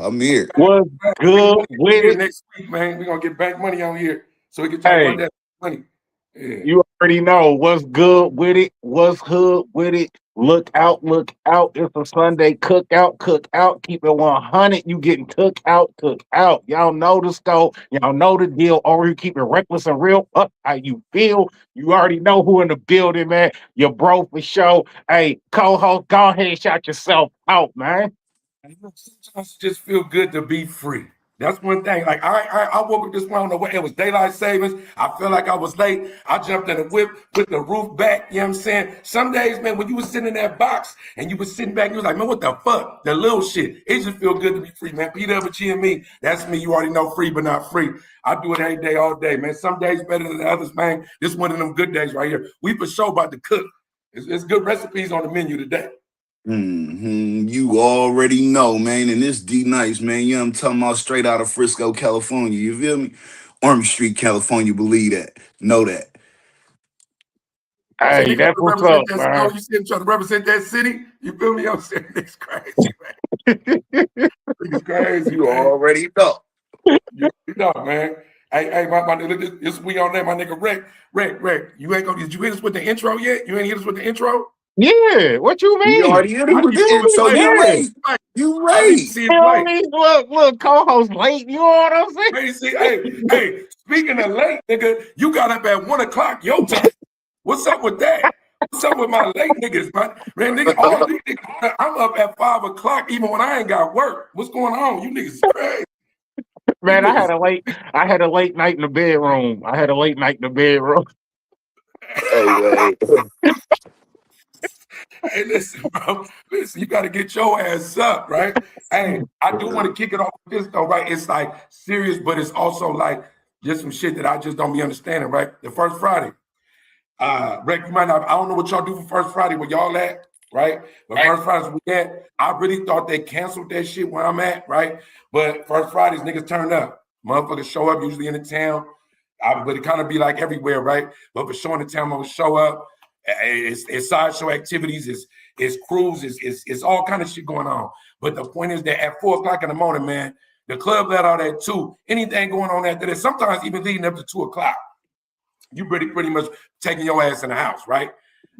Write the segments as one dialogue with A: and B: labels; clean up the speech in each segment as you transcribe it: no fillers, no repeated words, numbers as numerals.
A: I'm here.
B: What's
C: We
B: good
C: want to
B: with
C: get here
B: it?
C: next week, man. We're gonna get bank money on here so we can talk about
B: Hey,
C: that money. Yeah.
B: you already know what's good with it. What's hood with it? Look out, look out. It's a Sunday cookout, cookout. Keep it 100. You getting took out, took out. Y'all know the scope. Y'all know the deal. Or you keep it reckless and real. Up how you feel. You already know who in the building, man. Your bro for show. Hey, co-host, go ahead and shout yourself out, man.
C: And sometimes it just feel good to be free. That's one thing. Like I woke up this morning, the way it was daylight savings. I felt like I was late. I jumped in the whip with the roof back. You know what I'm saying? Some days, man, when you was sitting in that box and you was sitting back, you was like, man, what the fuck? The little shit. It just feel good to be free, man. P-Dub of GME. That's me. You already know, free but not free. I do it every day, all day, man. Some days better than the others, man. This one of them good days right here. We for sure about to cook. It's good recipes on the menu today.
A: You already know, man. And this D Nice, man. You know what I'm talking about, straight out of Frisco, California. You feel me? Orange Street, California. Believe that. Know that.
C: See,
B: Hey,
C: nigga trying
B: that's
C: to
B: what's
C: represent
B: up,
C: that snow.
B: man.
C: You see him trying to represent that city. You feel me? I'm saying it's crazy, man. It's crazy,
A: You
C: man.
A: already know.
C: You know, man. Hey, my nigga, this we on there, my nigga. Rick. You ain't gonna. Did you hit us with the intro yet? You ain't hit us with the intro.
B: Yeah, what you
A: You
B: mean?
A: already hit
C: I
A: it with
C: didn't
A: the
C: see
B: Feel
C: it
B: me?
A: intro.
C: play.
A: You
C: I
B: Yeah.
C: didn't
A: right.
C: see it play.
A: You
C: I didn't
A: right.
C: see it
B: Feel
C: play.
B: me? Look, co-host late. You know what I'm saying?
C: Man, see, hey. Speaking of late, nigga, you got up at 1 o'clock your time. What's up with that? What's up with my late niggas, man? Man, nigga, all these niggas, I'm up at 5 o'clock even when I ain't got work. What's going on? You niggas is crazy. You
B: Man,
C: niggas.
B: I had a late night in the bedroom. I had a late night in the bedroom.
A: Hey, man.
C: Hey, listen, bro. Listen, you got to get your ass up, right? Hey, I do want to kick it off with this though, right? It's like serious, but it's also like just some shit that I just don't be understanding, right? The first Friday. Rick, you might not, I don't know what y'all do for First Friday, where y'all at, right? But First Fridays we at, I really thought they canceled that shit where I'm at, right? But First Fridays, niggas turn up. Motherfuckers show up usually in the town. But it kind of be like everywhere, right? But for showing the town, I'm gonna show up. It's sideshow activities, it's crews, it's all kind of shit going on. But the point is that at 4 o'clock in the morning, man, the club let out at 2. Anything going on after that, sometimes even leading up to 2 o'clock, you pretty much taking your ass in the house, right?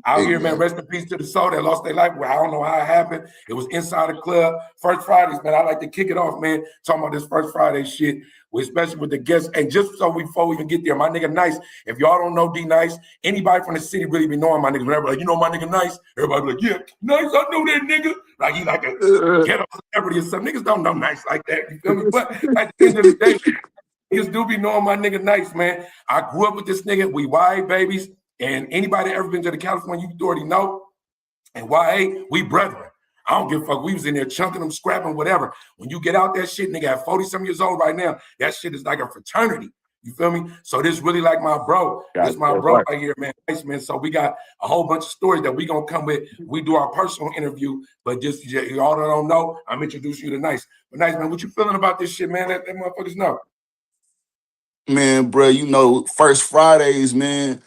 C: Out here, man,
A: Exactly.
C: rest in peace to the soul that lost their life. Well, I don't know how it happened. It was inside the club. First Fridays, man, I like to kick it off, man, talking about this First Friday shit, especially with the guests. And just so before we even get there, my nigga Nice, if y'all don't know D Nice, anybody from the city really be knowing my nigga. Whenever, like, you know my nigga Nice? Everybody be like, yeah, Nice, I know that nigga. Like, he like a ghetto celebrity or something. Niggas don't know Nice like that, you feel me? But at the end of the day, niggas do be knowing my nigga Nice, man. I grew up with this nigga. We YA babies. And anybody that ever been to the California, you already know. And YA, we brethren. I don't give a fuck. We was in there chunking them, scrapping, whatever. When you get out that shit, nigga, at 40-some years old right now, that shit is like a fraternity. You feel me? So this really like my bro. This
B: Gotcha.
C: my
B: That's
C: bro
B: right.
C: right here, man. Nice, man. So we got a whole bunch of stories that we gonna come with. We do our personal interview, but just y'all that don't know, I'm introducing you to Nice. But Nice, man, what you feeling about this shit, man? That motherfuckers know.
A: Man, bro, you know, First Fridays, man,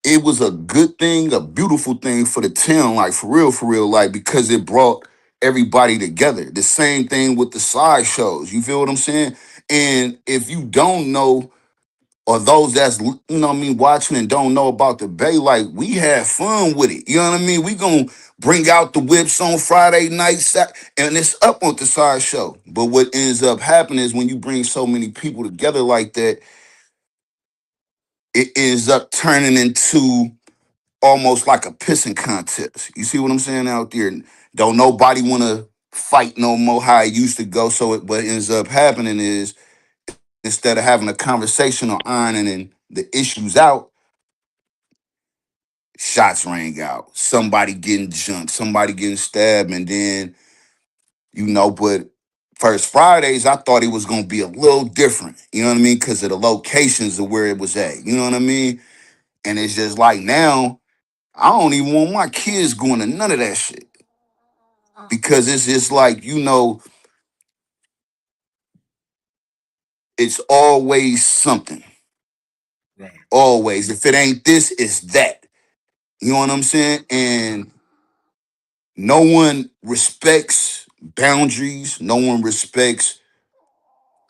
A: it was a good thing, a beautiful thing for the town, like for real, like, because it brought everybody together. The same thing with the side shows. You feel what I'm saying? And if you don't know, or those that's, you know what I mean, watching and don't know about the Bay, like, we had fun with it. You know what I mean? We gonna bring out the whips on Friday night, and it's up on the side show. But what ends up happening is when you bring so many people together like that, it ends up turning into almost like a pissing contest. You see what I'm saying out there? Don't nobody want to fight no more how it used to go. So what ends up happening is, instead of having a conversation or ironing and the issues out, shots rang out. Somebody getting jumped, somebody getting stabbed, and then, but First Fridays, I thought it was gonna be a little different. You know what I mean? Because of the locations of where it was at. You know what I mean? And it's just like now, I don't even want my kids going to none of that shit, because it's just like, it's always something.
C: Right.
A: Always. If it ain't this, it's that. You know what I'm saying? And no one respects boundaries. No one respects.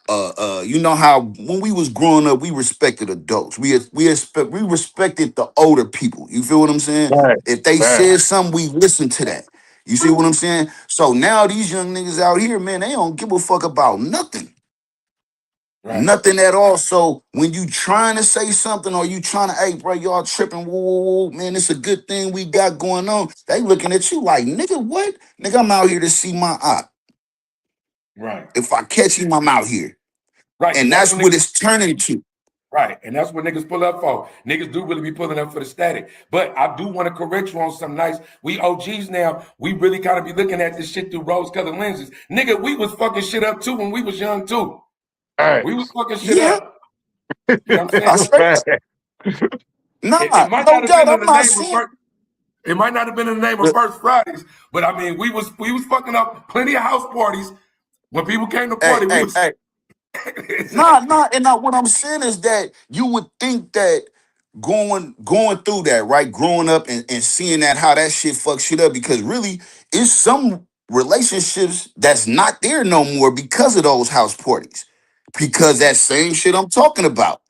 A: You know how when we was growing up, we respected adults. We respected the older people. You feel what I'm saying?
B: Right.
A: If they
B: Right.
A: said something, we listened to that. You see what I'm saying? So now these young niggas out here, man, they don't give a fuck about nothing.
C: Right.
A: Nothing at all. So when you trying to say something or you trying to, hey, bro, y'all tripping, woo, woo, woo, man, it's a good thing we got going on. They looking at you like, nigga, what? Nigga, I'm out here to see my eye.
C: Right.
A: If I catch him, I'm out here.
C: Right. And
A: And
C: that's
A: that's
C: when
A: what
C: niggas,
A: it's turning to.
C: right. And that's what niggas pull up for. Niggas do really be pulling up for the static. But I do want to correct you on some nights. We OGs now, we really kind of be looking at this shit through rose-colored lenses. Nigga, we was fucking shit up too when we was young too.
B: Right.
C: We was fucking shit
A: Yeah,
C: up. You know what I'm
A: I
C: saying?
A: straight
B: Right.
A: up. Nah,
C: It might
A: no
C: not have
A: doubt.
C: been in
A: I'm
C: the
A: not
C: name of
A: saying.
C: first, it might not have been in the name of First Fridays, but I mean, we was fucking up plenty of house parties. When people came to
A: Hey,
C: party, we
A: hey,
C: was
A: hey. Nah. And what I'm saying is that you would think that going through that, right? Growing up and seeing that how that shit fucks shit up because really it's some relationships that's not there no more because of those house parties. Because that same shit I'm talking about.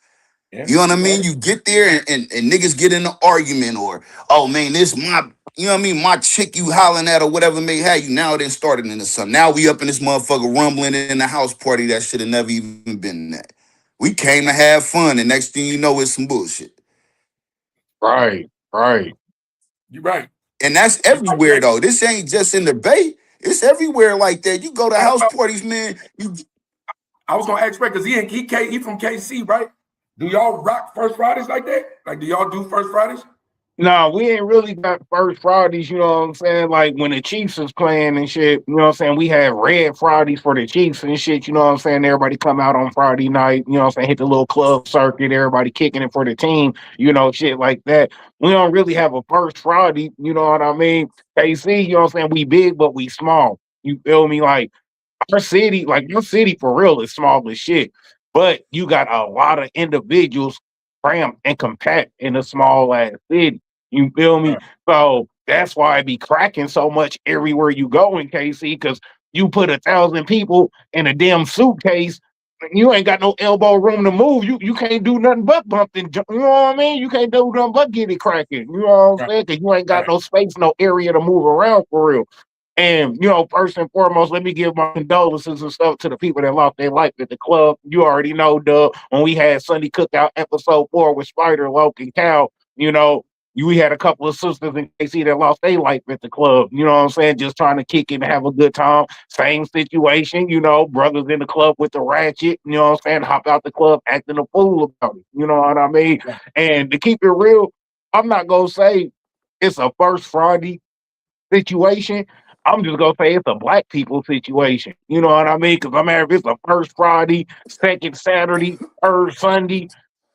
C: yeah,
A: You know what I
C: you're
A: mean?
C: right.
A: You get there and niggas get in an argument or, oh man, this my, you know what I mean? My chick you hollering at or whatever may have you. Now it done started into something. Now we up in this motherfucker rumbling in the house party that should have never even been that. We came to have fun, and next thing you know, it's some bullshit.
B: Right. Right.
C: You're right.
A: And that's
C: You're right,
A: everywhere
C: Jay.
A: though. This ain't just in the Bay. It's everywhere like that. You go to
C: That's
A: house
C: what
A: parties, man. You
C: I was gonna ask Ray because he from KC, right? Do y'all rock First Fridays like that? Like, do y'all do First Fridays?
B: No, we ain't really got first Fridays, you know what I'm saying? Like when the Chiefs is playing and shit, you know what I'm saying? We have red Fridays for the Chiefs and shit, you know what I'm saying? Everybody come out on Friday night, you know what I'm saying? Hit the little club circuit, everybody kicking it for the team, you know, shit like that. We don't really have a first Friday, you know what I mean? KC, you know what I'm saying? We big, but we small. You feel me? Like our city, like your city for real is small as shit, but you got a lot of individuals cramped and compact in a small ass city. You feel me?
C: Right,
B: So that's why I be cracking so much everywhere you go in KC, because you put 1,000 people in a damn suitcase. You ain't got no elbow room to move. You can't do nothing but bump and jump. You know what I mean? You can't do nothing but get it cracking. You know what I'm
C: right,
B: saying? Because you ain't got
C: right.
B: no space, no area to move around for real. And you know, first and foremost, let me give my condolences and stuff to the people that lost their life at the club. You already know, Doug, when we had Sunday Cookout episode 4 with Spider, Loke, and Cal, you know, we had a couple of sisters in KC that lost their life at the club. You know what I'm saying? Just trying to kick it and have a good time. Same situation, you know, brothers in the club with the ratchet, you know what I'm saying? Hop out the club acting a fool about it. You know what I mean?
C: Right.
B: And to keep it real, I'm not gonna say it's a first Friday situation. I'm just gonna say it's a black people situation. You know what I mean? Because I'm if it's a first Friday, second Saturday, third Sunday,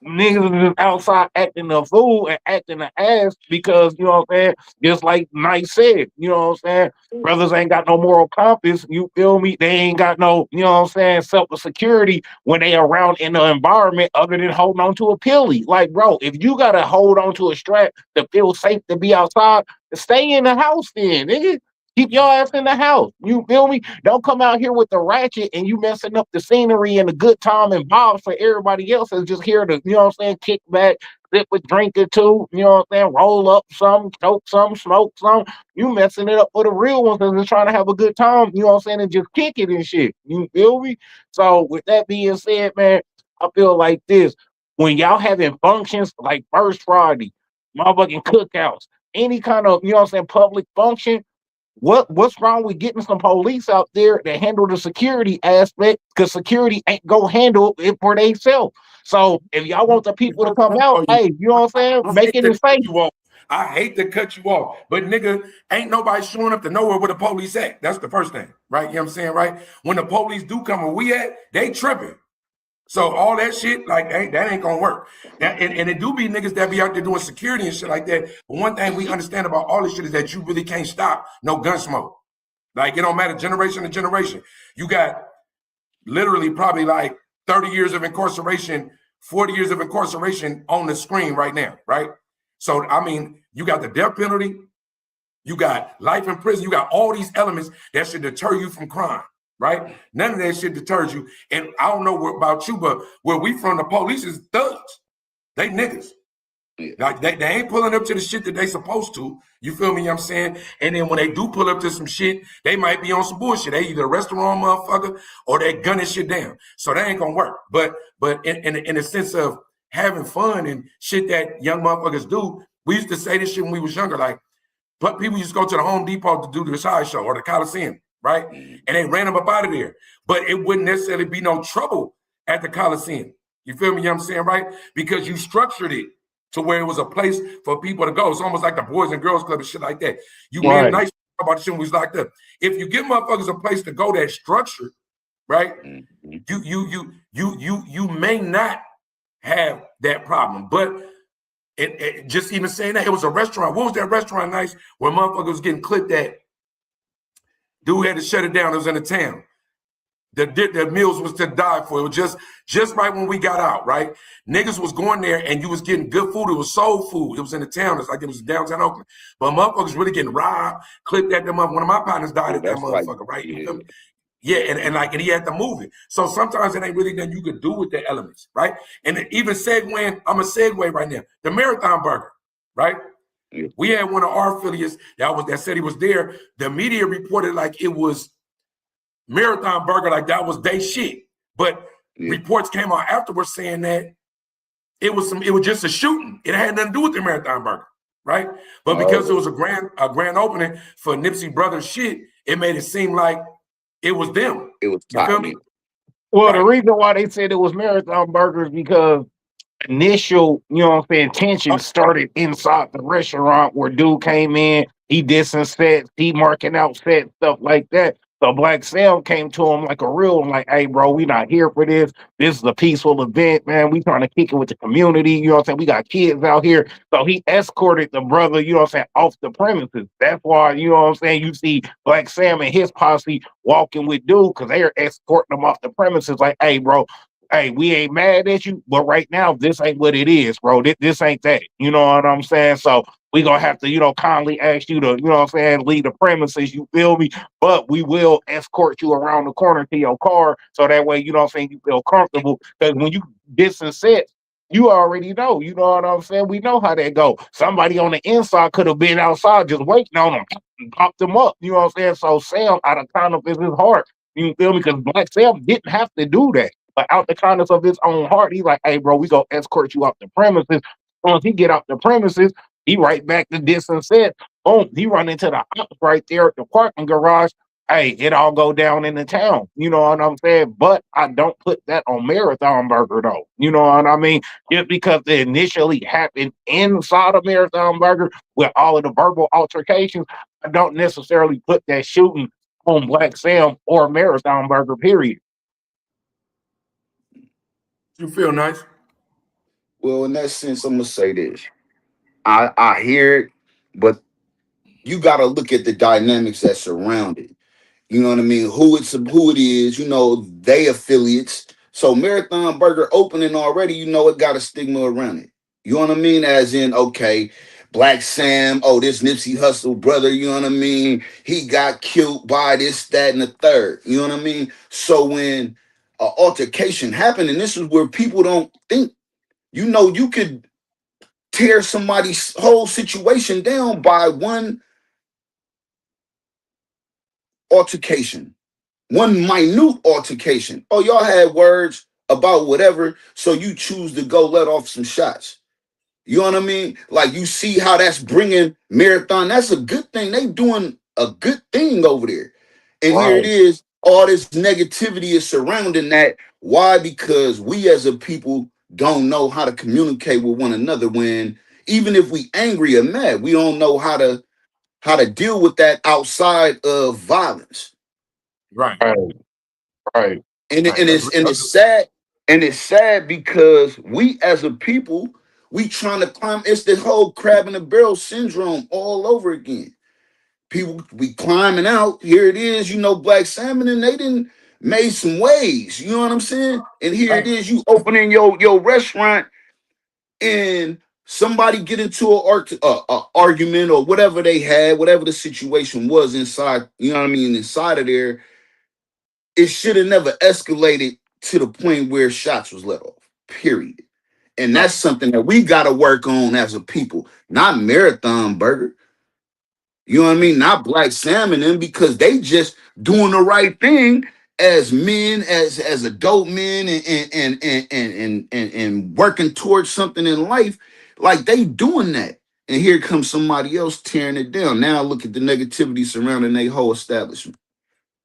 B: niggas is just outside acting a fool and acting an ass because you know what I'm saying. Just like Nice said, you know what I'm saying. Brothers ain't got no moral compass. You feel me? They ain't got no, you know what I'm saying, self security when they around in the environment other than holding on to a pilly. Like, bro, if you gotta hold on to a strap to feel safe to be outside, stay in the house then, nigga. Keep your ass in the house. You feel me? Don't come out here with the ratchet and you messing up the scenery and the good time and vibes for everybody else that's just here to, you know what I'm saying, kick back, sip a drink or two, you know what I'm saying, roll up some, choke some, smoke some. You messing it up for the real ones that's just trying to have a good time, you know what I'm saying, and just kick it and shit. You feel me? So with that being said, man, I feel like this. When y'all having functions like First Friday, motherfucking cookouts, any kind of, you know what I'm saying, public function, what's wrong with getting some police out there to handle the security aspect? Because security ain't gonna handle it for themselves. So if y'all want the people to come out, hey, you know what I'm saying,
C: I
B: make
C: hate
B: it
C: to
B: in
C: cut
B: safe.
C: you off. I hate to cut you off, but nigga, ain't nobody showing up to nowhere where the police at. That's the first thing, right? You know what I'm saying, right? When the police do come where we at, they tripping. So all that shit, like, that ain't gonna work. And it do be niggas that be out there doing security and shit like that. But one thing we understand about all this shit is that you really can't stop no gun smoke. Like, it don't matter generation to generation. You got literally probably like 30 years of incarceration, 40 years of incarceration on the screen right now, right? So, I mean, you got the death penalty, You got life in prison. You got all these elements that should deter you from crime, right? None of that shit deters you. And I don't know about you, but where we from, the police is thugs. They niggas. Like they ain't pulling up to the shit that they supposed to. You feel me? I'm saying? And then when they do pull up to some shit, they might be on some bullshit. They either arrest the wrong motherfucker or they gunning shit down. So that ain't gonna work. But in a sense of having fun and shit that young motherfuckers do, we used to say this shit when we was younger. Like, but people used to go to the Home Depot to do the sideshow or the Coliseum, right? And they ran them up out of there. But it wouldn't necessarily be no trouble at the Coliseum. You feel me? You know what I'm saying, right? Because you structured it to where it was a place for people to go. It's almost like the Boys and Girls Club and shit like that. You man, nice about the shit when we was locked up. If you give motherfuckers a place to go that's structured, right? You may not have that problem. But it just even saying that, it was a restaurant. What was that restaurant nice where motherfuckers was getting clipped at? Dude had to shut it down. It was in the town. The meals was to die for. It was just right when we got out, right? Niggas was going there and you was getting good food. It was soul food. It was in the town. It's like it was downtown Oakland. But motherfuckers really getting robbed, clipped at them up. One of my partners died at that motherfucker, right? Yeah, and he had to move it. So sometimes it ain't really nothing you could do with the elements, right? And even segueing, I'm a segue right now. The Marathon Burger, right? We had one of our affiliates that said he was there. The media reported like it was Marathon Burger, like that was they shit. But reports came out afterwards saying that it was just a shooting. It had nothing to do with the Marathon Burger, right? But because it was a grand opening for Nipsey Brothers shit, it made it seem like it was them.
A: It was
C: you feel me?
B: Well, the reason why they said it was Marathon Burgers because initial, you know what I'm saying, tension started inside the restaurant where dude came in, he dissing sets, he marking out sets, stuff like that. So Black Sam came to him like a real one, like, hey, bro, we not here for this. This is a peaceful event, man. We trying to kick it with the community. You know what I'm saying? We got kids out here. So he escorted the brother, you know what I'm saying, off the premises. That's why, you know what I'm saying, you see Black Sam and his posse walking with dude because they are escorting him off the premises like, hey, bro, hey, we ain't mad at you, but right now, this ain't what it is, bro. This ain't that. You know what I'm saying? So we gonna have to, kindly ask you to, you know what I'm saying, leave the premises, you feel me? But we will escort you around the corner to your car so that way, you know what I'm saying, you feel comfortable. Because when you distance set, you already know, you know what I'm saying? We know how that go. Somebody on the inside could have been outside just waiting on them and popped them up. You know what I'm saying? So Sam, out of kindness of his heart, you feel me? Because Black Sam didn't have to do that. But out the kindness of his own heart, he's like, hey, bro, we gonna escort you off the premises. Once he get out the premises, he right back to distance set. Boom, he run into the ops right there at the parking garage. Hey, it all go down in the town. You know what I'm saying? But I don't put that on Marathon Burger, though. You know what I mean? Just because it initially happened inside of Marathon Burger with all of the verbal altercations, I don't necessarily put that shooting on Black Sam or Marathon Burger, period.
C: You feel nice?
A: Well, in that sense, I'm gonna say this. I hear it, but you gotta look at the dynamics that surround it. You know what I mean? Who it is, they affiliates. So Marathon Burger opening already, it got a stigma around it. You know what I mean? As in, okay, Black Sam, oh, this Nipsey Hussle brother, you know what I mean? He got killed by this, that, and the third. You know what I mean? So when an altercation happened, and this is where people don't think, you could tear somebody's whole situation down by one altercation. One minute altercation. Oh, y'all had words about whatever, so you choose to go let off some shots. You know what I mean? Like, you see how that's bringing Marathon. That's a good thing. They doing a good thing over there. And here it is. All this negativity is surrounding that. Why? Because we as a people don't know how to communicate with one another when, even if we angry or mad, we don't know how to deal with that outside of violence.
C: Right.
B: Right.
A: And it's sad. And it's sad because we as a people, we trying to climb. It's the whole crab in the barrel syndrome all over again. People, we climbing out. Here it is, Black Salmon, and they didn't made some waves. You know what I'm saying? And here it is, you opening your restaurant in Somebody get into a argument or whatever they had, whatever the situation was inside, you know what I mean, inside of there, it should have never escalated to the point where shots was let off. Period. And
C: Right.
A: that's something that we got to work on as a people, not Marathon Burger. You know what I mean? Not Black Sam and them, because they just doing the right thing as men, as adult men, and working towards something in life. Like they doing that. And here comes somebody else tearing it down. Now look at the negativity surrounding their whole establishment.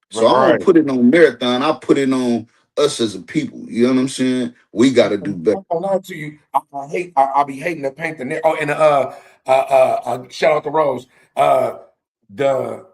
A: So I don't
B: Right.
A: put it on Marathon. I put it on us as a people. You know what I'm saying? We got to do better.
C: I'm gonna lie to you. I hate. I be hating to paint the net. Oh, and shout out to Rose. The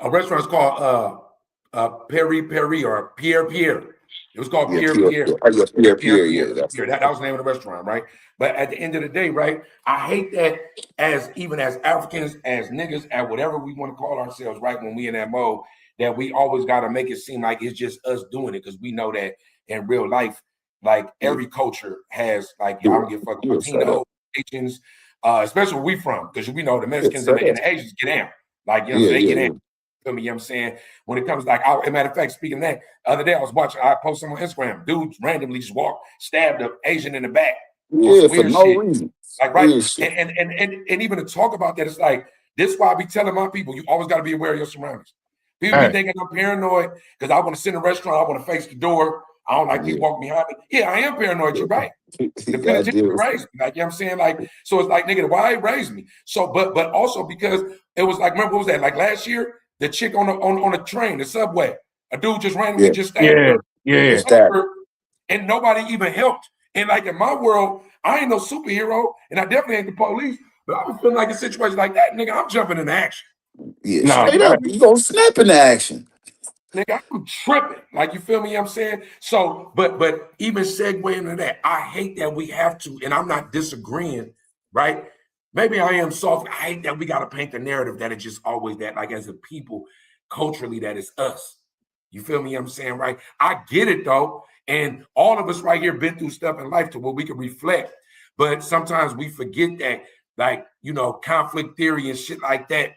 C: a restaurant's called Perry Perry or Pierre Pierre. It was called
A: Yeah,
C: Pierre
A: Pierre,
C: Pierre.
A: Pierre,
C: Pierre
A: Pierre,
C: Pierre.
A: yeah, that's
C: Pierre.
A: it.
C: That was the name of the restaurant, right? But at the end of the day, right, I hate that as even as Africans, as niggas, as whatever we want to call ourselves, right, when we in that mode, that we always gotta make it seem like it's just us doing it, because we know that in real life, like
A: Yeah,
C: every culture has, like, I
A: yeah,
C: don't give a fuck,
A: yeah, straight
C: Latino,
A: up.
C: Asians, especially where we from, because we know the
A: Yeah,
C: Mexicans and
A: straight
C: the,
A: up.
C: and the Asians get down. Like, you know,
A: Yeah,
C: so they
A: yeah,
C: get in.
A: yeah.
C: Feel me? You know what I'm saying? When it comes like, as a matter of fact, speaking of that, the other day I posted on Instagram, dudes randomly just walked, stabbed an Asian in the back on
A: Yeah,
C: some
A: for
C: weird
A: no
C: shit.
A: reason.
C: Like, right?
A: Weird shit.
C: And even to talk about that, it's like, this is why I be telling my people, you always got to be aware of your surroundings. People be
B: Hey.
C: thinking I'm paranoid because I want to sit in a restaurant, I want to face the door. I don't like
A: Yeah,
C: people walking behind me. Yeah, I am paranoid. You're right. The
A: yeah, I
C: penitentiary
A: deal with
C: raised me. Like, you know what I'm saying? Like, so it's like, nigga, why they raised me? So, but also because it was like, remember, what was that? Like last year, the chick on the train, the subway, a dude just randomly
A: yeah,
C: just stabbed
B: Yeah.
C: her,
B: Yeah.
A: just that.
C: and nobody even helped. And like in my world, I ain't no superhero, and I definitely ain't the police. But I was feeling like a situation like that, nigga, I'm jumping into action.
A: Yeah,
B: No,
C: Like,
A: straight
C: you
A: up.
B: that,
C: feel me?
A: You gonna snap into action.
C: Nigga, I'm tripping. Like, you feel me? You know what I'm saying? So, but even segue into that, I hate that we have to, and I'm not disagreeing, right? Maybe I am soft. I hate that we got to paint the narrative that it's just always that, like, as a people, culturally, that it's us. You feel me? You know what I'm saying? Right? I get it though. And all of us right here been through stuff in life to where we can reflect. But sometimes we forget that, like, you know, conflict theory and shit like that.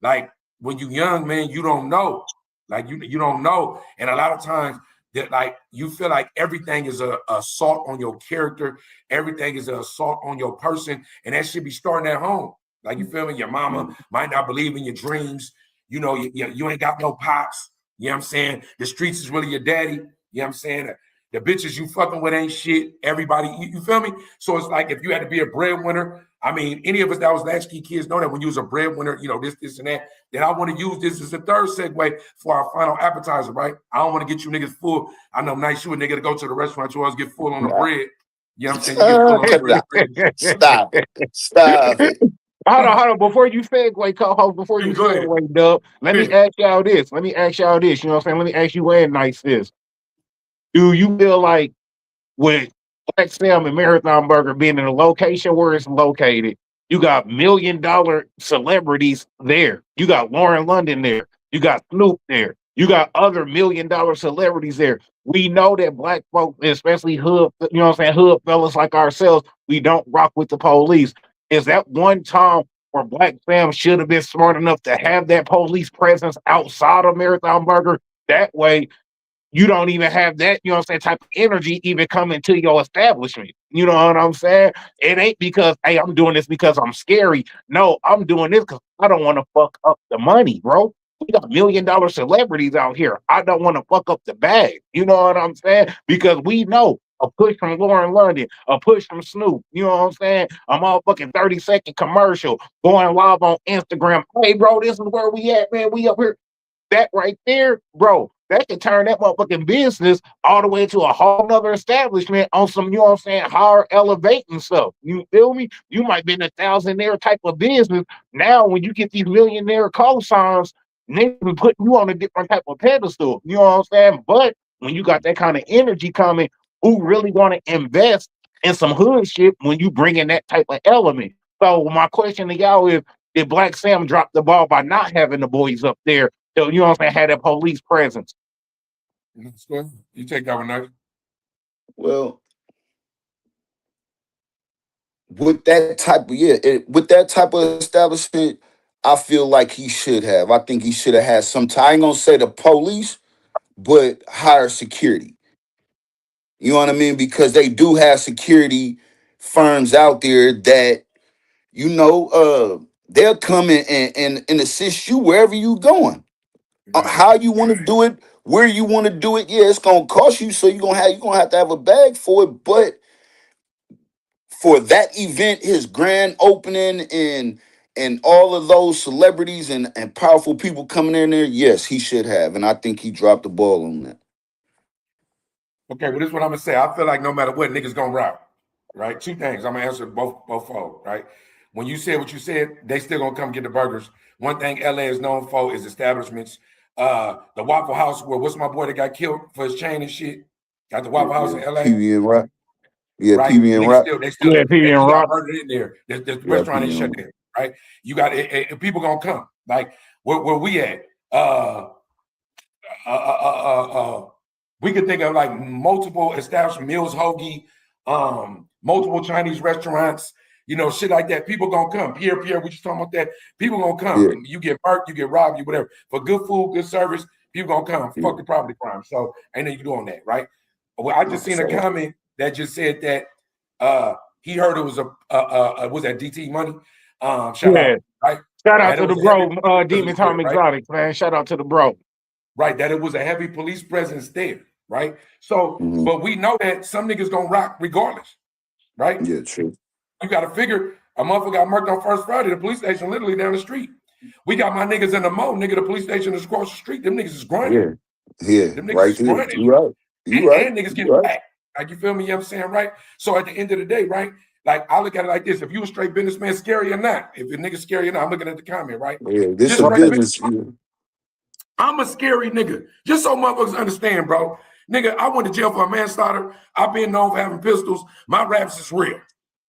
C: Like, when you young, man, you don't know. Like, you don't know. And a lot of times that, like, you feel like everything is a assault on your character, everything is an assault on your person, and that should be starting at home. Like, you feel me? Your mama might not believe in your dreams. You know, you ain't got no pops. You know what I'm saying? The streets is really your daddy. You know what I'm saying? The bitches you fucking with ain't shit. Everybody, you feel me? So it's like, if you had to be a breadwinner, I mean, any of us that was latchkey kids know that when you was a breadwinner, you know, this, and that. Then I want to use this as a third segue for our final appetizer, right? I don't want to get you niggas full. I know nice you a nigga to go to the restaurant, you always get full on the
A: Nah.
C: bread. You know what I'm saying? You get full on the
A: Cut it
C: bread.
A: out. Stop it. Stop it.
B: hold on. Before you segue, co-host, before you
C: Go ahead.
B: segue, Dub, let me ask y'all this. Let me ask y'all this. You know what I'm saying? Let me ask you and Nice this. Do you feel like with Black Sam and Marathon Burger being in a location where it's located, you got $1 million celebrities there. You got Lauren London there. You got Snoop there. You got other $1 million celebrities there. We know that black folks, especially hood, you know what I'm saying, hood fellas like ourselves, we don't rock with the police. Is that one time where Black Sam should have been smart enough to have that police presence outside of Marathon Burger? That way, you don't even have that, you know what I'm saying, type of energy even coming to your establishment. You know what I'm saying? It ain't because, hey, I'm doing this because I'm scary. No, I'm doing this because I don't want to fuck up the money, bro. We got $1 million celebrities out here. I don't want to fuck up the bag. You know what I'm saying? Because we know a push from Lauren London, a push from Snoop. You know what I'm saying? A motherfucking 30-second commercial going live on Instagram. Hey, bro, this is where we at, man. We up here. That right there, bro, that can turn that motherfucking business all the way to a whole nother establishment on some, you know what I'm saying, higher elevating stuff. You feel me? You might be in a thousandaire type of business. Now, when you get these millionaire cosigns, niggas be putting you on a different type of pedestal. You know what I'm saying? But when you got that kind of energy coming, who really want to invest in some hood shit when you bring in that type of element? So my question to y'all is, did Black Sam drop the ball by not having the boys up there? So, you know what I'm saying, had that police presence?
C: You take that one, Nice.
A: Well, with that type of with that type of establishment, I feel like he should have. I think he should have had some time. I ain't gonna say the police, but higher security. You know what I mean? Because they do have security firms out there that, they'll come in and assist you wherever you going.
C: Right.
A: How you want to do it, where you want to do it. Yeah, it's gonna cost you, so you're gonna have to have a bag for it. But for that event, his grand opening and all of those celebrities and powerful people coming in there, yes, he should have. And I think he dropped the ball on that.
C: Okay, well, this is what I'm gonna say. I feel like no matter what, niggas gonna route. Right? Two things. I'm gonna answer both fold, right? When you said what you said, they still gonna come get the burgers. One thing LA is known for is establishments. The Waffle House, where what's my boy that got killed for his chain and shit? Got the Waffle House in LA.
A: PV and Rock. Yeah,
C: Right?
A: PV and Rock.
C: They
B: Yeah, PV and
C: got
B: Rock.
C: murdered in there. The
A: Yeah,
C: restaurant ain't
A: PV
C: shut
A: and
C: down, right? You got people gonna come. Like where we at? We could think of like multiple established Mills Hoagie, multiple Chinese restaurants, shit like that. People gonna come. Pierre, we just talking about that. People gonna come.
A: Yeah.
C: You get murked, you get robbed, you whatever. For good food, good service, people gonna come.
A: Yeah.
C: Fuck the property crime. So ain't nothing you do on that, right? Well, I just seen a comment that just said that he heard it was was that DT Money? Shout out, right?
B: Shout out
C: That
B: to
C: it
B: the
C: was
B: bro,
C: heavy
B: Demon
C: presence
B: Tom
C: there, right?
B: Exotic, man. Shout out to the bro.
C: Right, that it was a heavy police presence there, right? So, but we know that some niggas gonna rock regardless, right?
A: Yeah, true.
C: You gotta figure a motherfucker got murked on First Friday, the police station literally down the street. We got my niggas in the mall, nigga, the police station is across the street. Them niggas is grinding.
A: Yeah,
C: Them niggas
A: right
C: is
A: there.
C: grinding.
A: You right. You right.
C: And niggas
A: You
C: get
A: right.
C: back. Like, you feel me? You know what I'm saying, right? So at the end of the day, right? Like, I look at it like this. If you a straight businessman, scary or not, if a nigga scary or not, I'm looking at the comment, right?
A: Yeah, this
C: Just
A: a
C: straight
A: business.
C: I'm a scary nigga. Just so motherfuckers understand, bro. Nigga, I went to jail for a manslaughter. I've been known for having pistols. My raps is real.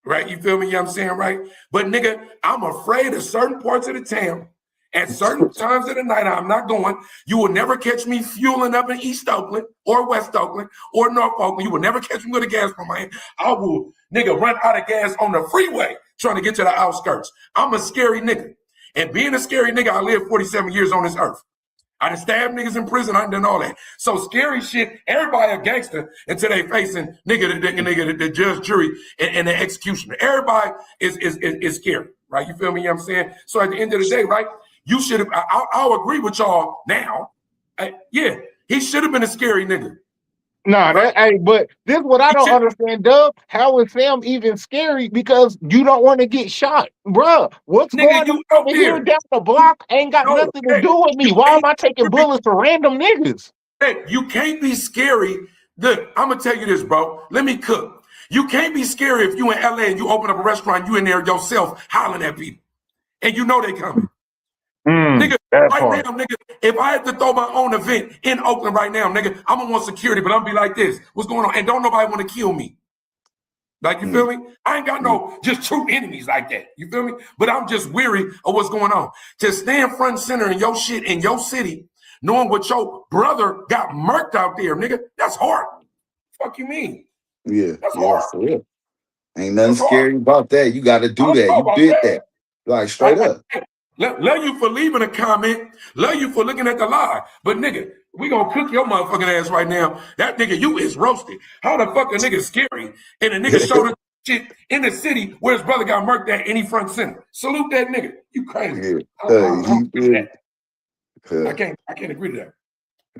C: Right? You feel me? You know what I'm saying, right? But nigga, I'm afraid of certain parts of the town. At certain times of the night, I'm not going. You will never catch me fueling up in East Oakland or West Oakland or North Oakland. You will never catch me with a gas pump, man. I will, nigga, run out of gas on the freeway trying to get to the outskirts. I'm a scary nigga. And being a scary nigga, I lived 47 years on this earth. I done stabbed niggas in prison. I done done all that. So scary shit. Everybody a gangster until they facing the judge, jury, and the executioner. Everybody is scary, right? You feel me? You know what I'm saying? So at the end of the day, right? You should have. I'll agree with y'all now. Yeah, he should have been a scary nigga.
B: Nah, but this is what I don't understand, Dub. How is Sam even scary? Because you don't want to get shot, bruh. What's going on over here down the block ain't got nothing to do with me. Why am I taking bullets for random niggas?
C: Hey, you can't be scary. Look, I'm gonna tell you this, bro. Let me cook. You can't be scary if you in LA and you open up a restaurant, you in there yourself hollering at people, and you know they coming. Nigga, right now, nigga, if I had to throw my own event in Oakland right now, nigga, I'm gonna want security, but I'm gonna be like this. What's going on? And don't nobody want to kill me. Like, you feel me? I ain't got no just true enemies like that. You feel me? But I'm just weary of what's going on. To stand front and center in your shit in your city, knowing what your brother got murked out there, nigga, that's hard. Fuck you mean?
A: Yeah,
C: that's hard.
A: For real. Ain't nothing scary about that. You got to do that. You did that. Like, straight up.
C: Love you for leaving a comment. Love you for looking at the lie. But nigga, we gonna cook your motherfucking ass right now. That nigga, you is roasted. How the fuck a nigga scary and a nigga showed us shit in the city where his brother got murked at any front center? Salute that nigga. You crazy. I can't agree to that.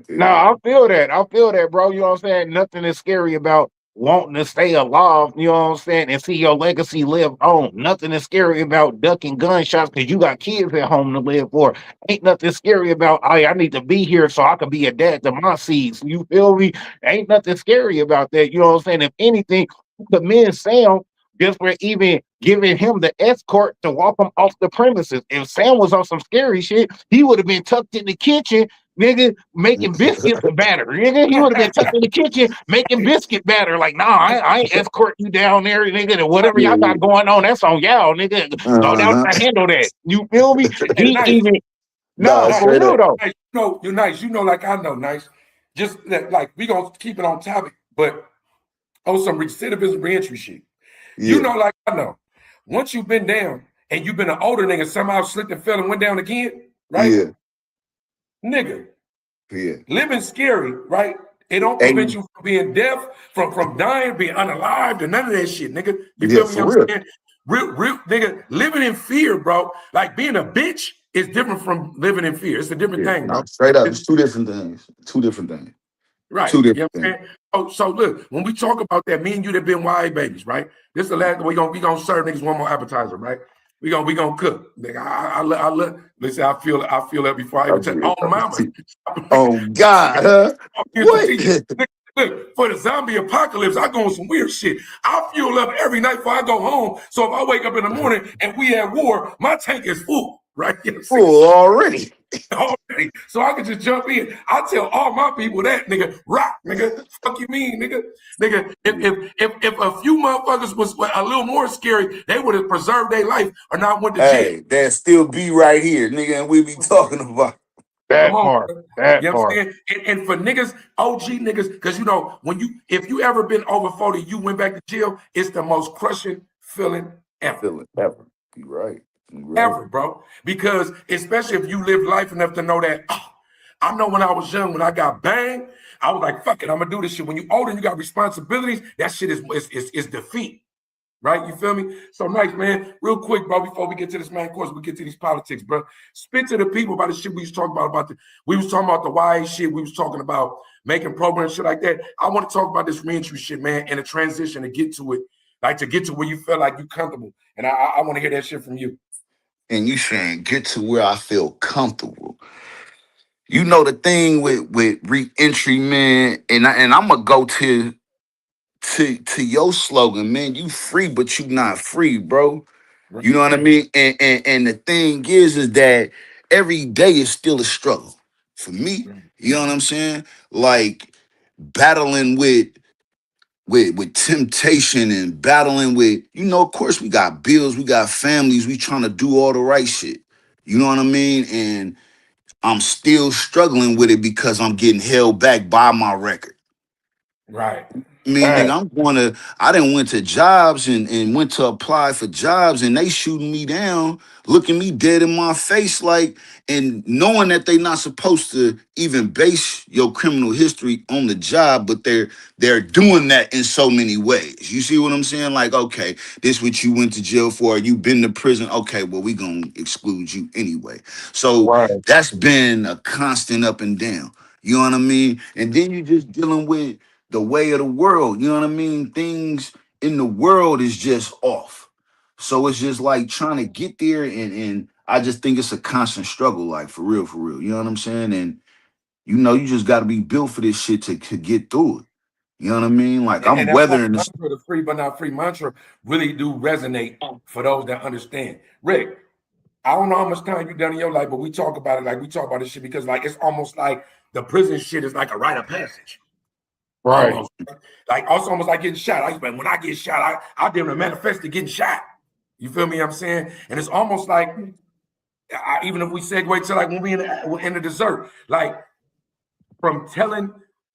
B: No, I feel that, bro. You know what I'm saying? Nothing is scary about wanting to stay alive, you know what I'm saying, and see your legacy live on. Nothing is scary about ducking gunshots because you got kids at home to live for. Ain't nothing scary about, I need to be here so I can be a dad to my seeds. You feel me? Ain't nothing scary about that. You know what I'm saying? If anything, commend Sam just for even giving him the escort to walk him off the premises. If Sam was on some scary shit, he would have been tucked in the kitchen, nigga, making biscuits batter. Nigga, he would have been tucked in the kitchen making biscuit batter. Like, nah, I ain't escort you down there, nigga. And whatever y'all got going on, that's on y'all, nigga. Go down to handle that. You feel me? He
C: nice.
B: Even for real though.
C: Nice. You're nice. You know, like I know, nice. Just that, like we gonna keep it on topic, but on some recidivism reentry shit. Yeah. You know, like I know. once you've been down and you've been an older nigga, somehow slipped and fell and went down again, right?
A: Yeah.
C: Nigga,
A: Yeah.
C: living scary, right? It don't prevent
A: And
C: you from being deaf, from dying, being unalived, and none of that shit, nigga. You
A: yeah,
C: feel me?
A: for
C: I'm
A: real.
C: saying? Real, nigga, living in fear, bro. Like being a bitch is different from living in fear. It's a different
A: Yeah.
C: thing,
A: No,
C: bro.
A: straight up.
C: It's,
A: It's two different things. Two different things.
C: right.
A: Two
C: You know
A: different
C: what I'm
A: things.
C: saying? So look, when we talk about that, me and you that been YA babies, right? This is the last we gonna serve niggas one more appetizer, right? We gonna cook. Nigga, I look. Listen, I feel that before I even touch. Oh mama.
A: Oh God, huh? What?
C: Look, for the zombie apocalypse, I go on some weird shit. I fuel up every night before I go home. So if I wake up in the morning and we at war, my tank is full, right? You know what I'm saying?
A: Full already.
C: Already. So I can just jump in. I tell all my people that, nigga, rock, nigga. Fuck you mean, nigga. Nigga, if a few motherfuckers was a little more scary, they would have preserved their life or not went to jail.
A: Hey, that still be right here, nigga, and we be talking about.
C: Come
B: That
C: on,
B: part.
C: bro.
B: That
C: You know what
B: part.
C: I'm saying? And for niggas, OG niggas, because you know, if you ever been over 40, you went back to jail, it's the most crushing feeling ever.
A: Feeling ever. You right. You right.
C: Ever, bro. Because especially if you live life enough to know that, I know when I was young, when I got banged, I was like, fuck it, I'm gonna do this shit. When you older and you got responsibilities, that shit is defeat. Right? You feel me? So nice, man. Real quick, bro, before we get to this main course, we get to these politics, bro. Spit to the people about the shit we was talking about. We was talking about the YA shit. We was talking about making programs, shit like that. I want to talk about this reentry shit, man, and a transition to get to it, like to get to where you feel like you comfortable. And I want to hear that shit from you.
A: And you saying get to where I feel comfortable. You know the thing with re-entry, man, and I'm gonna go to your slogan, man. You free, but you not free, bro.
C: Right.
A: You know what I mean? And the thing is that every day is still a struggle for me. You know what I'm saying? Like battling with temptation and battling with, of course we got bills, we got families, we trying to do all the right shit. You know what I mean? And I'm still struggling with it because I'm getting held back by my record.
C: Right.
A: I mean,
B: That.
A: nigga, I done went to jobs and went to apply for jobs and they shooting me down, looking me dead in my face like, and knowing that they not supposed to even base your criminal history on the job, but they're doing that in so many ways. You see what I'm saying? Like, okay, this what you went to jail for, you been to prison. Okay, well, we gonna exclude you anyway. So
B: Right.
A: that's been a constant up and down. You know what I mean? And then you just dealing with the way of the world. You know what I mean? Things in the world is just off. So it's just like trying to get there and I just think it's a constant struggle, like for real, for real. You know what I'm saying? And you just gotta be built for this shit to get through it. You know what I mean? Like
C: And
A: I'm
C: that's why
A: weathering
C: the
A: this.
C: mantra, the free but not free mantra, really do resonate for those that understand. Rick, I don't know how much time you've done in your life, but we talk about it like we talk about this shit because like it's almost like the prison shit is like a rite of passage.
B: Right.
C: Almost. Like also almost like getting shot. When I get shot, I didn't manifest to getting shot. You feel me? I'm saying? And it's almost like even if we segue to like when we in the dessert, like from telling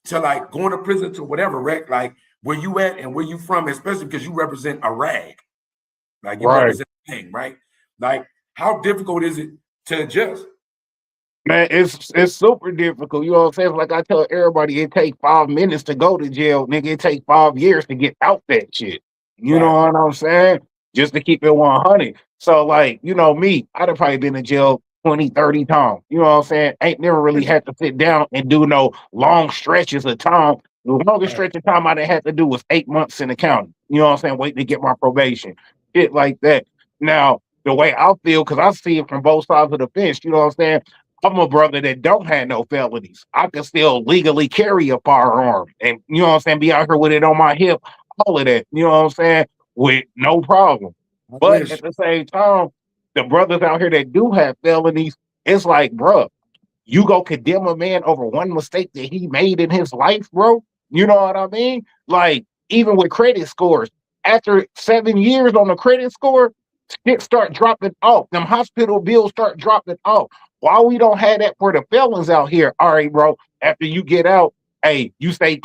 C: to like going to prison to whatever, Rick, like where you at and where you from, especially because you represent a rag. Like you
B: Right.
C: represent a thing, right? Like how difficult is it to adjust?
B: Man, it's super difficult. You know what I'm saying? Like I tell everybody, it take 5 minutes to go to jail, nigga. It take 5 years to get out that shit. You know
C: Right.
B: what I'm saying? Just to keep it 100. So, like, me, I'd have probably been in jail 20, 30 times. You know what I'm saying? Ain't never really had to sit down and do no long stretches of time. The longest
C: Right.
B: stretch of time I done had to do was 8 months in the county. You know what I'm saying? Waiting to get my probation. Shit like that. Now, the way I feel, because I see it from both sides of the fence, you know what I'm saying? I'm a brother that don't have no felonies. I can still legally carry a firearm and, you know what I'm saying, be out here with it on my hip, all of that, you know what I'm saying, with no problem.
C: I
B: But
C: wish.
B: at the same time, the brothers out here that do have felonies, it's like, bro, you go condemn a man over one mistake that he made in his life, bro. You know what I mean? Like, even with credit scores, after 7 years on the credit score, shit start dropping off. Them hospital bills start dropping off. Why we don't have that for the felons out here? All right, bro. After you get out, hey, you stay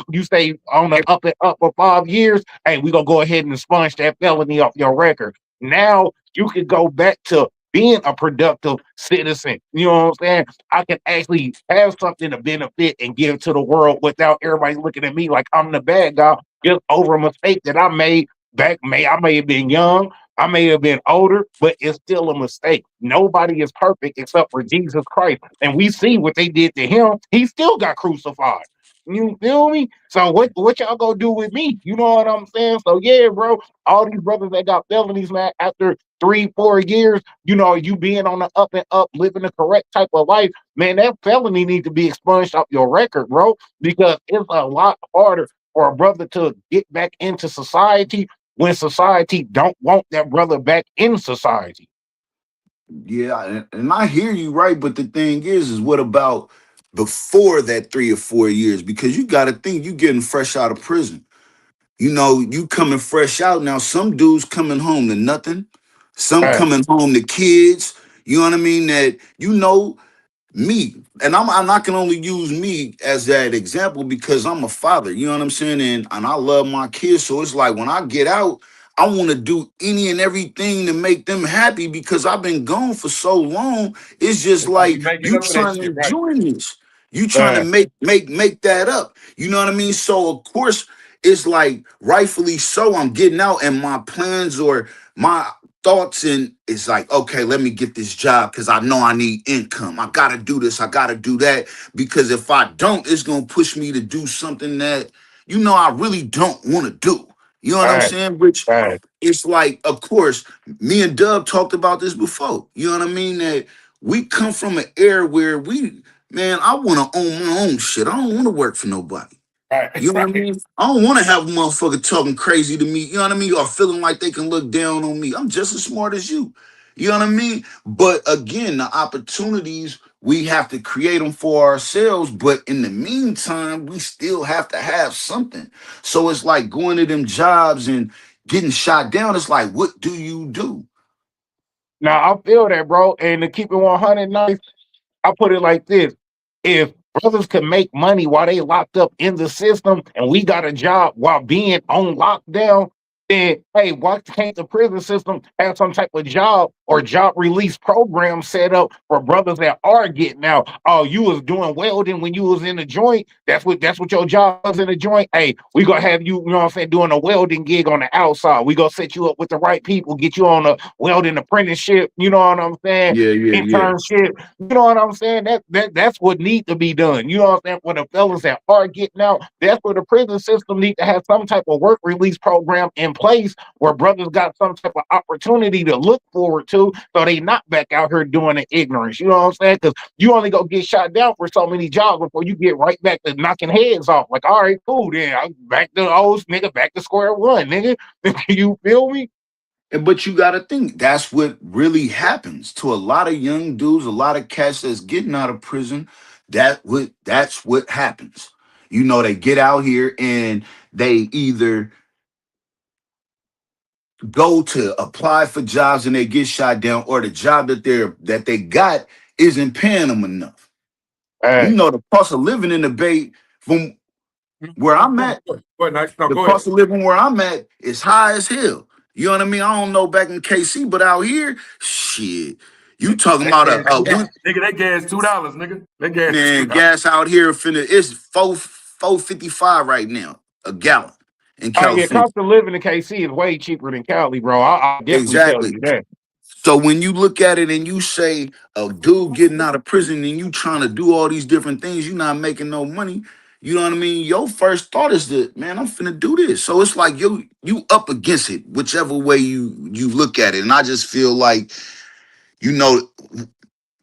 B: on the up and up for 5 years. Hey, we gonna go ahead and sponge that felony off your record. Now you can go back to being a productive citizen. You know what I'm saying? I can actually have something to benefit and give to the world without everybody looking at me like I'm the bad guy just over a mistake that I made back. I may have been young, I may have been older, but it's still a mistake. Nobody is perfect except for Jesus Christ. And we see what they did to him. He still got crucified. You feel me? So what y'all gonna do with me? You know what I'm saying? So yeah, bro, all these brothers that got felonies, man, after 3, 4 years, you being on the up and up, living the correct type of life, man, that felony need to be expunged off your record, bro, because it's a lot harder for a brother to get back into society when society don't want that brother back in society.
A: Yeah, and I hear you, right? But the thing is what about before that 3 or 4 years? Because you got to think you getting fresh out of prison. You coming fresh out now. Some dudes coming home to nothing. Some
B: Hey,
A: coming home to kids. You know what I mean? That me, and I can only use me as that example because I'm a father, you know what I'm saying, and I love my kids. So it's like when I get out, I want to do any and everything to make them happy because I've been gone for so long. It's just
C: It's like
A: like
C: you making
A: you
C: up for that
A: trying to
C: shit, right?
A: enjoy this, you trying to
B: hey,
A: make that up, you know what I mean? So of course it's like rightfully so I'm getting out, and my plans or my thoughts in is like, okay, let me get this job because I know I need income. I gotta do this, I gotta do that. Because if I don't, it's gonna push me to do something that I really don't want to do. You know what I'm
B: hey,
A: saying? Which
B: hey.
A: it's like, of course, me and Dub talked about this before. You know what I mean? That we come from an era where man, I want to own my own shit. I don't want to work for nobody.
C: Right,
A: You know what I
C: right.
A: mean? I don't want to have a motherfucker talking crazy to me, you know what I mean? Or feeling like they can look down on me. I'm just as smart as you. You know what I mean? But again, the opportunities, we have to create them for ourselves. But in the meantime, we still have to have something. So it's like going to them jobs and getting shot down. It's like, what do you do?
B: Now I feel that, bro. And to keep it 100 nice, I put it like this: if brothers could make money while they locked up in the system, and we got a job while being on lockdown, then hey, why can't the prison system have some type of job or job release program set up for brothers that are getting out? Oh, you was doing welding when you was in the joint. That's what your job was in the joint. Hey, we gonna have you, you know what I'm saying, doing a welding gig on the outside. We gonna set you up with the right people, get you on a welding apprenticeship. You know what I'm saying?
A: Yeah, yeah, yeah.
B: Internship. You know what I'm saying? That's what need to be done. You know what I'm saying? For the fellas that are getting out, that's where the prison system need to have some type of work release program in place where brothers got some type of opportunity to look forward to, so they not back out here doing it ignorance. You know what I'm saying? Because you only go get shot down for so many jobs before you get right back to knocking heads off. Like, all right, cool, then I'm back to old nigga, back to square one, nigga. You feel me?
A: But you got to think that's what really happens to a lot of young dudes, a lot of cats that's getting out of prison. That's what happens. They get out here and they either go to apply for jobs and they get shot down, or the job that they got isn't paying them enough.
B: Hey,
A: The cost of living in the Bay from where I'm at,
C: Go ahead, Nice. No,
A: the
C: go ahead.
A: cost of living where I'm at is high as hell. You know what I mean? I don't know back in KC, but out here, shit. You talking
C: That
A: about
C: gas,
A: a
C: that,
A: one
C: nigga, that gas $2, nigga. That gas
A: man
C: $2.
A: gas out here finna it's 4.55 right now a gallon in
B: oh yeah,
A: California.
B: cost of living in KC is way cheaper than Cali, bro. I'll definitely tell
A: Exactly.
B: you that.
A: So when you look at it and you say a dude getting out of prison and you trying to do all these different things, you not making no money. You know what I mean? Your first thought is that, man, I'm finna do this. So it's like you up against it, whichever way you look at it. And I just feel like, you know,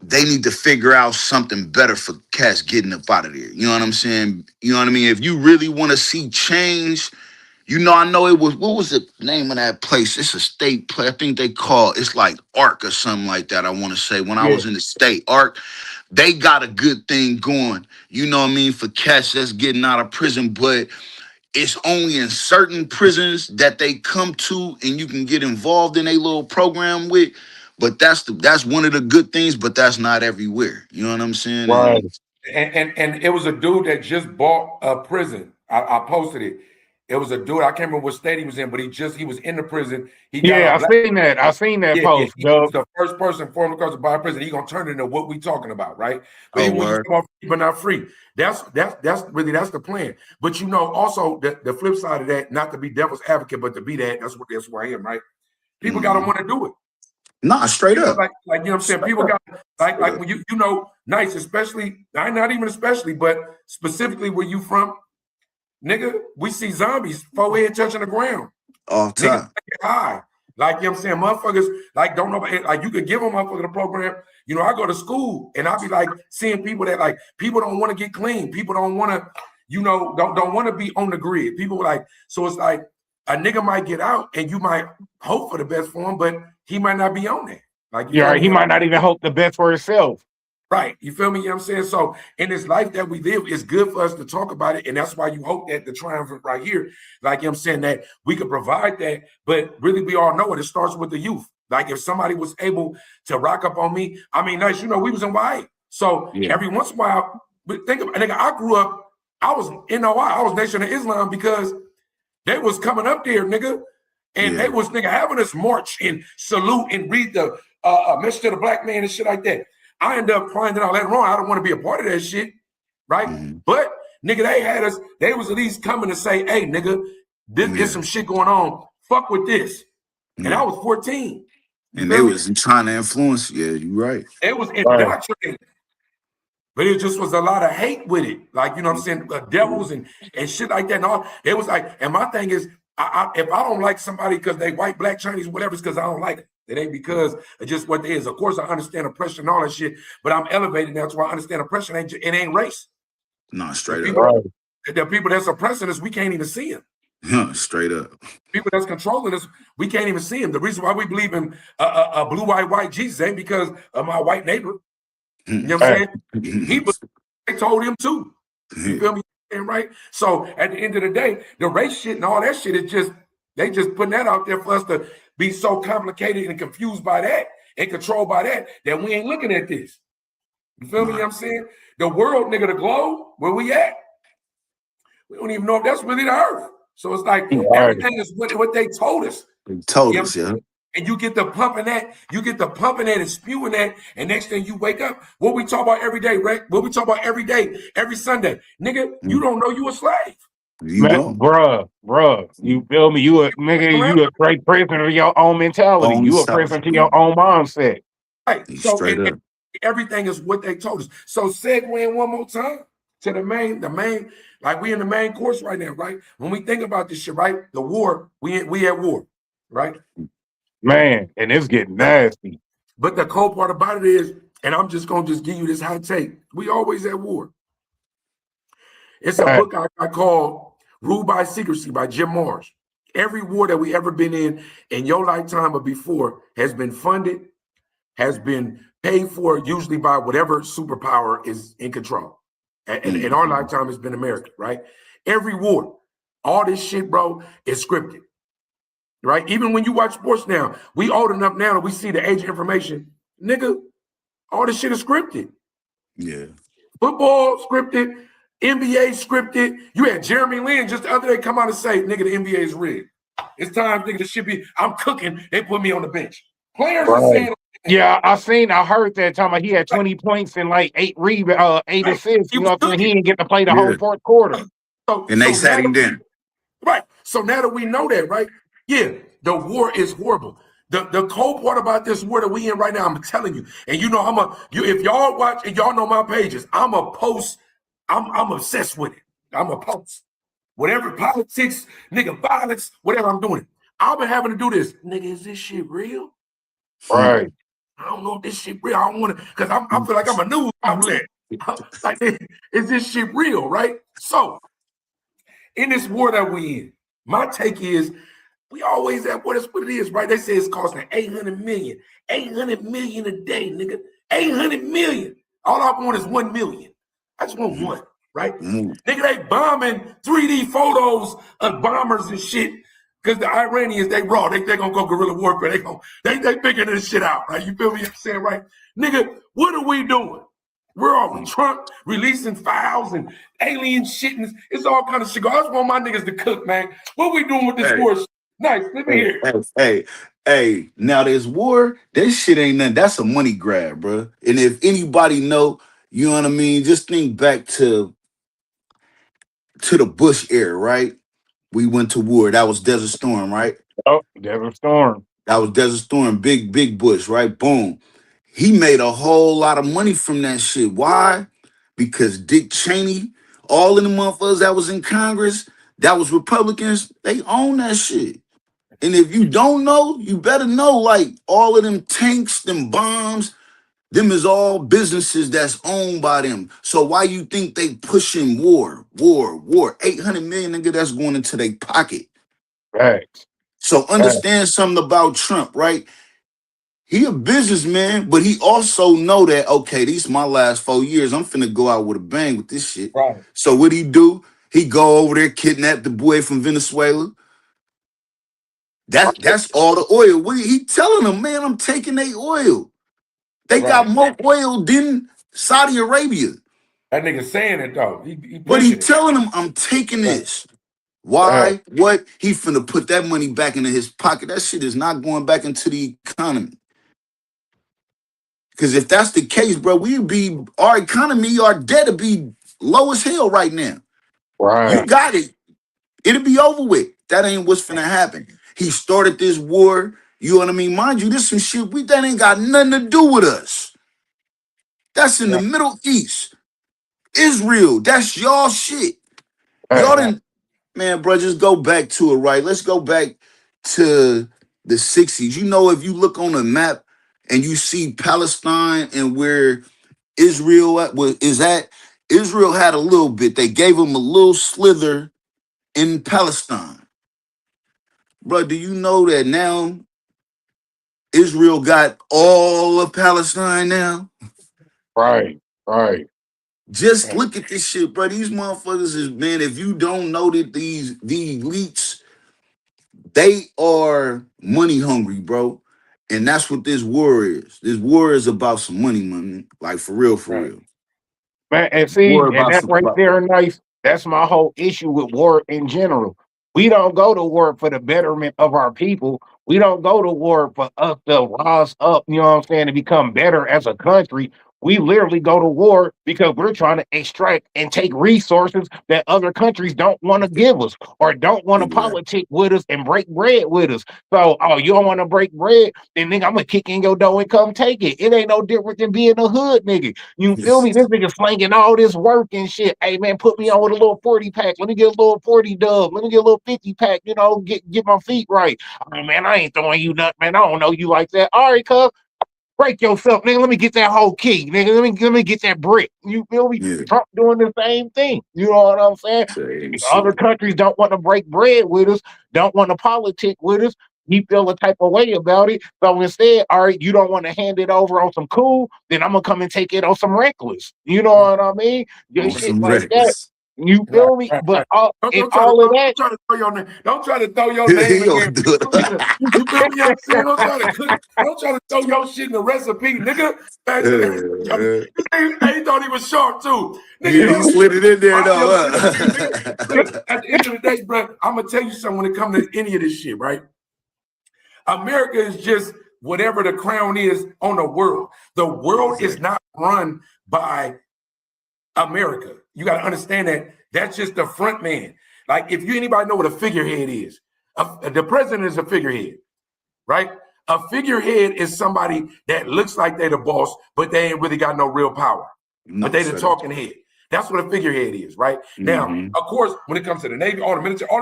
A: they need to figure out something better for cats getting up out of there. You know what I'm saying? You know what I mean? If you really want to see change, I know it was, what was the name of that place? It's a state place. I think they call it's like Arc or something like that. I want to say when I
B: Yeah.
A: was in the state, Arc, they got a good thing going. You know what I mean? For cats that's getting out of prison, but it's only in certain prisons that they come to and you can get involved in a little program with. But that's one of the good things, but that's not everywhere. You know what I'm saying?
B: Right.
A: And
C: And it was a dude that just bought a prison. I posted it. It was a dude. I can't remember what state he was in, but he was in the prison. He got
B: Yeah,
C: out black.
B: I seen that post,
C: He was
B: Dub.
C: the first person formed across the bar prison. He gonna turn it into what we talking about, right? But
A: Oh,
C: even when you
A: word.
C: come off free but not free, that's the plan. But you know, also the flip side of that, not to be devil's advocate, but to be that, that's where I am, right? People gotta want to do it.
A: Nah, straight up.
C: Like you know what I'm saying? People got like when you know, nice, especially not even especially, but specifically where you from, nigga, we see zombies, forehead touching the ground.
A: Off
C: Niggas
A: top.
C: get high. Like, you know what I'm saying? Motherfuckers, like, don't know, like, you could give a motherfucker the program. You know, I go to school and I be like seeing people that, like, people don't want to get clean. People don't want to, you know, don't want to be on the grid. People like, so it's like a nigga might get out and you might hope for the best for him, but he might not be on that. Like, you feel
B: Yeah, he
C: me?
B: might not even hope the best for himself.
C: Right. You feel me? You know what I'm saying? So in this life that we live, it's good for us to talk about it. And that's why you hope that the triumvirate right here, like you know what I'm saying, that we could provide that. But really, we all know it starts with the youth. Like if somebody was able to rock up on me, I mean, nice, you know, we was in YA. So every once in a while, but think about it, nigga, I grew up, I was in OI, I was Nation of Islam because they was coming up there, nigga. And they was, nigga, having us march and salute and read the message to the black man and shit like that. I ended up finding out later on I don't want to be a part of that shit, right? But nigga, they had us. They was at least coming to say, "Hey, nigga, there's some shit going on. Fuck with this." And I was 14.
A: And they was trying to influence. Yeah, you right.
C: It was indoctrinated. But it just was a lot of hate with it. Like, you know what I'm saying? Devils and shit like that. And all. It was like, and my thing is, if I don't like somebody because they white, black, Chinese, whatever, it's because I don't like it. It ain't because of just what they is. Of course, I understand oppression and all that shit, but I'm elevated. That's why I understand oppression. It ain't race.
A: No, straight
C: up. The people that's oppressing us, we can't even see them.
A: Straight up.
C: People that's controlling us, we can't even see them. The reason why we believe in a blue, white Jesus ain't because of my white neighbor. You know what I'm saying? They told him too. You feel me? Right? So at the end of the day, the race shit and all that shit is just, they just putting that out there for us to be so complicated and confused by that and controlled by that we ain't looking at this. You feel me? You know what I'm saying? The world, nigga, the globe, where we at? We don't even know if that's really the earth. So it's like everything is what they told us.
A: They told us, yeah.
C: And you get the pumping that, and spewing that, and next thing you wake up, what we talk about every day, right? What we talk about every day, every Sunday. Nigga, you don't know you a slave.
A: You don't.
B: Bruh. You feel me? You a nigga, you a great prisoner of your own mentality. You a prisoner to your own mindset.
C: Right. So everything is what they told us. So segueing one more time to the main, like we in the main course right now, right? When we think about this shit, right? The war, we at war, right?
B: Man, and it's getting nasty.
C: But the cold part about it is, and I'm just gonna give you this hot take, we always at war. It's a book I call Ruled by Secrecy by Jim Marrs. Every war that we ever been in your lifetime or before has been funded, has been paid for, usually by whatever superpower is in control. And in our lifetime, it's been America, right? Every war, all this shit, bro, is scripted, right? Even when you watch sports now, we old enough now that we see the age of information. Nigga, all this shit is scripted.
A: Yeah.
C: Football scripted, NBA scripted. You had Jeremy Lin just the other day come out and say, nigga, the NBA is rigged. It's time, nigga, this should be, I'm cooking. They put me on the bench. Players are saying.
B: Yeah, I heard that talking about he had 20 points and like 8 assists. You know what I'm saying? He didn't get to play the whole fourth quarter.
A: And they sat him down.
C: Right. So now that we know that, right? Yeah, the war is horrible. The cold part about this war that we in right now, I'm telling you, and you know, if y'all watch and y'all know my pages, I'm obsessed with it. I'm a post. Whatever politics, nigga, violence, whatever I'm doing. I've been having to do this. Nigga, is this shit real?
B: Right.
C: I don't know if this shit real. I don't want to, because I feel like I'm a news outlet. Like, is this shit real, right? So, in this war that we in, my take is, we always at what it is, right? They say it's costing 800 million. 800 million a day, nigga. 800 million. All I want is 1 million. I just want one, right? Nigga, they bombing 3D photos of bombers and shit. Because the Iranians, they raw. They gonna go guerrilla warfare. They figuring this shit out, right? You feel me? I'm saying, right? Nigga, what are we doing? We're all Trump releasing files and alien shit, and it's all kind of shit. I just want my niggas to cook, man. What we doing with this war? Nice, let me hear.
A: Hey, now this war, that shit ain't nothing. That's a money grab, bro. And if anybody know, you know what I mean, just think back to the Bush era, right? We went to war. That was Desert Storm, right?
B: Oh, Desert Storm.
A: That was Desert Storm, big Bush, right? Boom. He made a whole lot of money from that shit. Why? Because Dick Cheney, all of the motherfuckers that was in Congress, that was Republicans, they own that shit. And if you don't know, you better know, like, all of them tanks, them bombs, them is all businesses that's owned by them. So why you think they pushing war? 800 million, nigga, that's going into their pocket.
B: Right.
A: So understand something about Trump, right? He a businessman, but he also know that, okay, these my last 4 years. I'm finna go out with a bang with this shit.
C: Right.
A: So what he do? He go over there, kidnap the boy from Venezuela. That's all the oil. He telling them, man, I'm taking their oil. They got more oil than Saudi Arabia.
C: That nigga saying it though. He
A: But he
C: pushing it.
A: telling them, I'm taking this. Why? What? He finna put that money back into his pocket. That shit is not going back into the economy. Because if that's the case, bro, our economy, our debt would be low as hell right now.
B: Right.
A: You got it. It'll be over with. That ain't what's finna happen. He started this war. You know what I mean? Mind you, this some shit that ain't got nothing to do with us. That's in the Middle East. Israel, that's y'all shit. Y'all didn't, man, bro, just go back to it, right? Let's go back to the 60s. You know, if you look on a map and you see Palestine and where Israel is at, Israel had a little bit. They gave them a little slither in Palestine. Bro, do you know that now Israel got all of Palestine now?
B: Right.
A: Just look at this shit, bro. These motherfuckers is, man, if you don't know that the elites, they are money hungry, bro. And that's what this war is. This war is about some money, man. Like, for real, for real.
B: Man, and see,
A: War
B: and
A: about
B: that
A: some
B: right there, nice. That's my whole issue with war in general. We don't go to war for the betterment of our people. We don't go to war for us to rise up, you know what I'm saying, to become better as a country. We literally go to war because we're trying to extract and take resources that other countries don't want to give us or don't want to politic with us and break bread with us. So, oh, you don't want to break bread? Then nigga, I'm gonna kick in your door and come take it. It ain't no different than being a hood nigga. You feel me? This nigga slanging all this work and shit. Hey man, put me on with a little 40 pack. Let me get a little 40 dub. Let me get a little 50 pack, you know, get my feet right. Oh man, I ain't throwing you nothing, man. I don't know you like that. All right, cuz. Break yourself, nigga. Let me get that whole key, nigga. Let me get that brick. You feel me?
A: Yeah.
B: Trump doing the same thing. You know what I'm saying? Other countries don't want to break bread with us, don't want to politic with us. He feel a type of way about it. So instead, all right, you don't want to hand it over on some cool, then I'm gonna come and take it on some reckless. You know what I mean?
A: On
B: Just shit
A: some
B: like that.
A: reckless.
B: You feel me? But all of that.
C: Don't try to throw your name
A: He
C: in there.
A: don't do it.
C: You feel me? I'm saying, don't try to throw your shit in the recipe, nigga. He thought he was sharp too. Nigga,
A: He slid it in there though.
C: Look, at the end of the day, bro, I'm gonna tell you something when it comes to any of this shit, right? America is just whatever the crown is on the world. The world is not run by America. You got to understand that that's just the front man. Like, if anybody know what a figurehead is, the president is a figurehead, right? A figurehead is somebody that looks like they're the boss, but they ain't really got no real power. But they the talking head. That's what a figurehead is, right? Now, of course, when it comes to the Navy, all the military, all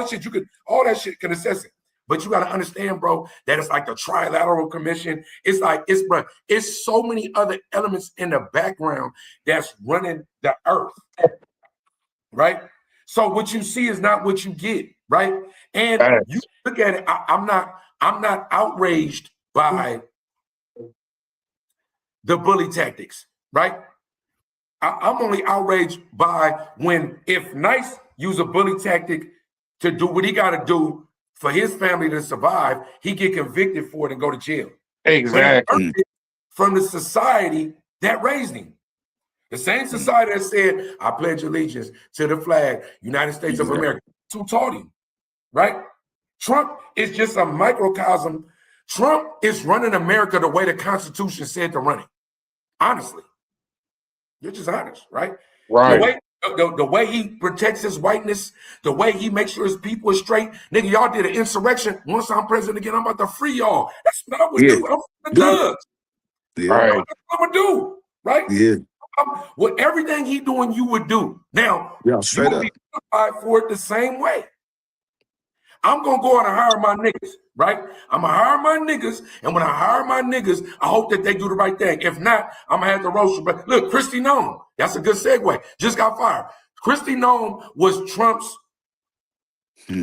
C: that shit can assess it. But you got to understand, bro, that it's like the Trilateral Commission. It's so many other elements in the background that's running the earth, right? So what you see is not what you get, right? And you look at it. I'm not outraged by the bully tactics, right? I'm only outraged by if Nice use a bully tactic to do what he got to do for his family to survive, he get convicted for it and go to jail.
B: Exactly.
C: From the society that raised him. The same society that said, I pledge allegiance to the flag, United States of America. That's who taught him, right? Trump is just a microcosm. Trump is running America the way the Constitution said to run it. Honestly. You're just honest, right?
B: Right.
C: The way he protects his whiteness, the way he makes sure his people are straight. Nigga, y'all did an insurrection. Once I'm president again, I'm about to free y'all. That's what I would do. I'm the thugs.
B: Right.
C: That's what I would do, right?
A: Yeah.
C: With everything he doing, you would do. Now, you would be qualified for it the same way. I'm going to go out and hire my niggas, right? I'm going to hire my niggas, and when I hire my niggas, I hope that they do the right thing. If not, I'm going to have to roast you. But look, Christy Nome, that's a good segue, just got fired. Christy Nome was Trump's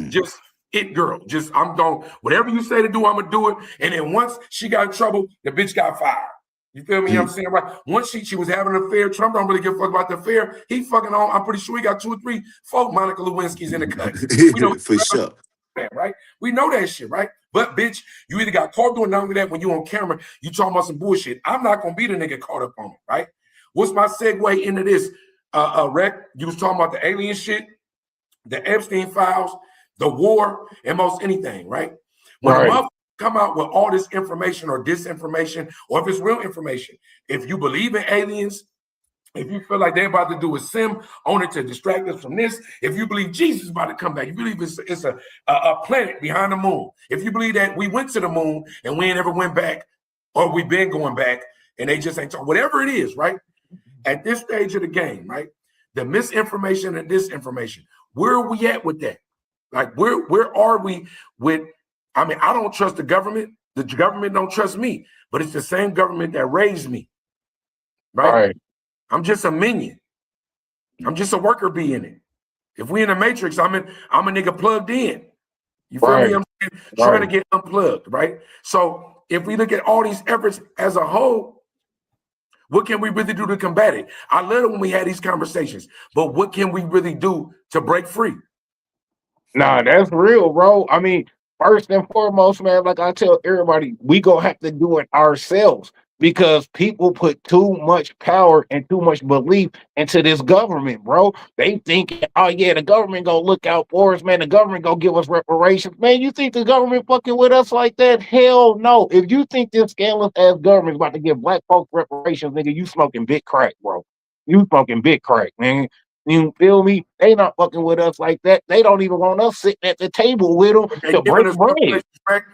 C: just it girl. Just, I'm going, whatever you say to do, I'm going to do it. And then once she got in trouble, the bitch got fired. You feel me? You know what I'm saying? Right. Once she was having an affair, Trump don't really give a fuck about the affair. He fucking on, I'm pretty sure he got 2 or 3 folk Monica Lewinsky's in the cut. We know
A: for sure.
C: That, right? We know that shit, right? But bitch, you either got caught doing none of that when you on camera, you talking about some bullshit. I'm not gonna be the nigga caught up on it, right? What's my segue into this? Rec, you was talking about the alien shit, the Epstein files, the war, and most anything, right? When a motherfucker come out with all this information or disinformation, or if it's real information, if you believe in aliens, if you feel like they're about to do a sim on it to distract us from this, if you believe Jesus is about to come back, you believe it's a planet behind the moon, if you believe that we went to the moon and we ain't never went back, or we've been going back and they just ain't talking, whatever it is, right? At this stage of the game, right? The misinformation and disinformation, where are we at with that? Like, where are we with, I mean, I don't trust the government. The government don't trust me, but it's the same government that raised me, right? I'm just a minion. I'm just a worker bee in it. If we in the matrix, I'm a nigga plugged in. You feel me? I'm trying to get unplugged, right? So if we look at all these efforts as a whole, what can we really do to combat it? I love it when we had these conversations, but what can we really do to break free?
B: Nah, that's real, bro. I mean, first and foremost, man, like I tell everybody, we gonna have to do it ourselves because people put too much power and too much belief into this government, bro. They think, oh yeah, the government gonna look out for us, man. The government gonna give us reparations. Man, you think the government fucking with us like that? Hell no. If you think this scandalous ass government is about to give black folks reparations, nigga, you smoking big crack, bro. You smoking big crack, man. You feel me? They not fucking with us like that. They don't even want us sitting at the table with them to break bread.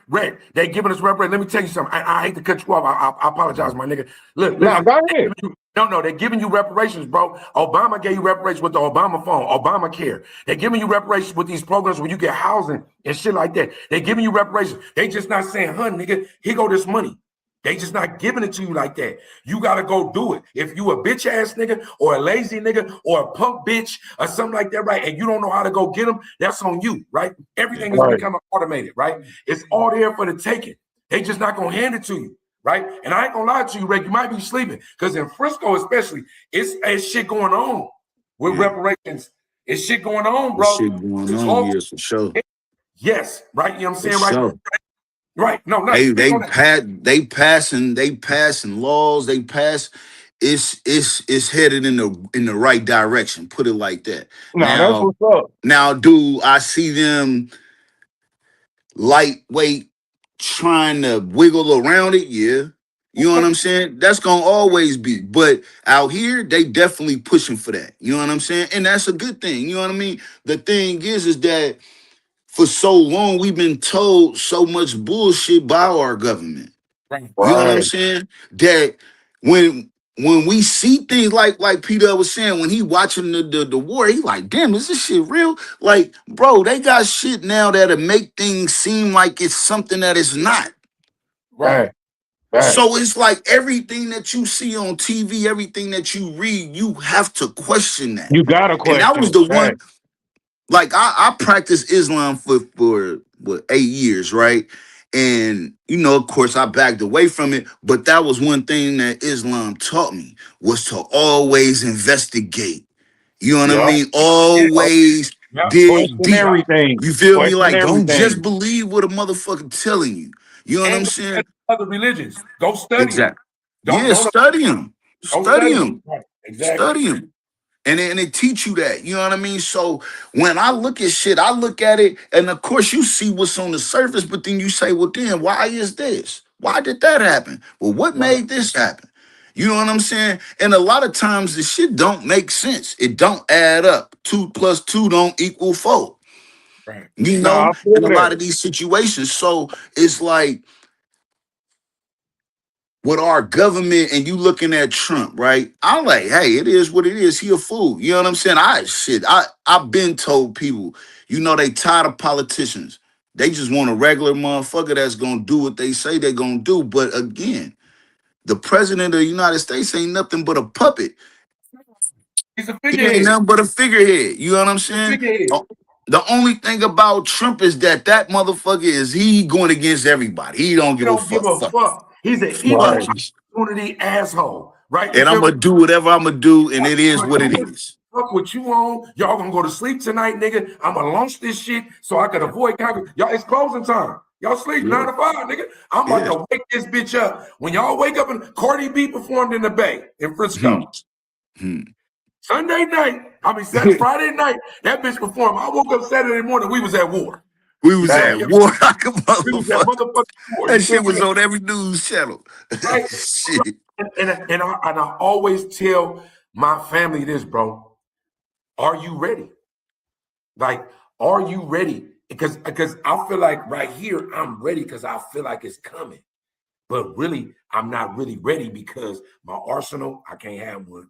C: Red, they giving us reparations. Let me tell you something. I hate to cut you off. I apologize, my nigga. Look,
B: go ahead.
C: No, they're giving you reparations, bro. Obama gave you reparations with the Obama phone, Obamacare. They're giving you reparations with these programs where you get housing and shit like that. They're giving you reparations. They just not saying, huh, nigga, here go this money. They just not giving it to you like that. You got to go do it. If you a bitch ass nigga or a lazy nigga or a punk bitch or something like that, right, and you don't know how to go get them, that's on you, right? Everything is becoming automated, right? It's all there for the taking. They just not going to hand it to you, right? And I ain't going to lie to you, Rick, you might be sleeping because in Frisco especially, it's shit going on with reparations. It's shit going on, bro.
A: Shit going on here for sure.
C: Yes, right? You know what I'm saying, right?
A: Sure.
C: Right. No,
A: they passing laws. It's headed in the right direction. Put it like that.
B: That's what's up.
A: Now, do I see them lightweight trying to wiggle around it? Yeah. You know what I'm saying? That's gonna always be. But out here, they definitely pushing for that. You know what I'm saying? And that's a good thing. You know what I mean? The thing is that for so long, we've been told so much bullshit by our government.
C: Right.
A: You know what I'm saying? That when we see things like P-Dub was saying, when he watching the war, he like, damn, is this shit real? Like, bro, they got shit now that'll make things seem like it's something that it's not.
C: Right.
A: So it's like everything that you see on TV, everything that you read, you have to question that.
B: You gotta question.
A: And that was the one. Like I practiced Islam for what, 8 years, right? And you know, of course, I backed away from it, but that was one thing that Islam taught me was to always investigate. You know what I mean? Always dig deep.
B: Everything.
A: You feel me? Like, don't just believe what a motherfucker telling you. You know what I'm saying?
C: Other religions, go study.
A: Exactly. Study them. Study them.
C: Exactly.
A: Study them. And it teach you that. You know what I mean? So when I look at shit, I look at it, and of course you see what's on the surface, but then you say, well, then why is this? Why did that happen? Well, what
C: Right.
A: made this happen? You know what I'm saying? And a lot of times the shit don't make sense. It don't add up. 2 plus 2 don't equal 4.
C: Right.
A: You
B: No, I
A: know,
B: feel
A: in a lot
B: that.
A: of these situations. So it's like with our government and you looking at Trump, right? I'm like, hey, it is what it is. He a fool. You know what I'm saying? I've been told people, you know, they tired of politicians. They just want a regular motherfucker that's gonna do what they say they're gonna do. But again, the president of the United States ain't nothing but a puppet.
C: He's a
A: He ain't
C: figurehead.
A: nothing but a figurehead. You know what I'm
C: He's a
A: saying?
C: figurehead.
A: The only thing about Trump is that motherfucker is he going against everybody. He don't
C: He
A: give a
C: don't give
A: fuck.
C: a fuck. He's an equal
A: Fuck.
B: Right.
C: opportunity asshole. Right? You
A: And I'm
C: feel me?
A: gonna do whatever I'm gonna do, and it is
C: But
A: what
C: I'm
A: it
C: gonna
A: is.
C: fuck what you on. Y'all gonna go to sleep tonight, nigga. I'm gonna launch this shit so I can avoid conflict. Y'all, it's closing time. Y'all sleep
A: Yeah,
C: 9 to 5, nigga. I'm about
A: yeah.
C: to wake this bitch up. When y'all wake up, and Cardi B performed in the Bay in
A: Hmm,
C: Frisco.
A: hmm.
C: Sunday night, Saturday, Friday night, that bitch performed. I woke up Saturday morning, we was at war.
A: We
C: You
A: was
C: feel
B: Right.
A: at
C: me?
A: war like a
C: We was at
A: motherfucker.
C: motherfucking war.
A: That
C: You feel
A: shit
C: me?
A: was on every news channel.
C: Right?
A: Shit.
C: And I always tell my family this, bro. Are you ready? Like, are you ready? Because I feel like right here, I'm ready because I feel like it's coming. But really, I'm not really ready because my arsenal, I can't have one.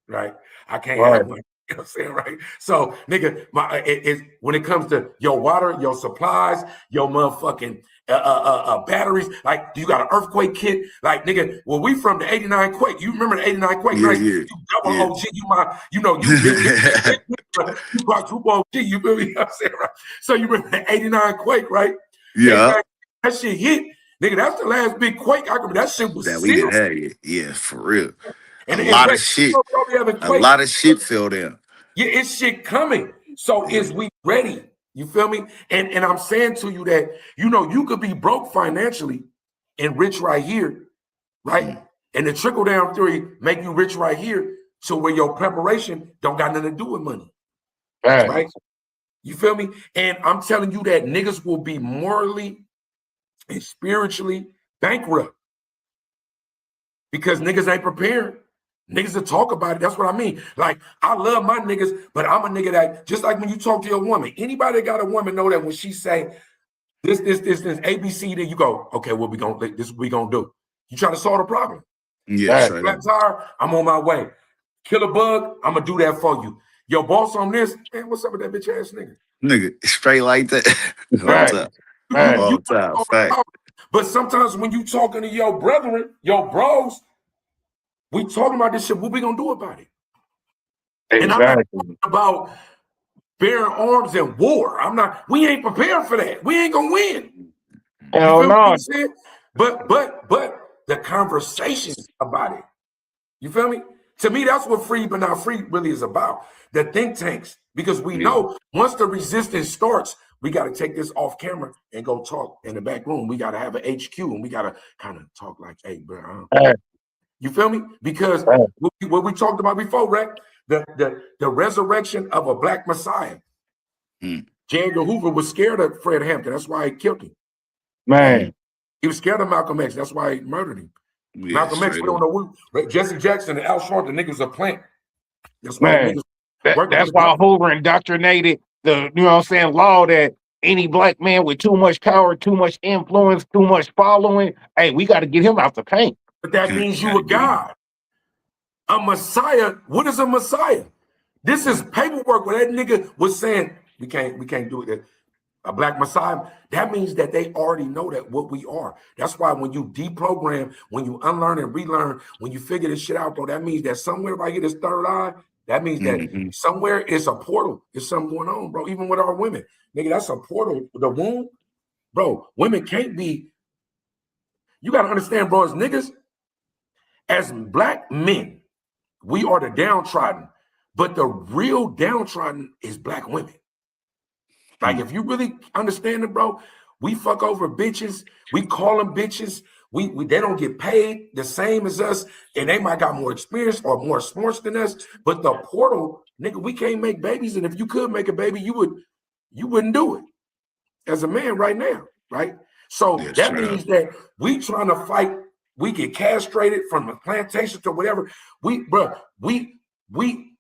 C: Right? I can't
B: Right.
C: have one. You know what I'm saying, right? So, nigga, when it comes to your water, your supplies, your motherfucking batteries, like, do you got an earthquake kit? Like, nigga, well, we from the '89 quake. You remember the '89 quake?
A: Yeah,
C: Nice,
A: yeah,
C: you double
A: yeah.
C: OG. You you quadruple OG. You feel me? You know what I'm saying, right? So you remember the '89 quake, right?
A: Yeah.
C: '89, that shit hit, nigga. That's the last big quake I remember. That shit was
A: That we
C: serious.
A: did have it. Yeah, for real. A
C: And
A: lot of
C: Rex, you
A: shit.
C: know, we having
A: A
C: quakes.
A: lot of shit fell down.
C: Yeah, it's shit coming. So
A: Yeah.
C: is we ready? You feel me? And I'm saying to you that, you could be broke financially and rich right here,
A: Hmm.
C: right? And the trickle down theory make you rich right here. So where your preparation don't got nothing to do with money,
B: Right.
C: right? You feel me? And I'm telling you that niggas will be morally and spiritually bankrupt because niggas ain't prepared. Niggas that talk about it, that's what I mean. Like, I love my niggas, but I'm a nigga that, just like when you talk to your woman, anybody that got a woman know that when she say this, ABC, then you go, okay, this is what we gonna do. You try to solve the problem.
A: Yeah,
B: Right.
A: straight
C: Flat
A: up.
C: tire, I'm on my way. Kill a bug, I'm gonna do that for you. Your boss on this, man, what's up with that bitch ass nigga?
A: Nigga, straight like that. All
B: Right.
A: time.
B: Right.
C: You
A: All time.
C: solve the
A: Fact.
C: problem. But sometimes when you talking to your brethren, your bros, we talking about this shit, what we gonna do about it? And I'm not
B: Exactly.
C: talking about bearing arms in war. We ain't prepared for that. We ain't gonna win. You
B: Hell
C: feel what
B: no.
C: I'm saying? But the conversations about it. You feel me? To me, that's what free but not free really is about. The think tanks. Because we
A: Yeah.
C: know once the resistance starts, we got to take this off camera and go talk in the back room. We got to have an HQ and we got to kind of talk like, hey, bro.
B: Right.
C: You feel me? Because
B: Right.
C: what we talked about before, Rick, the resurrection of a black Messiah.
A: Hmm.
C: J. Edgar Hoover was scared of Fred Hampton. That's why he killed him.
B: Man.
C: He was scared of Malcolm X. That's why he murdered him.
A: Yeah,
C: Malcolm X,
A: straight
C: we don't
A: up.
C: know who. Jesse Jackson and Al Sharpton, the niggas a plant. That's why them
B: Man.
C: niggas working for
B: That's
C: the
B: why
C: government.
B: Hoover indoctrinated the, you know what I'm saying, law that any black man with too much power, too much influence, too much following, hey, we got to get him out the paint.
C: But that means you
A: Gotta
C: a
A: get him.
C: God. A Messiah. What is a Messiah? This is paperwork where that nigga was saying, we can't do it. A black Messiah, that means that they already know that what we are. That's why when you deprogram, when you unlearn and relearn, when you figure this shit out, bro, that means that somewhere right here, this third eye, that means that
A: Mm-hmm.
C: somewhere it's a portal. There's something going on, bro. Even with our women, nigga, that's a portal. The womb, bro. Women can't be. You got to understand, bro. As niggas, as black men, we are the downtrodden, but the real downtrodden is black women. Like, if you really understand it, bro, we fuck over bitches. We call them bitches. They don't get paid the same as us, and they might got more experience or more sports than us. But the portal, nigga, we can't make babies, and if you could make a baby, you wouldn't do it as a man right now, right? So
A: Yeah,
C: that
A: straight up.
C: means that we trying to fight. We get castrated from the plantation to whatever. We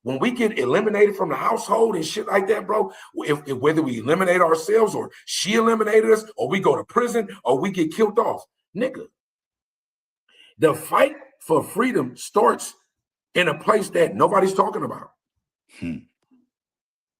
C: when we get eliminated from the household and shit like that, bro, if whether we eliminate ourselves or she eliminated us or we go to prison or we get killed off, nigga, the fight for freedom starts in a place that nobody's talking about.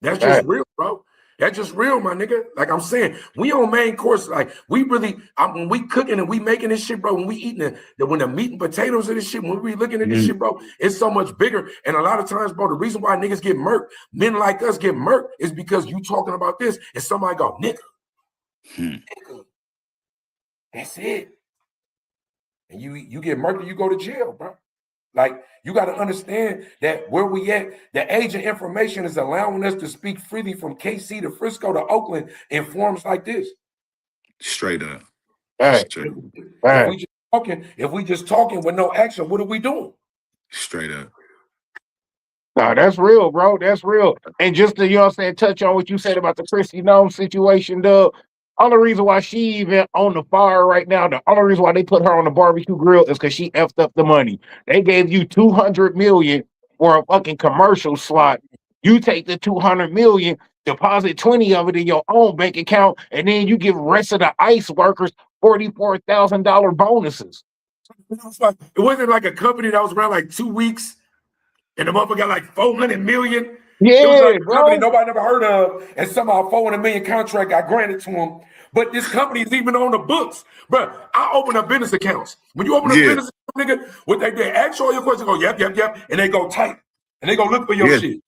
C: That's just real, bro. That's just real, my nigga. Like I'm saying, we on main course. Like we really, when we cooking and we making this shit, bro. When we eating when the meat and potatoes of this shit, when we looking at this shit, bro, it's so much bigger. And a lot of times, bro, the reason why niggas get murked, men like us get murked, is because you talking about this and somebody go, nigga, nigga. That's it. And you get murked, you go to jail, bro. Like, you got to understand that where we at, the age of information is allowing us to speak freely from KC to Frisco to Oakland in forms like this.
A: Straight up.
B: Straight.
C: If we just talking with no action, what are we doing?
A: Straight up.
B: No, that's real, bro. That's real. And just to, you know what I'm saying, touch on what you said about the Chrissy Gnome situation, Dub. Only reason why she even on the fire right now, the only reason why they put her on the barbecue grill is because she effed up the money. They gave you $200 million for a fucking commercial slot. You take the $200 million, deposit 20 of it in your own bank account, and then you give the rest of the ICE workers $44,000 bonuses.
C: It wasn't like a company that was around like 2 weeks, and the motherfucker got like 400 million.
B: Yeah,
C: it was like a
B: bro.
C: company nobody never heard of, and somehow 400 million contract got granted to them. But this company is even on the books, bro. I open up business accounts. When you open up business account, nigga, what they ask all your questions, go yep, and they go type, and they go look for your shit.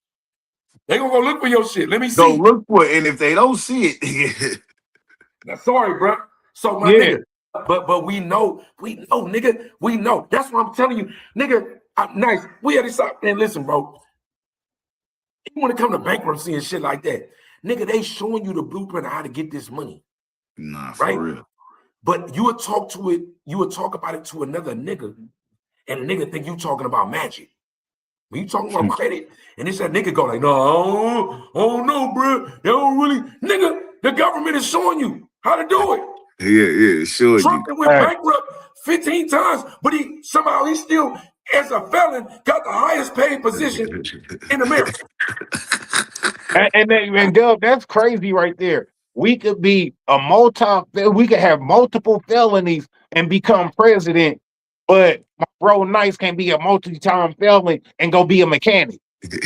C: They gonna go look for your shit. Let me see.
A: Go look for it, and if they don't see it,
C: now, sorry, bro. So my nigga, but we know, nigga, we know. That's what I'm telling you, nigga. Nice. We had this out, and listen, bro. You want to come to bankruptcy and shit like that, nigga? They showing you the blueprint of how to get this money.
A: Nah, for real.
C: But you would talk about it to another nigga, and the nigga think you talking about magic. When you talking about credit, and this that nigga go like, no, no, bro. They don't really, nigga. The government is showing you how to do it.
A: Yeah, sure.
C: Trump went bankrupt 15 times, but he still, as a felon, got the highest paid position in America.
B: And Dub, that's crazy right there. We could be we could have multiple felonies and become president, but my bro Nice can't be a multi-time felon and go be a mechanic.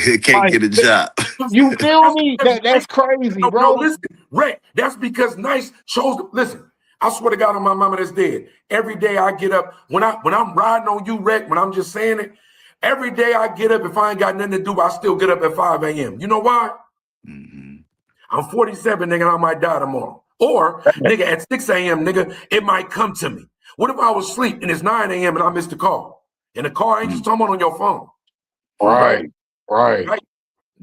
A: He can't get a job.
B: You feel me? That's crazy, bro.
C: No, listen, Rhett, that's because Nice chose to listen. I swear to God on my mama that's dead. Every day I get up, when I'm riding on you, Rhett, when I'm just saying it, every day I get up, if I ain't got nothing to do, I still get up at 5 a.m. You know why? I'm 47, nigga, and I might die tomorrow. Or, nigga, at 6 a.m., nigga, it might come to me. What if I was asleep and it's 9 a.m. and I missed the call? And the call ain't just talking on your phone.
B: Right.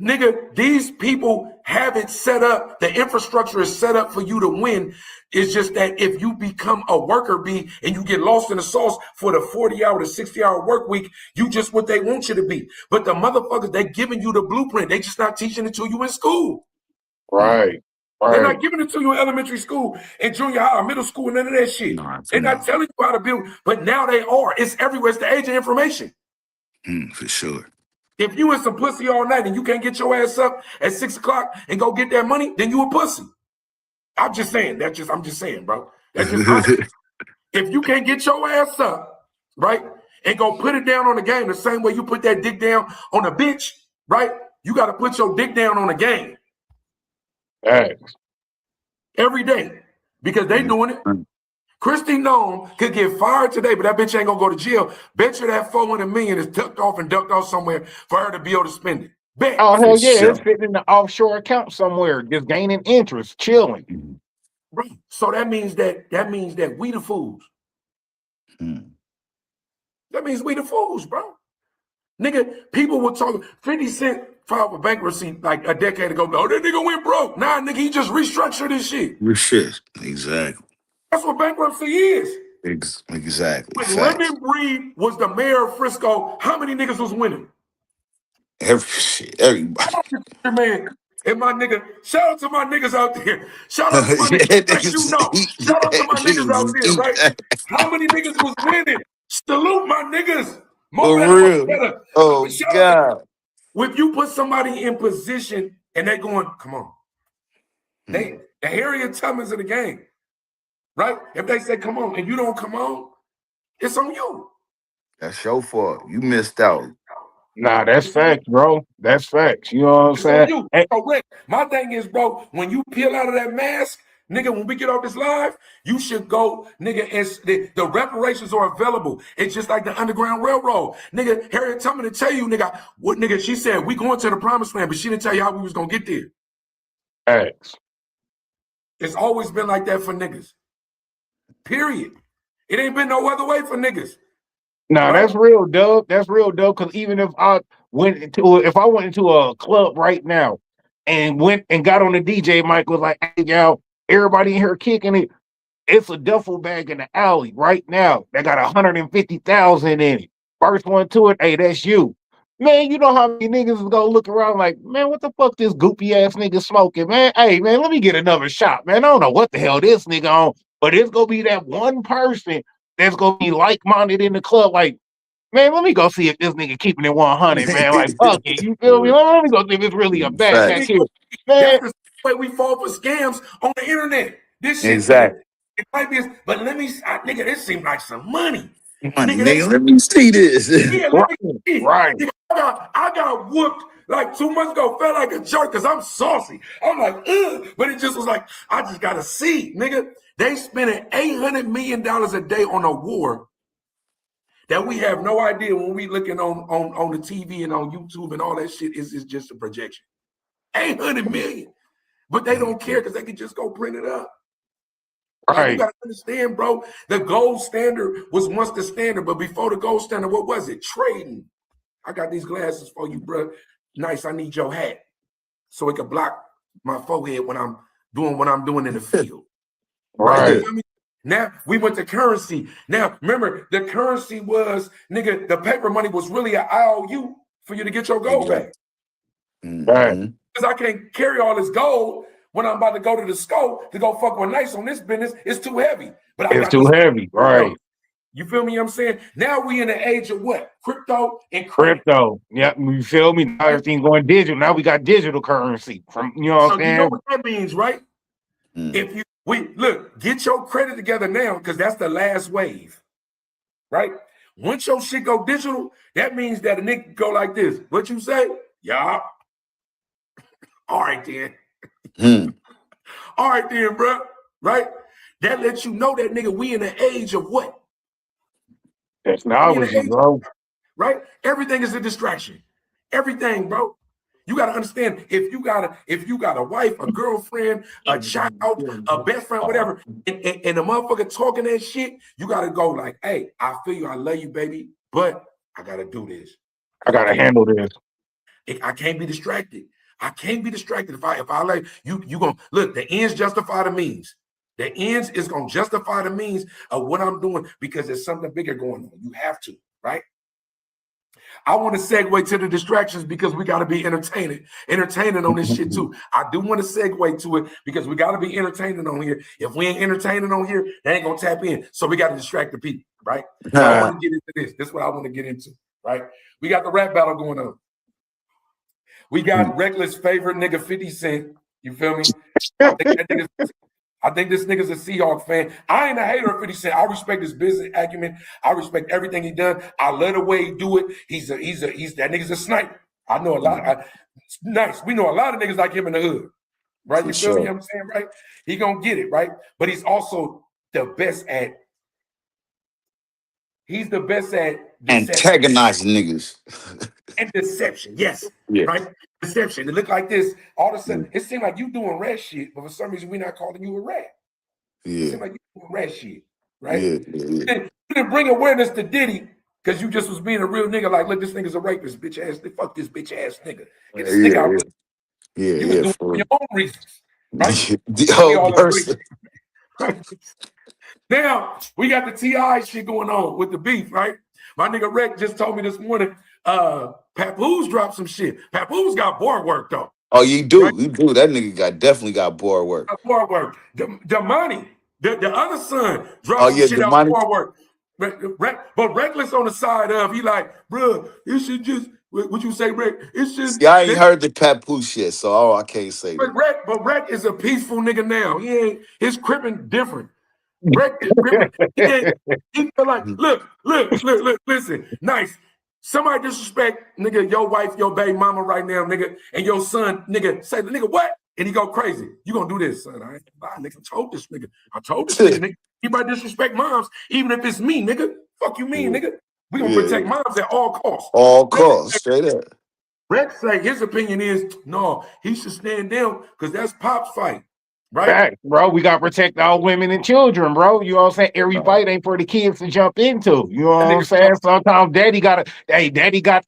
C: Nigga, these people have it set up. The infrastructure is set up for you to win. It's just that if you become a worker bee and you get lost in the sauce for the 40-hour to 60-hour work week, you just what they want you to be. But the motherfuckers, they giving you the blueprint. They just not teaching it to you in school.
B: Right.
C: They're not giving it to you in elementary school and junior high or middle school, none of that shit. They're not telling you how to build, but now they are. It's everywhere. It's the age of information.
A: For sure.
C: If you in some pussy all night and you can't get your ass up at 6 o'clock and go get that money, then you a pussy. I'm just saying, I'm just saying, bro. That's just if you can't get your ass up, right, and go put it down on the game the same way you put that dick down on a bitch, right? You got to put your dick down on the game. Every day. Because they doing it. Christy Nome could get fired today, but that bitch ain't gonna go to jail. Bet you that 400 million is tucked off and ducked off somewhere for her to be able to spend it. Bet.
B: Oh, hell yeah, it's sitting in the offshore account somewhere, just gaining interest, chilling.
C: Bro, so that means that we the fools. That means we the fools, bro. Nigga, people were talking, 50 Cent filed for bankruptcy like a decade ago. Oh, that nigga went broke. Nah, nigga, he just restructured his shit.
A: Shit, exactly.
C: That's what bankruptcy is.
A: Exactly.
C: When
A: Facts.
C: Lemon Breed was the mayor of Frisco, how many niggas was winning?
A: Everybody.
C: Man, and my nigga, shout out to my niggas out there. Shout out to my niggas
A: Yeah,
C: that you
A: niggas
C: know.
A: eat
C: Shout out to
A: that.
C: my niggas out
A: Niggas
C: there,
A: eat
C: right?
A: that.
C: How many niggas was winning? Salute my niggas. More
A: For
C: better, more
A: real.
C: better.
A: Oh
C: Shout out to
A: God.
C: when you put somebody in position and they going, come on. They the Harriet Tubmans of the game, right? If they say come on and you don't come on, it's on you.
A: That's your fault. You missed out.
B: Nah, that's
C: It's on you.
B: facts, bro. That's facts. You know what I'm
C: It's on
B: saying?
C: you.
B: Hey,
C: So Rick, my thing is, bro, when you peel out of that mask, nigga, when we get off this live, you should go, nigga, the reparations are available. It's just like the Underground Railroad. Nigga, Harriet Tubman to tell you, nigga, what nigga, she said, we going to the promised land, but she didn't tell you how we was gonna get there.
B: facts.
C: It's always been like that for niggas. Period. It ain't been no other way for niggas.
B: Nah,
C: Right?
B: that's real dope. That's real dope. Because even if I if I went into a club right now and went and got on the DJ mic was like, hey, y'all, everybody in here kicking it. It's a duffel bag in the alley right now that got 150,000 in it. First one to it, hey, that's you. Man, you know how many niggas is gonna look around like, man, what the fuck this goopy ass nigga smoking, man? Hey, man, let me get another shot, man. I don't know what the hell this nigga on, but it's gonna be that one person that's gonna be like-minded in the club, like, man, let me go see if this nigga keeping it 100, man. Like, fuck it, you feel me? Let me go see if it's really a bag back
A: Facts.
B: here. Man,
C: That's the way we fall for scams on the internet. This shit, nigga,
A: Exactly.
C: it might be, but nigga, this seemed like some money.
A: Money,
C: Nigga,
A: nigga. Let me see this.
C: yeah, let me
B: right,
C: see.
B: right.
C: Nigga, I got whooped like 2 months ago, felt like a jerk because I'm saucy. I'm like, ugh, but it just was like, I just gotta see, nigga. They spending $800 million a day on a war that we have no idea when we looking on the TV and on YouTube and all that shit is just a projection. 800 million. But they don't care because they can just go print it up. Like, you
B: Right.
C: got to understand, bro, the gold standard was once the standard, but before the gold standard, what was it? Trading. I got these glasses for you, bro. Nice, I need your hat so it can block my forehead when I'm doing what I'm doing in the field. Right? You
B: Right.
C: feel me? Now we went to currency. Now, remember, the currency was, nigga, the paper money was really an IOU for you to get your gold back.
B: Right.
C: Because I can't carry all this gold when I'm about to go to the scope to go fuck with Nice on this business. It's too heavy. But I
B: It's
C: got
B: too
C: this.
B: heavy. Right.
C: You feel me? I'm saying now we in the age of what? Crypto and credit.
B: Crypto. Yep. You feel me? Now everything's going digital. Now we got digital currency. From you know what
C: So
B: I'm
C: you know
B: saying?
C: what that means, right? If you look, get your credit together now, because that's the last wave. Right? Once your shit go digital, that means that a nigga go like this. What you say? Yeah. All right then. All right then, bro. Right? That lets you know that nigga, we in the age of what? We in the
B: Technology,
C: age,
B: bro.
C: right? Everything is a distraction. Everything, bro. You gotta understand, if you got a wife, a girlfriend, a child, a best friend, whatever, and the motherfucker talking that shit, you gotta go like, hey, I feel you, I love you, baby, but I gotta do this.
B: I gotta handle this.
C: I can't be distracted. I can't be distracted. If I like you gonna look, the ends justify the means. The ends is gonna justify the means of what I'm doing because there's something bigger going on. You have to, right? I want to segue to the distractions because we got to be entertaining on this shit too. I do want to segue to it because we got to be entertaining on here. If we ain't entertaining on here, they ain't gonna tap in. So we got to distract the people, right? So I want to get into this. This is what I want to get into, right? We got the rap battle going on. We got Reckless favorite nigga 50 Cent. You feel me? I think this nigga's a Seahawks fan. I ain't a hater of 50 Cent. I respect his business acumen. I respect everything he done. I love the way he do it. He's that nigga's a sniper. I know a lot. Nice. We know a lot of niggas like him in the hood. Right?
A: For
C: You feel me?
A: sure.
C: I'm saying, right? He gonna get it, right? But he's also the best at deception.
A: Antagonizing niggas.
C: And deception, yes.
A: Yeah.
C: Right? Deception. It looked like this. All of a sudden, it seemed like you doing rat shit, but for some reason, we're not calling you a rat. It
A: Yeah.
C: seemed like you doing rat shit, right?
A: Yeah.
C: You didn't bring awareness to Diddy because you just was being a real nigga. Like, look, this nigga's a rapist, bitch ass. Fuck this bitch ass nigga. Get this nigga out. You was doing it for your own reasons, right? We
A: Oh,
C: all agree.
A: person.
C: Right? Now we got the T.I. shit going on with the beef, right? My nigga Rec just told me this morning, Papoose dropped some shit. Papoose got board work though.
A: Oh, you do.
C: Right?
A: You do. That nigga definitely got board work.
C: Board work. The money, the other son dropped
A: Oh,
C: some
A: yeah,
C: shit
A: the
C: out
A: money.
C: board work. But Reckless on the side of, he like, bro, it should just, what you say, Rick? It should,
A: See, I ain't heard the Papoose yet, so I can't say that.
C: but Rec is a peaceful nigga now. He ain't, his crippin' different. Rec is crippin'. He feel like, look, listen, nice. Somebody disrespect, nigga, your wife, your baby mama right now, nigga, and your son, nigga, say, nigga, what? And he go crazy. You gonna do this, son? I ain't lie, nigga. I told this nigga. Anybody disrespect moms, even if it's me, nigga. Fuck you mean, nigga? We gonna protect moms at all costs.
A: All costs, straight up.
C: Rex say his opinion is no, he should stand down because that's Pop's fight. Right,
B: Fact, bro. We gotta protect all women and children, bro. You know what I'm saying? Every fight ain't for the kids to jump into. You know what I'm saying? Sometimes daddy got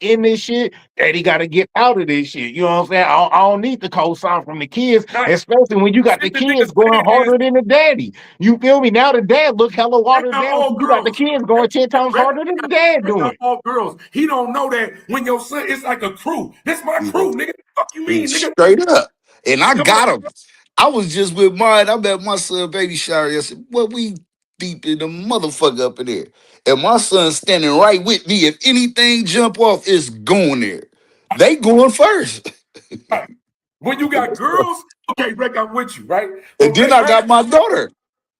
B: in this shit. Daddy gotta get out of this shit. You know what I'm saying? I don't need the co-sign from the kids, especially when you got the kids going harder than the daddy. You feel me? Now the dad look hella watered down. You got the kids going 10 times harder than the dad doing.
C: All girls. He don't know that when your son, it's like a crew. This my crew, nigga. Fuck you mean, nigga?
A: Straight up. And I got him. I was just with mine. I'm at my son baby shower yesterday. What we deep in the motherfucker up in there. And my son's standing right with me. If anything jump off, it's going there. They going first.
C: Right. When you got girls, okay, Rick, I'm with you, right?
A: And then I got my daughter.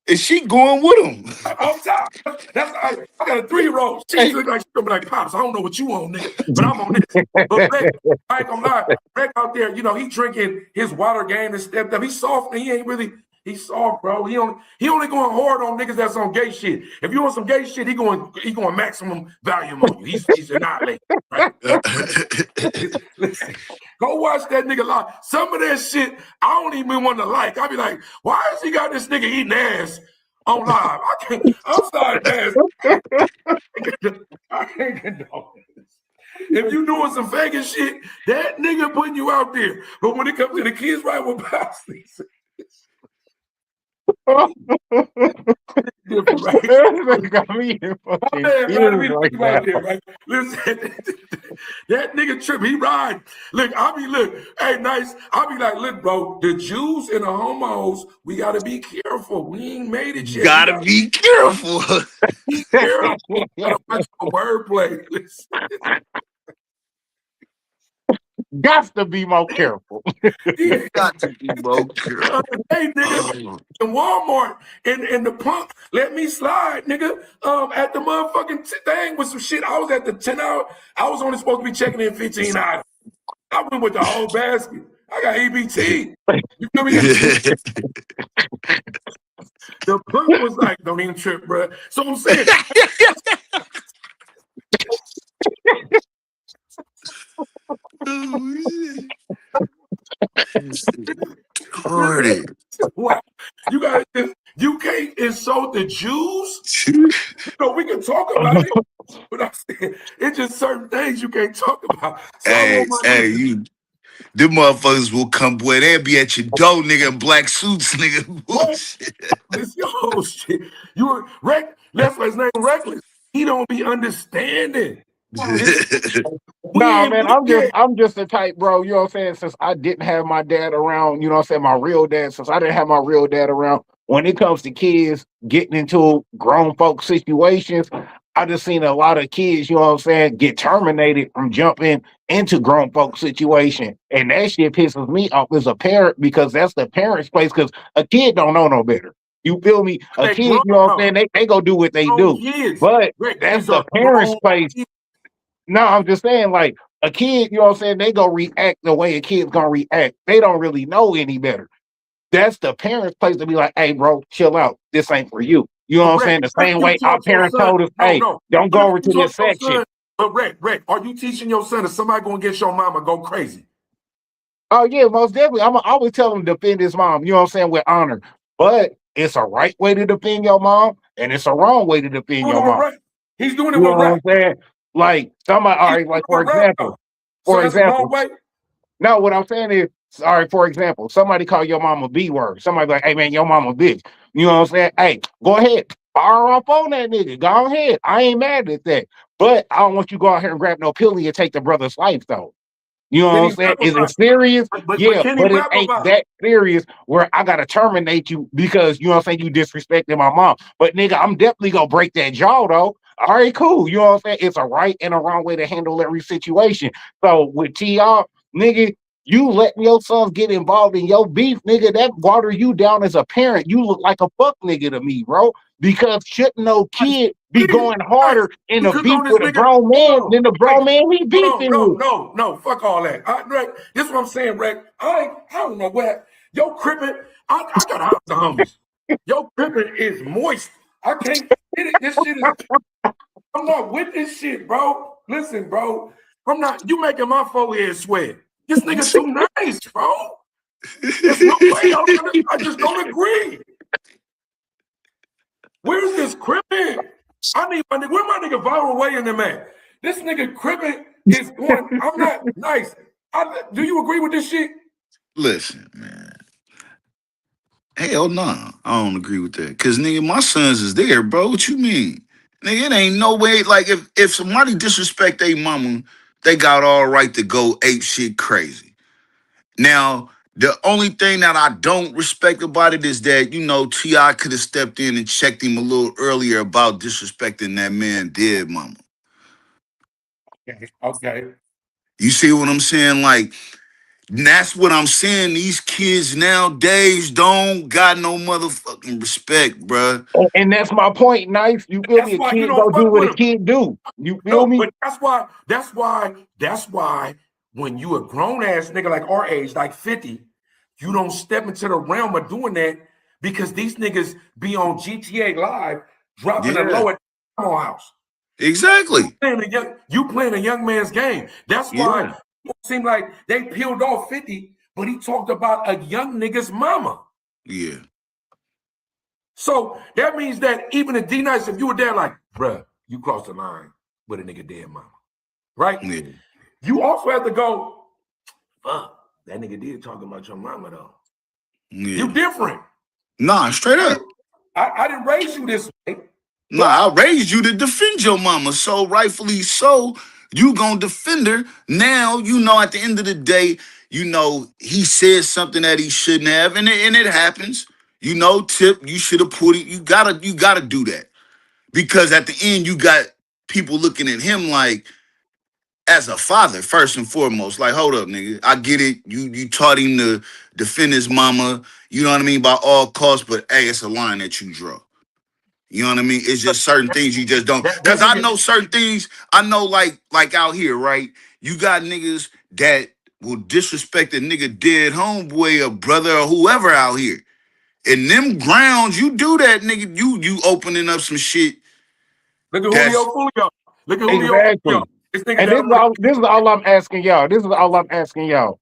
A: And she going with him.
C: On top. That's I got a 3-year-old. She look like she's gonna be like, Pops, I don't know what you on, nigga, but I'm on this. But Rick, I ain't gonna lie, Rick out there, you know, he drinking his water game and stepped up. He's soft and he ain't really, he's soft, bro. He only going hard on niggas that's on gay shit. If you want some gay shit, he going maximum volume on you. He's annihilating. Right? Listen, go watch that nigga live. Some of that shit I don't even want to like. I be like, why has he got this nigga eating ass on live? I can't. I'm sorry, man. I can't condone this. If you doing some Vegas shit, that nigga putting you out there. But when it comes to the kids, right with Boston. Different, right? Got me right? Listen, that nigga trip, he ride. Look, hey, nice. I'll be like, look, bro, the Jews and the homos, we gotta be careful. We ain't made it yet.
A: Gotta be careful.
C: Be careful. Gotta watch the wordplay.
B: Got to be more careful.
A: Got to be more careful.
C: Hey, nigga, in Walmart and the punk let me slide, nigga. At the motherfucking thing with some shit. I was at the 10 hour. I was only supposed to be checking in 15 hours. I went with the whole basket. I got EBT. You feel me? The punk was like, don't even trip, bro. So I'm saying. Wow. You can't insult the Jews. You know, we can talk about it, but I'm saying it's just certain things you can't talk about. So
A: them motherfuckers will come, boy. They'll be at your door, nigga, in black suits, nigga. Bullshit.
C: This your shit. You were that's why his name Reckless. He don't be understanding.
B: Nah, man, I'm just the type, bro. You know what I'm saying? Since I didn't have my dad around, you know what I'm saying, my real dad, since I didn't have my real dad around, when it comes to kids getting into grown folk situations, I just seen a lot of kids, you know what I'm saying, get terminated from jumping into grown folk situation. And that shit pisses me off as a parent because that's the parent's place, because a kid don't know no better. You feel me? A kid, you know what I'm saying, they go do what they do. But that's the parent's place. No, I'm just saying, like, a kid, you know what I'm saying, they go react the way a kid's gonna react. They don't really know any better. That's the parents' place to be like, hey, bro, chill out. This ain't for you. You know what I'm saying? The same way our parents told us, hey, don't go over to this section.
C: But Rick, are you teaching your son that somebody gonna get your mama go crazy?
B: Oh, yeah, most definitely. I'm always tell him to defend his mom, you know what I'm saying, with honor. But it's a right way to defend your mom, and it's a wrong way to defend your mom.
C: He's doing it with
B: right. What I'm saying? Like somebody, all right, like for example, no, what I'm saying is, all right, for example, somebody call your mom a B word. Somebody like, hey man, your mama bitch. You know what I'm saying? Hey, go ahead, fire up on that nigga. Go ahead. I ain't mad at that. But I don't want you to go out here and grab no pilly and take the brother's life, though. You know what
C: Can
B: I'm
C: he
B: saying?
C: rap
B: Is it
C: about
B: serious?
C: it? But
B: Yeah,
C: can he
B: but it
C: rap
B: ain't
C: about it?
B: that serious where I gotta terminate you because you know what I'm saying, you disrespected my mom. But nigga, I'm definitely gonna break that jaw though. All right, cool. You know what I'm saying? It's a right and a wrong way to handle every situation. So with TR, nigga, you letting your sons get involved in your beef, nigga, that water you down as a parent. You look like a fuck nigga to me, bro. Because shouldn't no
C: Nice.
B: kid be
C: Please,
B: going
C: nice.
B: harder in
C: You
B: a
C: cook
B: beef
C: on this
B: with a
C: nigga.
B: grown
C: Hold
B: man
C: on.
B: than the
C: Wait.
B: grown man he
C: Hold on.
B: beefing with?
C: No. Fuck all that. Rick, this is what I'm saying, Rick. I don't know what. Yo, crippin', I got out the homies. Yo, crippin' is moist. I can't get it. This shit is. I'm not with this shit, bro. Listen, bro. I'm not. You making my forehead sweat. This nigga too nice, bro. There's no way. I just don't agree. Where's this crippin'? I need my nigga. Where my nigga viral way in the man? This nigga crippin' is going. I'm not nice. Do you agree with this shit?
A: Listen, man. Hell no, I don't agree with that. Cause nigga, my sons is there, bro. What you mean? Nigga, it ain't no way. Like if somebody disrespect their mama, they got all right to go ape shit crazy. Now, the only thing that I don't respect about it is that, you know, T.I. could have stepped in and checked him a little earlier about disrespecting that man dead mama.
C: Okay.
A: You see what I'm saying? Like, that's what I'm saying. These kids nowadays don't got no motherfucking respect, bruh.
B: And that's my point, Knife. You feel
C: That's
B: me? A
C: why you
B: kid
C: don't
B: go do
C: fuck
B: what
C: with
B: a
C: him.
B: kid do. You feel
C: No,
B: me?
C: but that's why when you a grown ass nigga like our age, like 50, you don't step into the realm of doing that because these niggas be on GTA Live dropping a
A: Yeah,
C: low at the house.
A: exactly.
C: You playing a young man's game. That's
A: Yeah,
C: why it seemed like they peeled off 50, but he talked about a young nigga's mama.
A: yeah,
C: So that means that even in D-Nice, if you were there like, bruh, you crossed the line with a nigga dead mama, right?
A: yeah,
C: You also have to go, fuck, that nigga did talk about your mama though. You
A: yeah.
C: different.
A: Nah, straight up.
C: I didn't raise you this way, but
A: Nah, I raised you to defend your mama, so rightfully so, you gonna defend her. Now, you know, at the end of the day, you know, he said something that he shouldn't have, and it happens. You know, Tip, you should have put it, you gotta do that. Because at the end, you got people looking at him like, as a father, first and foremost, like, hold up, nigga. I get it. You taught him to defend his mama, you know what I mean, by all costs, but hey, it's a line that you draw. You know what I mean? It's just certain things you just don't.
C: that
A: Cause I
C: nigga,
A: know certain things. I know like out here, right? You got niggas that will disrespect a nigga dead homeboy or brother or whoever out here. In them grounds, you do that, nigga. You opening up some shit
C: look at Julio
A: that's
C: Fulio. Look at Julio Fulio.
B: Exactly.
C: This nigga
B: And
C: down with
B: this is all I'm asking y'all. This is all I'm asking y'all.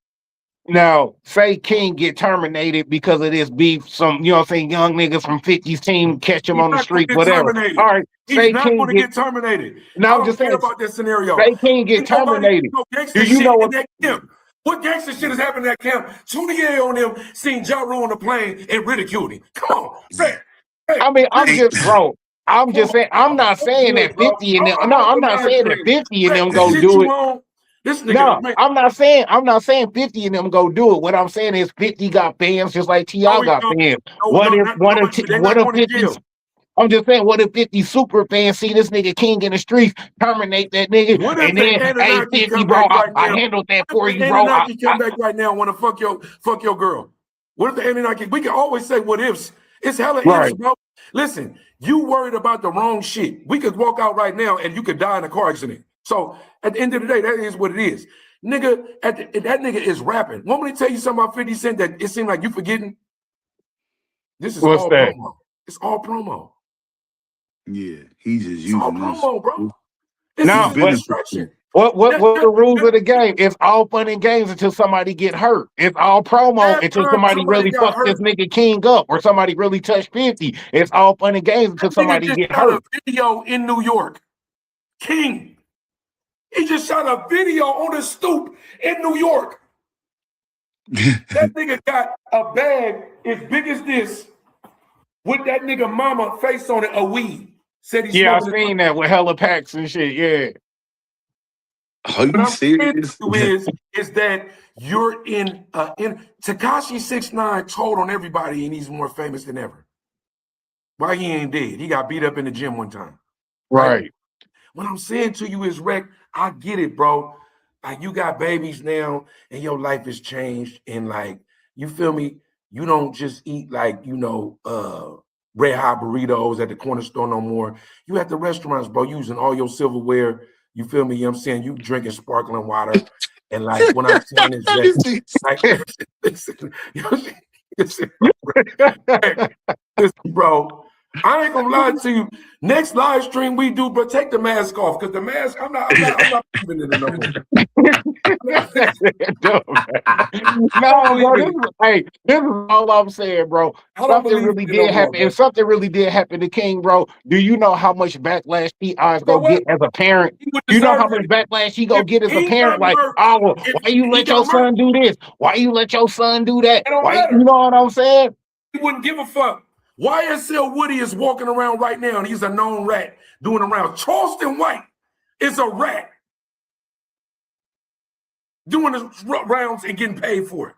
B: Now, say King get terminated because of this beef. Some, you know what I'm saying, young niggas from 50's team catch him
C: he's
B: on the
C: not gonna
B: street,
C: get
B: whatever.
C: terminated.
B: All right,
C: He's
B: say
C: not
B: King
C: gonna
B: get,
C: get terminated.
B: now
C: I
B: I'm
C: don't
B: just
C: care
B: saying,
C: about this scenario.
B: say King get
C: Ain't nobody
B: terminated.
C: no
B: Do
C: gangster
B: you
C: shit
B: know
C: in
B: what?
C: that camp. What gangster shit has happened in that camp? Tunier on them seen Ja Rule on the plane and ridiculed him. Come on,
A: yeah.
C: hey,
B: I mean, I'm
A: Ain't
B: just, bro. I'm
C: come
B: just saying, I'm
C: on.
B: not
C: I'm
B: saying
C: good,
B: that
C: bro.
B: 50 in them.
C: I'm
B: No,
C: off
B: I'm
C: the
B: not
C: line
B: saying that
C: today.
B: 50 in
C: Hey,
B: them
C: the
B: go
C: shit
B: do
C: you
B: it.
C: on, this nigga,
B: No,
C: man,
B: I'm not saying 50 of them go do it. What I'm saying is 50 got fans just like
C: no,
B: T.I.
C: he
B: got
C: don't.
B: fans.
C: No,
B: What
C: no,
B: if
C: not,
B: what if
C: nobody, they're
B: what
C: not
B: if
C: going to
B: 50?
C: jail.
B: I'm just saying, what if 50 super fans see this nigga King in the streets, terminate that nigga,
C: What if
B: and
C: the
B: then, hey,
C: Anunnaki
B: 50,
C: come
B: bro,
C: back right
B: I
C: now?
B: handled that
C: What
B: for
C: if
B: you,
C: the
B: bro.
C: Anunnaki come back right now and want to fuck your girl? What if the Anunnaki? We can always say what ifs. It's hella ifs,
B: Right.
C: bro. Listen, you worried about the wrong shit. We could walk out right now and you could die in a car accident. So at the end of the day, that is what it is. Nigga, that nigga is rapping. Want me to tell you something about 50 Cent that it seemed like you forgetting? This is
B: What's
C: all
B: that?
C: promo. It's all promo.
A: yeah, he's just
C: It's all
A: using us.
C: promo, bro. This
A: He's
C: is
B: No,
C: a
B: but
C: distraction.
B: what the rules of the game? It's all fun and games until somebody get hurt. It's all promo
C: Last
B: until
C: time
B: somebody
C: somebody
B: really
C: got
B: fuck this
C: hurt,
B: nigga King up or somebody really touch 50. It's all fun and games until
C: that nigga
B: somebody
C: just
B: get
C: shot a
B: hurt.
C: video in New York. King. He just shot a video on the stoop in New York. That nigga got a bag as big as this with that nigga mama face on it, a weed. Said he's
B: Yeah, I
C: smoking it.
B: seen that with hella packs and shit. Yeah.
A: Are
C: What
A: you
C: I'm saying to
A: serious?
C: you is that you're in Tekashi 6ix9ine told on everybody and he's more famous than ever. Why he ain't dead? He got beat up in the gym one time, right?
B: Right.
C: What I'm saying to you is, Rec, I get it, bro. Like, you got babies now and your life has changed. And, like, you feel me? You don't just eat, like, red hot burritos at the corner store no more. You at the restaurants, bro, using all your silverware. You feel me? You know what I'm saying? You drinking sparkling water. And, like, what I'm saying is that, like, listen, you know what I'm saying? Listen, bro. I ain't gonna lie to you. Next live stream we do, but take the mask off because the mask. I'm not believing in it no more.
B: No, bro. This is all I'm saying, bro.
C: I don't
B: Something
C: believe
B: really
C: in it no
B: did
C: more,
B: happen.
C: bro.
B: If something really did happen to King, bro, do you know how much backlash T.I. is
C: You know
B: gonna
C: what?
B: get as a parent?
C: He would
B: You know how
C: deserve
B: much
C: it.
B: backlash he
C: If
B: gonna get as a
C: he got
B: parent? Like,
C: murked,
B: oh, well,
C: if
B: why you
C: he
B: let your
C: got murked,
B: son do this? Why you let your son do that?
C: it don't
B: Why, you
C: matter.
B: know what I'm saying?
C: He wouldn't give a fuck. YSL Woody is walking around right now, and he's a known rat doing around. Charleston White is a rat doing his rounds and getting paid for it.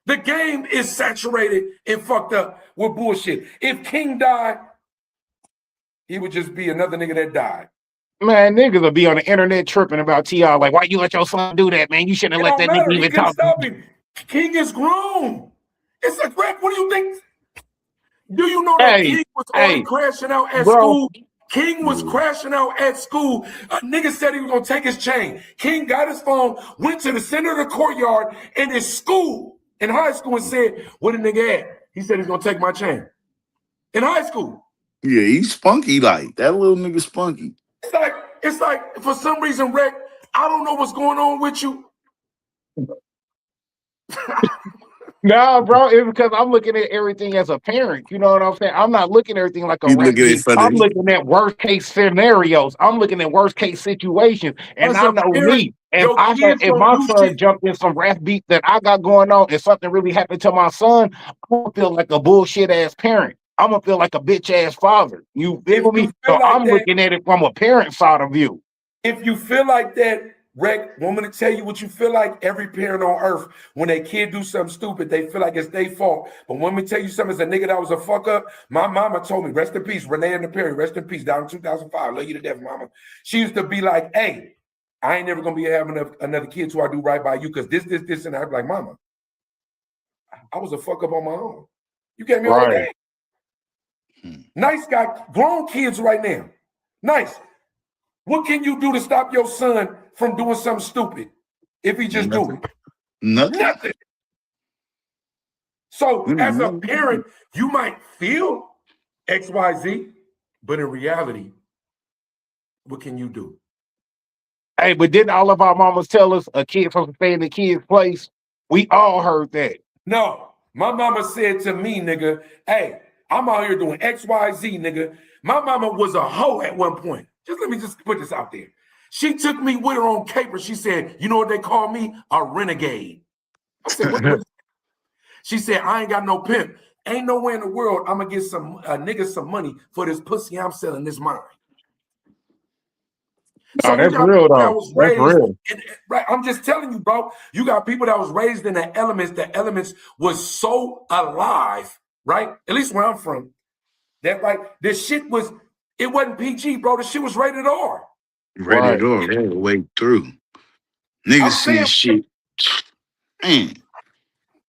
C: The game is saturated and fucked up with bullshit. If King died, he would just be another nigga that died.
B: Man, niggas will be on the internet tripping about T.I. Like, why you let your son do that, man? You shouldn't have
C: It
B: let
C: don't
B: that nigga
C: matter. He
B: even
C: couldn't
B: talk.
C: stop him. King is grown. It's a wreck. What do you think? Do you know that King was already crashing out at
B: bro.
C: school? King was crashing out at school. A nigga said he was gonna take his chain. King got his phone, went to the center of the courtyard in his school, in high school, and said, "Where the nigga at?" He said he's gonna take my chain. In high school.
A: Yeah, he's spunky like that little nigga spunky.
C: It's like for some reason, Rick, I don't know what's going on with you.
B: No, bro, it's because I'm looking at everything as a parent. You know what I'm saying? I'm not looking at everything like a
A: You
B: rat
A: look at it
B: beat.
A: for
B: I'm
A: the
B: looking at worst case scenarios. I'm looking at worst case situations. And
C: As
B: I
C: a
B: know
C: parent,
B: me. If
C: your kids
B: if
C: don't
B: my
C: do
B: son
C: shit.
B: jumped in some rat beat that I got going on and something really happened to my son, I'm gonna feel like a bullshit ass parent. I'm gonna feel like a bitch ass father. You
C: If
B: feel
C: you
B: me?
C: feel
B: So
C: like
B: I'm
C: that,
B: looking at it from a parent side of view.
C: if you feel like that, Rick, want me to tell you what you feel like? Every parent on earth, when their kid do something stupid, they feel like it's their fault. But when me tell you something, as a nigga that was a fuck up, my mama told me, rest in peace, Renee and the Perry, rest in peace, down in 2005, love you to death, mama. She used to be like, hey, I ain't never gonna be having another kid till I do right by you, because this, and I'd be like, mama, I was a fuck up on my own. You gave me all the game. Nice guy, grown kids right now. Nice. What can you do to stop your son from doing something stupid if he just do it? Nothing. So as a parent, you might feel XYZ, but in reality, what can you do?
B: Hey, but didn't all of our mamas tell us a kid from stay in the kid's place? We all heard that.
C: No, my mama said to me, nigga, hey, I'm out here doing XYZ, nigga. My mama was a hoe at one point. Let me put this out there. She took me with her on caper. She said, you know what they call me? A renegade. I said, what? She said, I ain't got no pimp. Ain't no way in the world I'm gonna get some nigga some money for this pussy I'm selling this mine. So you
B: that's
C: got
B: real
C: people that
B: though.
C: was
B: That's
C: raised,
B: real.
C: right? I'm just telling you, bro. You got people that was raised in the elements. The elements was so alive, right? At least where I'm from. That like this shit was, it wasn't PG, bro. The shit was rated R.
A: rated R all the way through. Niggas seeing shit. Man.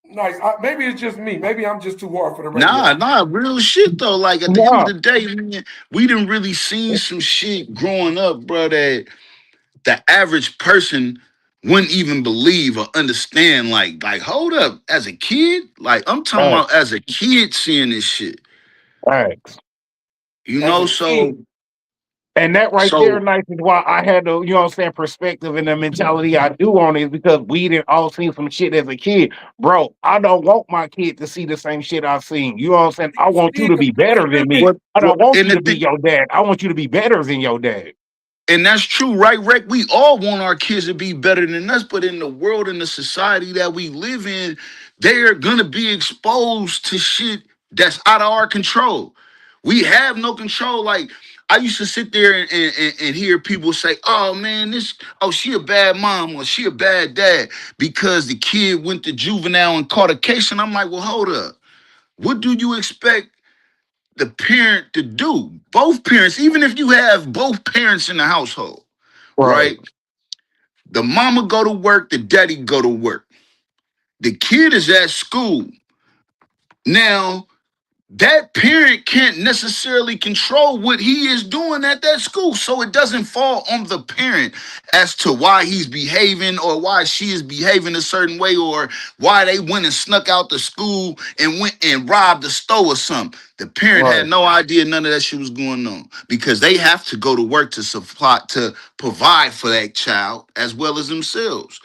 C: Nice. Maybe it's just me. Maybe I'm just too hard for the radio.
A: Nah, real shit though. Like at the end of the day, man, we done really seen some shit growing up, bro, that the average person wouldn't even believe or understand. Like, hold up, as a kid, like I'm talking about as a kid seeing this shit.
B: Right.
A: You know, so.
B: And that right there, nice, is why I had the, you know what I'm saying, perspective and the mentality I do on it, is because we didn't all see some shit as a kid. Bro, I don't want my kid to see the same shit I've seen. You know what I'm saying? I want you to be better than me. I don't want you to be your dad. I want you to be better than your dad.
A: And that's true, right, Rick? We all want our kids to be better than us, but in the world and the society that we live in, they're gonna be exposed to shit that's out of our control. We have no control. Like I used to sit there and hear people say, "Oh man, she a bad mom or she a bad dad because the kid went to juvenile and caught a case." And I'm like, "Well, hold up. What do you expect the parent to do? Both parents, even if you have both parents in the household,
B: Right.
A: right? The mama go to work, the daddy go to work. The kid is at school. Now, that parent can't necessarily control what he is doing at that school. So it doesn't fall on the parent as to why he's behaving or why she is behaving a certain way or why they went and snuck out the school and went and robbed the store or something. The parent
B: Right.
A: had no idea none of that shit was going on because they have to go to work to provide for that child as well as themselves.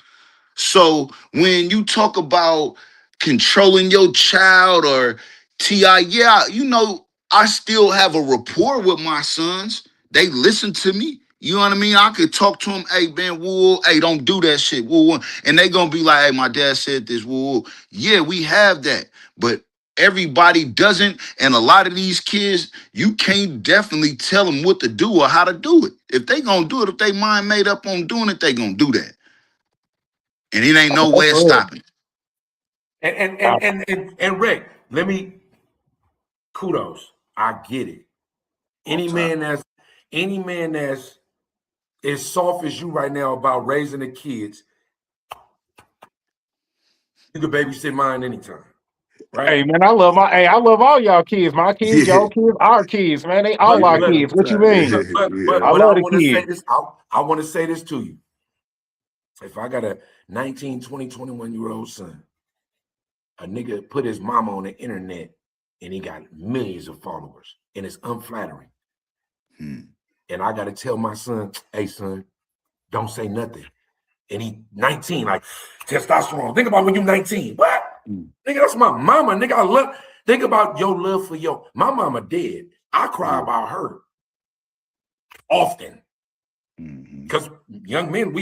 A: So when you talk about controlling your child or TI, yeah, I still have a rapport with my sons. They listen to me. You know what I mean? I could talk to them, hey, man, woo, hey, don't do that shit, woo. And they gonna be like, hey, my dad said this, woo. Yeah, we have that. But everybody doesn't. And a lot of these kids, you can't definitely tell them what to do or how to do it. If they gonna do it, if they mind made up on doing it, they gonna do that. And it ain't no
B: That's
A: way of
B: real.
A: stopping.
C: And Rick, let me kudos. I get it. Any man that's as soft as you right now about raising the kids, you can babysit mine anytime. Right?
B: Hey man, I love all y'all kids. My kids,
A: Yeah.
B: y'all kids, our kids, man. They all
C: But
B: our
C: but
B: kids. What you
A: Yeah.
B: mean?
A: Yeah.
B: I
C: but I
B: love the
C: want to say
B: kids.
C: this. I want to say this to you. If I got a 19, 20, 21-year-old son, a nigga put his mama on the internet and he got millions of followers and it's unflattering. And I got to tell my son, hey, son, don't say nothing. And he 19, like testosterone. Think about when you 19. What? Nigga, that's my mama. Nigga, I love. Think about your love for my mama dead. I cry about her often. Because young men,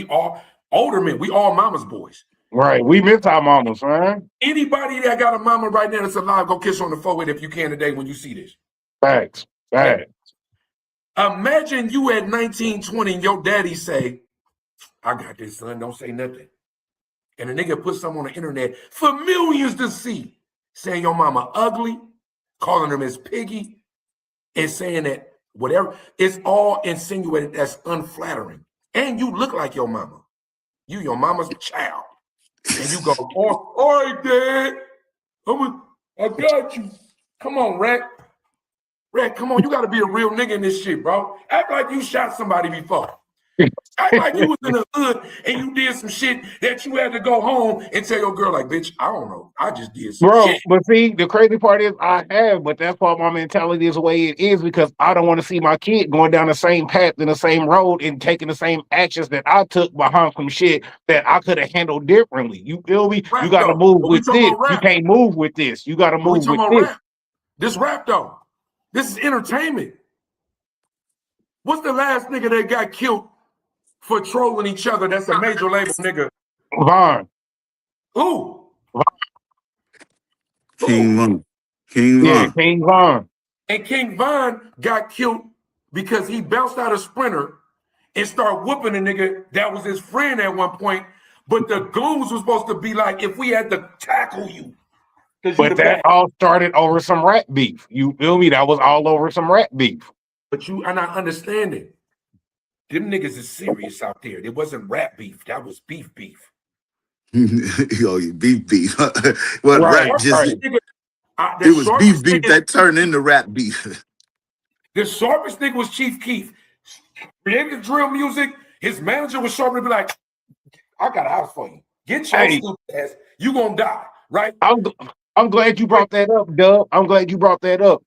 C: older men, we all mama's boys.
B: Right. We miss our mamas, man.
C: Anybody that got a mama right now that's alive, go kiss her on the forehead if you can today when you see this.
B: Facts. Facts.
C: Imagine you at 19, 20 and your daddy say, I got this, son, don't say nothing. And a nigga put something on the internet for millions to see, saying your mama ugly, calling her Miss Piggy, and saying that whatever, it's all insinuated that's unflattering. And you look like your mama. You your mama's child. And you go, all right, Dad. I got you. Come on, Rack. Rack, come on. You got to be a real nigga in this shit, bro. Act like you shot somebody before. Act like you was in the hood and you did some shit that you had to go home and tell your girl, like, bitch, I don't know. I just did some
B: Bro,
C: shit.
B: but see, the crazy part is I have, but that's why my mentality is the way it is because I don't want to see my kid going down the same path in the same road and taking the same actions that I took behind some shit that I could have handled differently. You feel me? You
C: Rap,
B: got to
C: though.
B: move
C: But we
B: with
C: talking
B: this.
C: about
B: You
C: rap.
B: can't move with this. You got to
C: But we
B: move
C: talking
B: with
C: about
B: this.
C: rap. This rap, though. This is entertainment. What's the last nigga that got killed for trolling each other? That's a major label nigga.
B: Vaughn.
C: Who?
A: King
C: Who?
A: Von. King
B: Yeah,
A: Von.
B: King Vaughn.
C: And King Von got killed because he bounced out a sprinter and started whooping a nigga that was his friend at one point. But the goons was supposed to be like, if we had to tackle you, because you the
B: But that
C: bad.
B: all started over some rat beef. You feel me? That was all over some rat beef.
C: But you are not understanding. Them niggas is serious out there. It wasn't rap beef. That was beef.
A: Yo, beef. What
B: Right,
A: rap just
B: right.
C: The
A: it was beef
C: sharpest nigga,
A: that turned into rap beef.
C: the sharpest nigga was Chief Keef. Created drill music. His manager was sharp to be like, I got a house for you. Get your
B: Hey,
C: stupid ass. You gonna die, right?
B: I'm glad you brought that up, Dub. I'm glad you brought that up.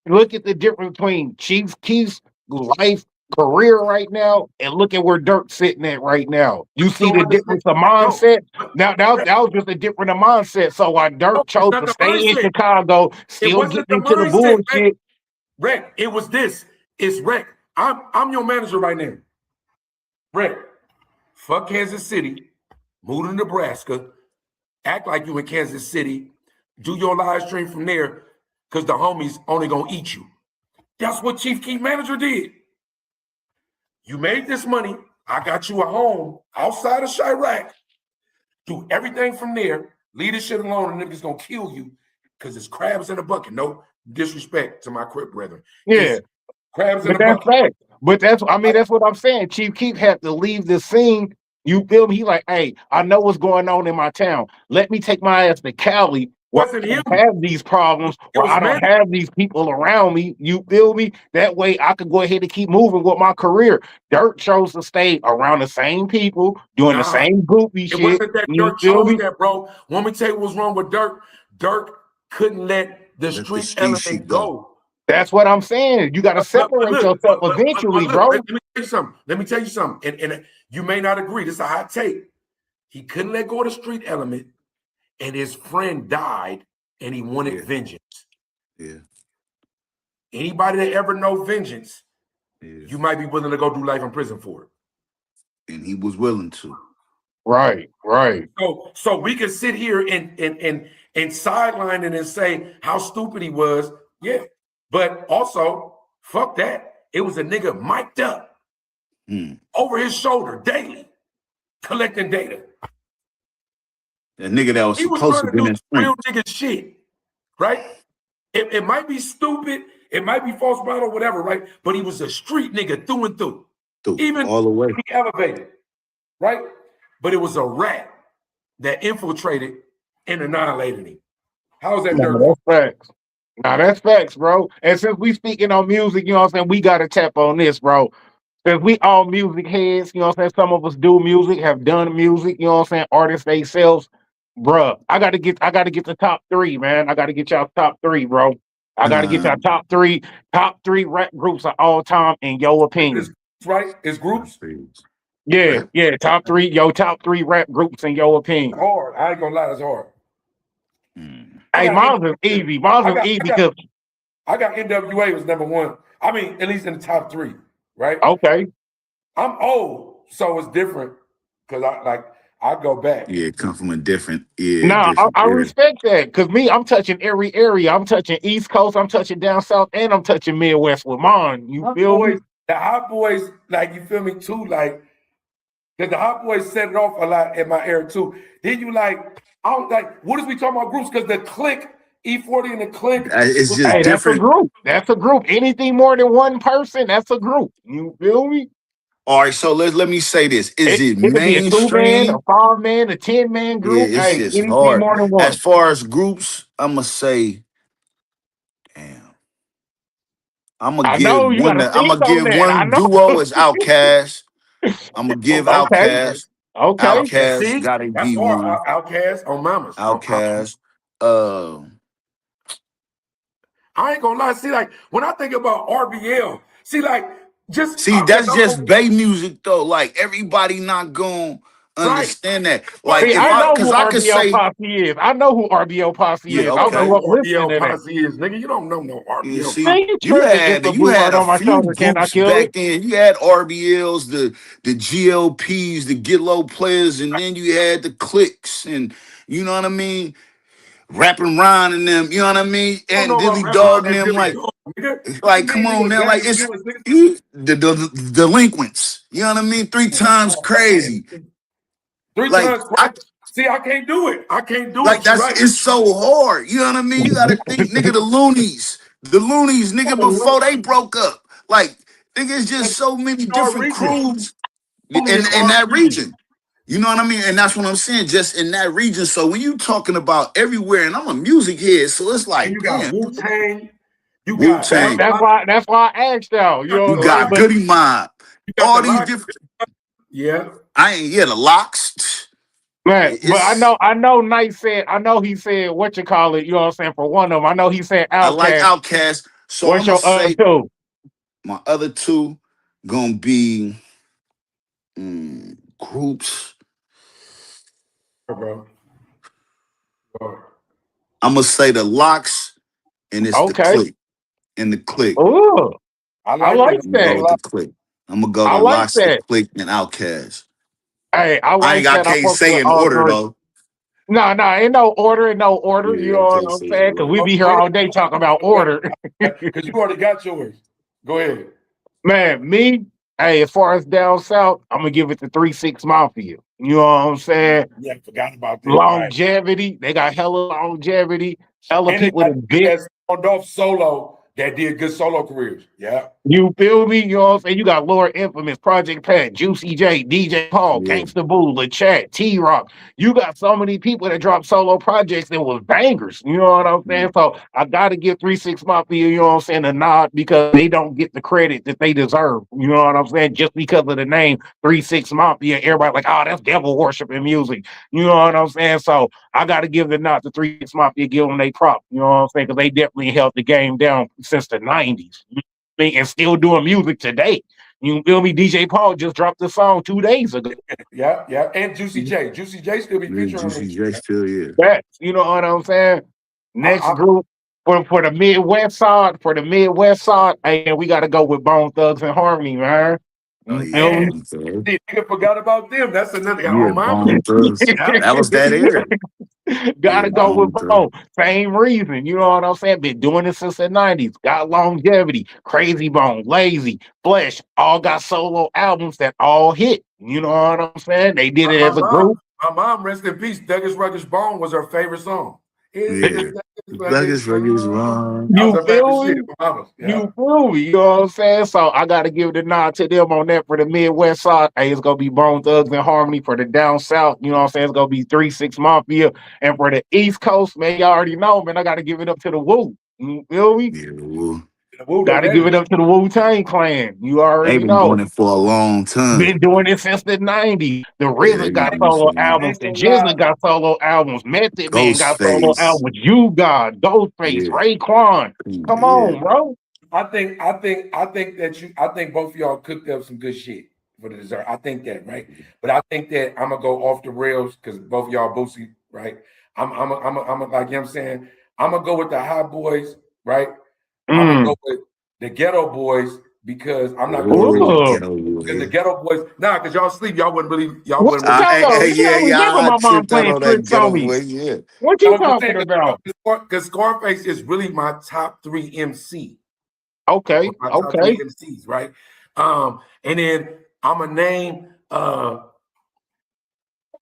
B: Look at the difference between Chief Keef's life career right now and look at where Dirk's sitting at right now. You see
C: Don't
B: the
C: understand.
B: difference of
C: No,
B: mindset. Now that was just a different of mindset. So while
C: no,
B: Dirk
C: it's
B: chose
C: not
B: to
C: the
B: stay in
C: mindset.
B: Chicago,
C: It
B: still
C: wasn't the
B: getting into the
C: mindset, Rick.
B: bullshit.
C: Rick, it was this. It's Rick. I'm your manager right now. Rick, fuck Kansas City, move to Nebraska, act like you in Kansas City, do your live stream from there. because the homies only gonna eat you. That's what Chief Keef manager did. You made this money. I got you a home outside of Chirac. Do everything from there. Leave this shit alone, and niggas gonna kill you because it's crabs in a bucket. No disrespect to my Crip brethren.
B: Yeah.
C: It's crabs in
B: But
C: a
B: that's
C: bucket.
B: fact. But that's what I'm saying. Chief Keef had to leave the scene. You feel me? He like, hey, I know what's going on in my town. Let me take my ass to Cali where
C: Wasn't
B: I
C: him.
B: don't have these problems,
C: It
B: where
C: was
B: I don't
C: man.
B: have these people around me. You feel me? That way I could go ahead and keep moving with my career. Dirt chose to stay around the same people, doing the
C: Nah,
B: same goofy
C: it
B: shit.
C: wasn't that
B: You
C: Dirk
B: feel
C: chose
B: me?
C: that, bro. Want me to tell you what's wrong with Dirk? Dirk couldn't let the street element go.
B: That's what I'm saying. You got to separate yourself eventually,
C: look,
B: bro.
C: let me tell you something. Let me tell you something. And you may not agree. This is a hot take. He couldn't let go of the street element, and his friend died, and he wanted vengeance.
A: Yeah.
C: Anybody that ever know vengeance, you might be willing to go do life in prison for it.
A: And he was willing to.
B: Right.
C: So we can sit here and sideline it and say how stupid he was. Yeah. But also, fuck that. It was a nigga mic'd up over his shoulder daily, collecting data.
A: A nigga that was
C: He was
A: supposed to
C: trying
A: be
C: to do real nigga shit, right? It might be stupid, it might be false bottle or whatever, right? But he was a street nigga through and through. Even
A: all the way.
C: He elevated, right? But it was a rat that infiltrated and annihilated him. How is that Dirk?
B: That's facts. Now that's facts, bro. And since we speaking on music, you know what I'm saying, we got to tap on this, bro. Since we all music heads, you know what I'm saying, some of us do music, have done music, you know what I'm saying, artists themselves, bro. I gotta get the top three, man. I gotta get y'all top three, bro. I gotta get y'all top three rap groups of all time in your opinion.
C: Right? It's groups.
B: Yeah, top three rap groups in your opinion.
C: Hard. I ain't gonna lie, it's hard.
B: Hey, mine's is easy. Mine's is easy because
C: I got NWA was number one. I mean, at least in the top three, right?
B: Okay.
C: I'm old, so it's different because I go back.
A: Yeah, come from a different
B: I respect that because I'm touching every area. I'm touching East Coast, I'm touching down South, and I'm touching Midwest with mine. You feel me?
C: The Hot Boys, like, you feel me too, like, because the Hot Boys set it off a lot in my era too. Then you like, I was like, what is we talking about groups? Because the Click, E40 and the Click,
A: it's just different.
B: That's a group. That's a group. Anything more than one person, that's a group. You feel me?
A: All right, so let me say this: is it
B: could be a 2-man, a 5-man, a 10-man group?
A: Yeah, it's just
B: anything
A: hard.
B: more than one.
A: As far as groups, I'ma say, damn. I'm gonna give one duo as Outkast. I'm gonna give Outkast. Outkast gotta be one.
C: Outkast on Mamas.
A: Outkast.
C: I ain't gonna lie. See, like, when I think about RBL,
A: that's just Bay music though. Like, everybody not gonna understand that. Like,
B: I know who RBL Posse is. I grew up listening to that.
C: Nigga, you don't know no RBL.
A: See, you had a few groups back then. You had RBLs, the GLPs, the Get Low Players, and then you had the Clicks, and you know what I mean? Rapping Ron and them, you know what I mean? And Dilly Dog and them, like, come on now, like, it's the delinquents, you know what I mean? 3 times crazy.
C: 3 times crazy. See, I can't do it.
A: Like, it's so hard, you know what I mean? You gotta think, nigga, the Loonies, nigga, before they broke up. Like, nigga, it's just so many different crews in that region. You know what I mean? And that's what I'm saying, just in that region. So when you talking about everywhere, and I'm a music head, so it's like,
C: you got Wu-Tang.
A: Wu-Tang.
B: That's why I asked y'all.
A: You got Goody Mob. All these different.
C: Yeah.
A: The Locks.
B: Man, but I know Knight said, he said, what you call it, you know what I'm saying, for one of them. I know he said Outkast.
A: I like Outkast. So
B: what's your other two?
A: My other two gonna be groups.
C: Bro.
A: I'm gonna say the Locks, and it's the Click. And the Click.
B: Oh, I like that.
A: Go with the Click. I'm gonna go to Locks, the Click, and Outkast.
B: Hey, I can't say in order though. Ain't no order, no order. You
A: Yeah, I
B: know what
A: can't
B: I'm
A: say
B: saying? Because we
C: Oh,
B: be here
C: go ahead.
B: all day talking about order.
C: Because you already got yours. Go ahead.
B: Man, me, hey, as far as down south, I'm gonna give it to 3-6 Mafia. You know what I'm saying?
C: Yeah, I forgot about them. Right.
B: Longevity. They got hella longevity. Hella
C: And they
B: people
C: got
B: that
C: niggas
B: bit.
C: that spawned off solo that did good solo careers. Yeah.
B: You feel me? You know what I'm saying? You got Lord Infamous, Project Pat, Juicy J, DJ Paul,
A: yeah.
B: Gangsta Boo, LeChat, T-Rock. You got so many people that drop solo projects that was bangers. You know what I'm saying? So I gotta give 3-6 Mafia, you know what I'm saying, a nod because they don't get the credit that they deserve. You know what I'm saying? Just because of the name 3-6 Mafia, everybody like, oh, that's devil worshiping music. You know what I'm saying? So I gotta give the nod to 3-6 Mafia, give them they prop. You know what I'm saying? Because they definitely held the game down since the 90s and still doing music today. You feel me? DJ Paul just dropped the song 2 days ago.
C: Yeah, yeah. And Juicy J. Juicy J still be
A: Yeah,
C: featuring on
A: Juicy
C: this shit.
A: J still, yeah.
B: You know what I'm saying? Next
C: I,
B: group for the Midwest side, hey, we got to go with Bone Thugs and Harmony, man.
A: Oh,
B: You
A: yeah,
B: feel
C: man,
B: me?
A: Bone Thugs.
C: nigga forgot about them. That's another
A: Yeah,
C: on my
A: Bone Thugs.
C: yeah.
A: That was that era. Yeah,
B: Gotta go with
A: Bone
B: Bone.
A: Thugs.
B: Same reason. You know what I'm saying? Been doing it since the 90s. Got longevity. Crazy Bone, Lazy, Flesh, all got solo albums that all hit. You know what I'm saying? They did it
C: My
B: as a group.
C: mom, rest in peace. Douglas Ruggers Bone was her favorite song. Is it
A: Yeah.
C: Douglas Ruggers
A: Douglas Ruggers
C: Bone?
A: Run.
C: That was
B: You
C: her favorite
B: feel
C: shit.
B: me?
C: My mama's. Yeah.
B: You feel me? You know what I'm saying? So I gotta give the nod to them on that for the Midwest side. Hey, it's gonna be Bone Thugs and Harmony for the down south. You know what I'm saying? It's gonna be 3-6 Mafia. And for the East Coast, man, y'all already know, man. I gotta give it up to the Woo. You feel me?
A: Yeah, well,
C: Woo, they
B: Gotta give
C: ready.
B: it up to the Wu-Tang Clan. You
A: they've
B: already
A: been doing
B: know.
A: it for a long time.
B: Been doing it since the 90s. The
A: Yeah, they've
B: RZA
A: been
B: got
A: doing it
B: solo
A: for a long
C: I
B: albums.
C: ain't
B: The
C: gonna lie.
B: Jizzle got solo albums. Method Man got solo
A: Ghostface.
B: albums. You God, Ghostface,
A: Yeah.
B: Raekwon. Come
A: Yeah.
B: on, bro.
C: I think both of y'all cooked up some good shit for the dessert. I think that, right? But I think that I'm gonna go off the rails because both of y'all boosie, right? I'm like, you know what I'm saying? I'm gonna go with the Hot Boys, right? I'm gonna
B: Mm.
C: go with the Ghetto Boys because I'm not gonna
A: Oh,
C: switch
A: the
C: it up.
B: Ooh.
A: ghetto
C: Because the
A: boy.
C: Ghetto Boys, nah, because y'all sleep, y'all
B: What
C: wouldn't
B: you
C: really.
B: talking about?
A: Hey, yeah,
B: That was never
A: y'all
B: my mom
A: tripped out
B: playing
A: on that
B: tricks on
A: ghetto
B: me.
A: boy. Yeah.
B: What
C: I
B: you
C: was just saying
B: talking about?
C: because Scarface is really my top three MC.
B: Okay,
C: My top
B: okay.
C: three MCs, right? And then I'm gonna name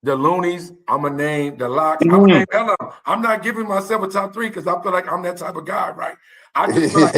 C: the Loonies. I'm gonna name the Locks. I'm gonna
B: Mm.
C: name hell of 'em. I'm not giving myself a top three because I feel like I'm that type of guy, right? I just feel like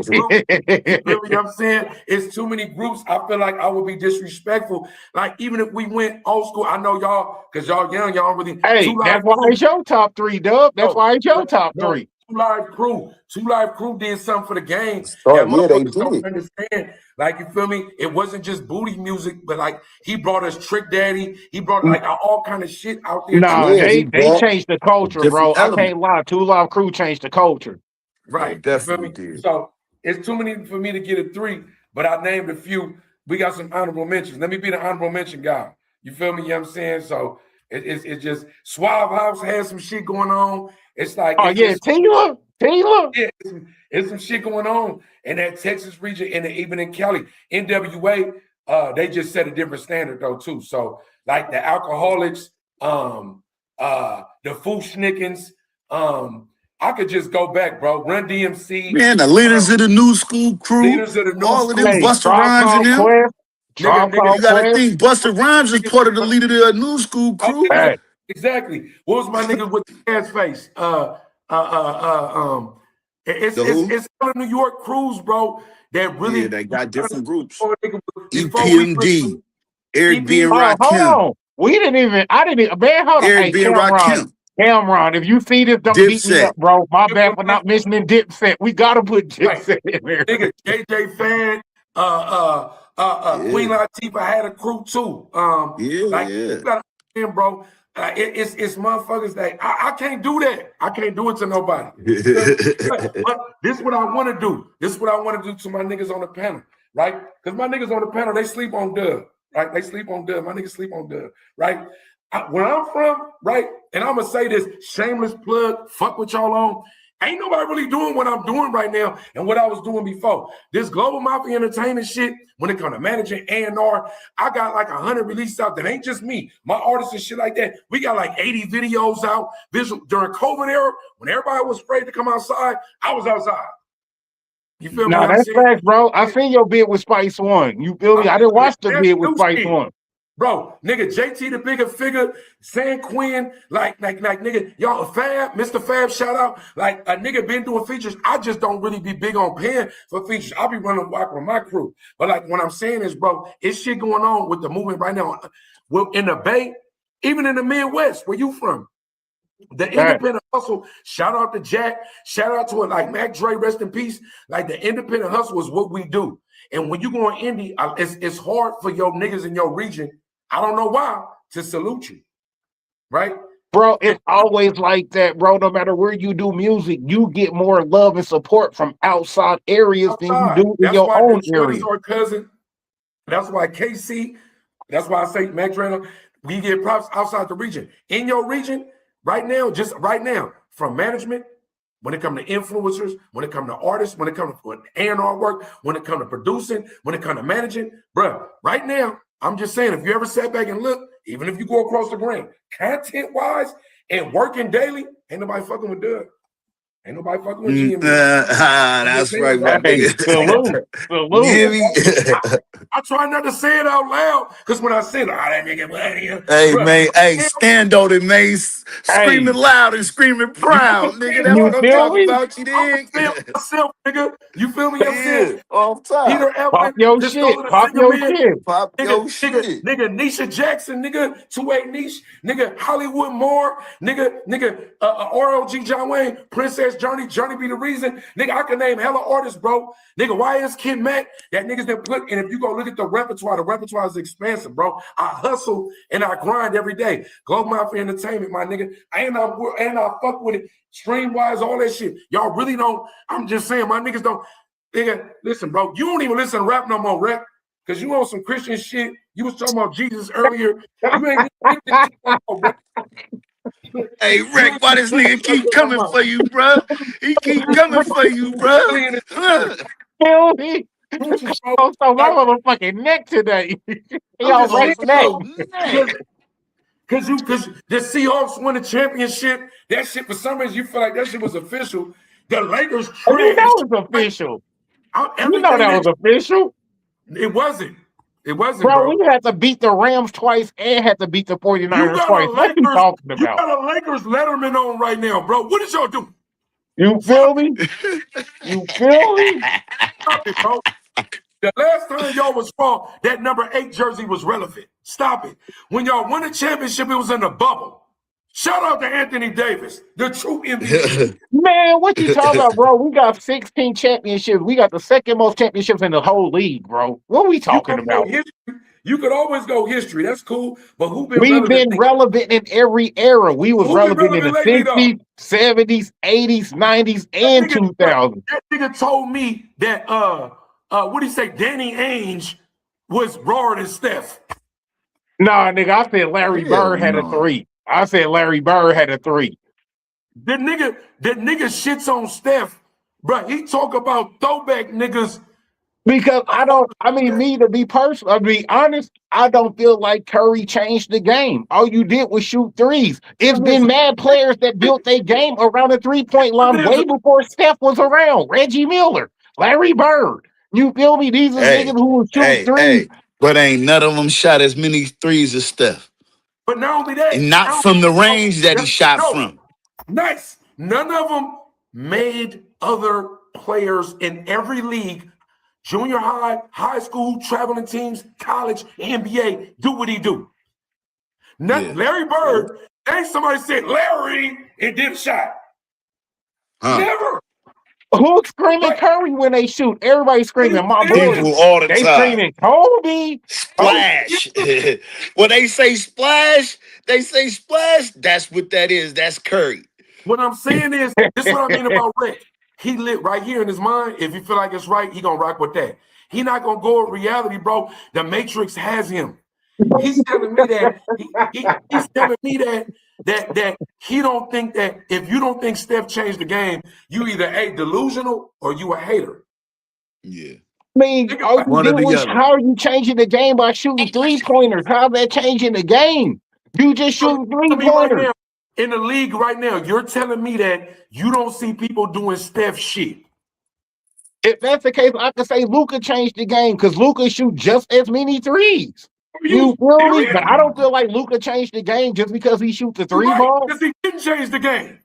C: groups. You feel me? I'm saying it's too many groups. I feel like I would be disrespectful. Like even if we went old school, I know y'all because y'all young, y'all don't really Two
B: Hey,
C: Live
B: that's why
C: Crew.
B: it's your top three, Dub. That's
C: No,
B: why it's your
C: no,
B: top
C: no.
B: three.
C: Two Live Crew did something for the game that
A: Start, yeah, they
C: motherfuckers don't
A: did.
C: understand. Like you feel me? It wasn't just booty music, but like he brought us Trick Daddy. He brought
B: Mm.
C: like all kind of shit out there too.
B: Nah,
A: Yeah, he
B: they
A: brought
B: changed the
A: a
B: culture,
A: different
B: bro. I
A: element.
B: can't lie. Two Live Crew changed the culture.
A: They
C: Right. You feel
A: definitely
C: me?
A: did.
C: So it's too many for me to get a three, but I named a few. We got some honorable mentions. Let me be the honorable mention guy. You feel me? You know what I'm saying? So it's just Suave House has some shit going on. It's like
B: Oh yeah,
C: it's
B: Taylor.
C: yeah, it's some shit going on in that Texas region and even in Cali. NWA, they just set a different standard though too. So like the alcoholics, the Fushnikins, I could just go back, bro. Run DMC,
A: Man, the leaders of the new school crew,
C: leaders of the new
A: all of them,
C: school,
B: Hey,
A: Buster
B: Tribe
A: Rhymes and
B: Called
A: them.
B: Quest. Tribe
C: nigga.
A: You
B: Called
A: got to
B: Quest.
A: think Buster Rhymes is part of the
C: Nigga,
A: leader of the new school crew.
C: okay,
B: Hey,
C: exactly. What was my nigga with the ass face? Uh, uh, um,
A: The who?
C: it's all New York crews, bro. That
A: Yeah,
C: really
A: they got different groups.
C: before we put
A: EPMD, Eric B. and
C: EPMD.
B: oh, hold
A: Rakim.
B: on. I didn't even, man, hold on.
A: Eric
B: Hey,
A: B. and
B: Cameron.
A: Rakim.
B: Cameron, if you see this, don't beat me
A: Dipset.
B: up, bro. My bad for not mentioning Dipset. We gotta put
C: Right,
B: Dipset in there.
C: nigga. JJ Fan, Queen
A: Yeah.
C: Latifah had a crew too.
A: Yeah,
C: Like
A: yeah.
C: you gotta understand, bro. It's motherfuckers that I can't do that. I can't do it to nobody. But this is what I want to do. This is what I want to do to my niggas on the panel, right? Because my niggas on the panel, they sleep on Dub, right? They sleep on Dub. My niggas sleep on Dub, right? Where I'm from, right? And I'm gonna say this shameless plug, fuck what y'all on. Ain't nobody really doing what I'm doing right now and what I was doing before. This Global Mafia Entertainment shit, when it comes to managing A&R, I got like 100 releases out. That ain't just me. My artists and shit like that. We got like 80 videos out. During COVID era, when everybody was afraid to come outside, I was outside. You feel me?
B: Nah, that's facts, bro. I seen your bid with Spice One. You feel me? I didn't watch the bid with Spice One.
C: Bro, nigga, JT the bigger figure, San Quinn, like nigga, y'all Fab, Mr. Fab, shout out. Like a nigga been doing features. I just don't really be big on paying for features. I'll be running whack with my crew. But like what I'm saying is, bro, it's shit going on with the movement right now. Well, in the Bay, even in the Midwest, where you from? The independent hustle, shout out to Jack, shout out to it like Mac Dre, rest in peace. Like the independent hustle is what we do. And when you go on indie, it's hard for your niggas in your region, I don't know why, to salute you. Right?
B: Bro, it's always like that, bro. No matter where you do music, you get more love and support from outside areas than you do in your own area.
C: That's why our cousin. That's why KC. That's why I say Mac Dre, we get props outside the region. In your region, right now, just right now, from management, when it comes to influencers, when it comes to artists, when it comes to A&R work, when it comes to producing, when it comes to managing, bro, right now, I'm just saying, if you ever sat back and look, even if you go across the grain, content-wise and working daily, ain't nobody fucking with Doug. Ain't nobody fucking with GME.
A: That's right, my nigga.
C: I try not to say it out loud because when I say that nigga,
A: hey, man, hey, stand on it, man. Screaming loud and screaming proud, nigga. That's what I'm talking about, you dig?
C: Myself, nigga. You feel me? Yeah,
A: off top.
C: Peter Evelyn,
B: pop your shit. Pop your shit.
A: Pop your shit.
C: Nigga, Nisha Jackson, nigga, 2-8 Niche, nigga, Hollywood Moore, nigga, RLG John Wayne, Princess Journey be the reason. Nigga, I can name hella artists, bro. Nigga, YS Kid Mac, that niggas that put, and if you go look at the repertoire is expansive, bro. I hustle and I grind every day. Global Mafia Entertainment, my nigga. And I fuck with it. Stream-wise, all that shit. Y'all really don't, I'm just saying, my niggas don't, nigga, listen, bro, you don't even listen to rap no more, Rep, because you on some Christian shit. You was talking about Jesus earlier. You ain't
A: hey, Rick, why this nigga keep coming for you, bro? He keep coming for you, bro.
B: Hell, he on my motherfucking neck today. Y'all right neck.
C: Because the Seahawks won the championship. That shit, for some reason, you feel like that shit was official. The Lakers trash.
B: You know it was official. You know that was official.
C: It wasn't. It wasn't,
B: bro. We had to beat the Rams twice and had to beat the 49ers twice. What are you talking about?
C: You got a Lakers Letterman on right now, bro. What did y'all do?
B: You feel me? You feel me?
C: Stop it, bro. The last time y'all was wrong, that number 8 jersey was relevant. Stop it. When y'all won the championship, it was in the bubble. Shout out to Anthony Davis, the true MVP.
B: Man, what you talking about, bro? We got 16 championships. We got the second most championships in the whole league, bro. What are we talking about?
C: You could always go history. That's cool. But who been
B: We've been relevant in every era. We was relevant in the 60s, 70s, 80s, 90s, and 2000s.
C: That nigga told me that what did he say? Danny Ainge was rawer than Steph.
B: Nah, nigga, I said Larry Bird had a 3. I said Larry Bird had a 3.
C: The nigga shits on Steph, bro. He talk about throwback niggas.
B: Because me to be personal, I'll be honest, I don't feel like Curry changed the game. All you did was shoot threes. It's been mad players that built their game around the 3-point line way before Steph was around. Reggie Miller, Larry Bird. You feel me? These are niggas who will shoot threes.
A: But ain't none of them shot as many threes as Steph.
C: But not only that.
A: And not from the range that he shot from.
C: Nice. None of them made other players in every league, junior high, high school, traveling teams, college, NBA, do what he do. Larry Bird, ain't somebody said Larry and did a shot. Never.
B: Who's screaming Curry when they shoot? Everybody screaming, my boy.
A: People all the time.
B: They screaming Kobe.
A: Splash. When they say splash, that's what that is. That's Curry.
C: What I'm saying is, this is what I mean about Rick. He lit right here in his mind. If you feel like it's right, he gonna rock with that. He not gonna go with reality, bro. The Matrix has him. He's telling me that. He's telling me that that he don't think that if you don't think Steph changed the game, you either A, delusional or you a hater.
A: Yeah.
B: I mean,
A: One or the other.
B: how are you changing the game by shooting 3-pointers? How's that changing the game? You just shooting 3-pointers.
C: Right now, in the league right now, you're telling me that you don't see people doing Steph shit.
B: If that's the case, I could say Luka changed the game because Luka shoot just as many threes. You feel me? But I don't feel like Luka changed the game just because he shoots the three ball.
C: Because he didn't change the game.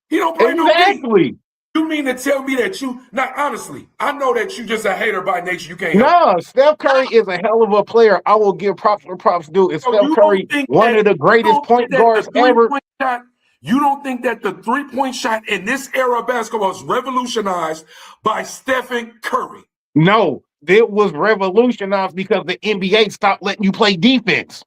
C: He don't play no game. You mean to tell me that you, not honestly, I know that you just a hater by nature. You can't help it.
B: No, Steph Curry is a hell of a player. I will give props where props due. Is Steph Curry one of the greatest point guards ever?
C: You don't think that the three-point shot in this era of basketball is revolutionized by Stephen Curry?
B: No, it was revolutionized because the NBA stopped letting you play defense.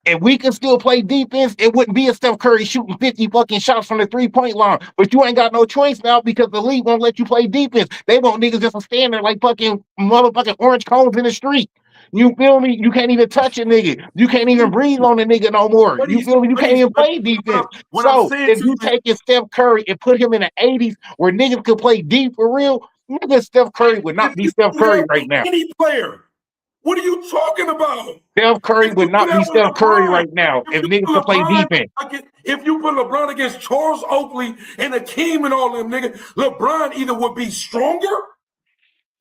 B: If we could still play defense, it wouldn't be a Steph Curry shooting 50 fucking shots from the three-point line. But you ain't got no choice now because the league won't let you play defense. They want niggas just to stand there like fucking motherfucking orange cones in the street. You feel me? You can't even touch a nigga. You can't even breathe on a nigga no more. You feel me? You can't even play defense. So if you take Steph Curry and put him in the 80s where niggas could play deep for real, nigga Steph Curry would not be Steph Curry right now.
C: Any player. What are you talking about?
B: Steph Curry would not be Steph Curry right now if niggas could play defense.
C: If you put LeBron against Charles Oakley and Akeem and all them niggas, LeBron either would be stronger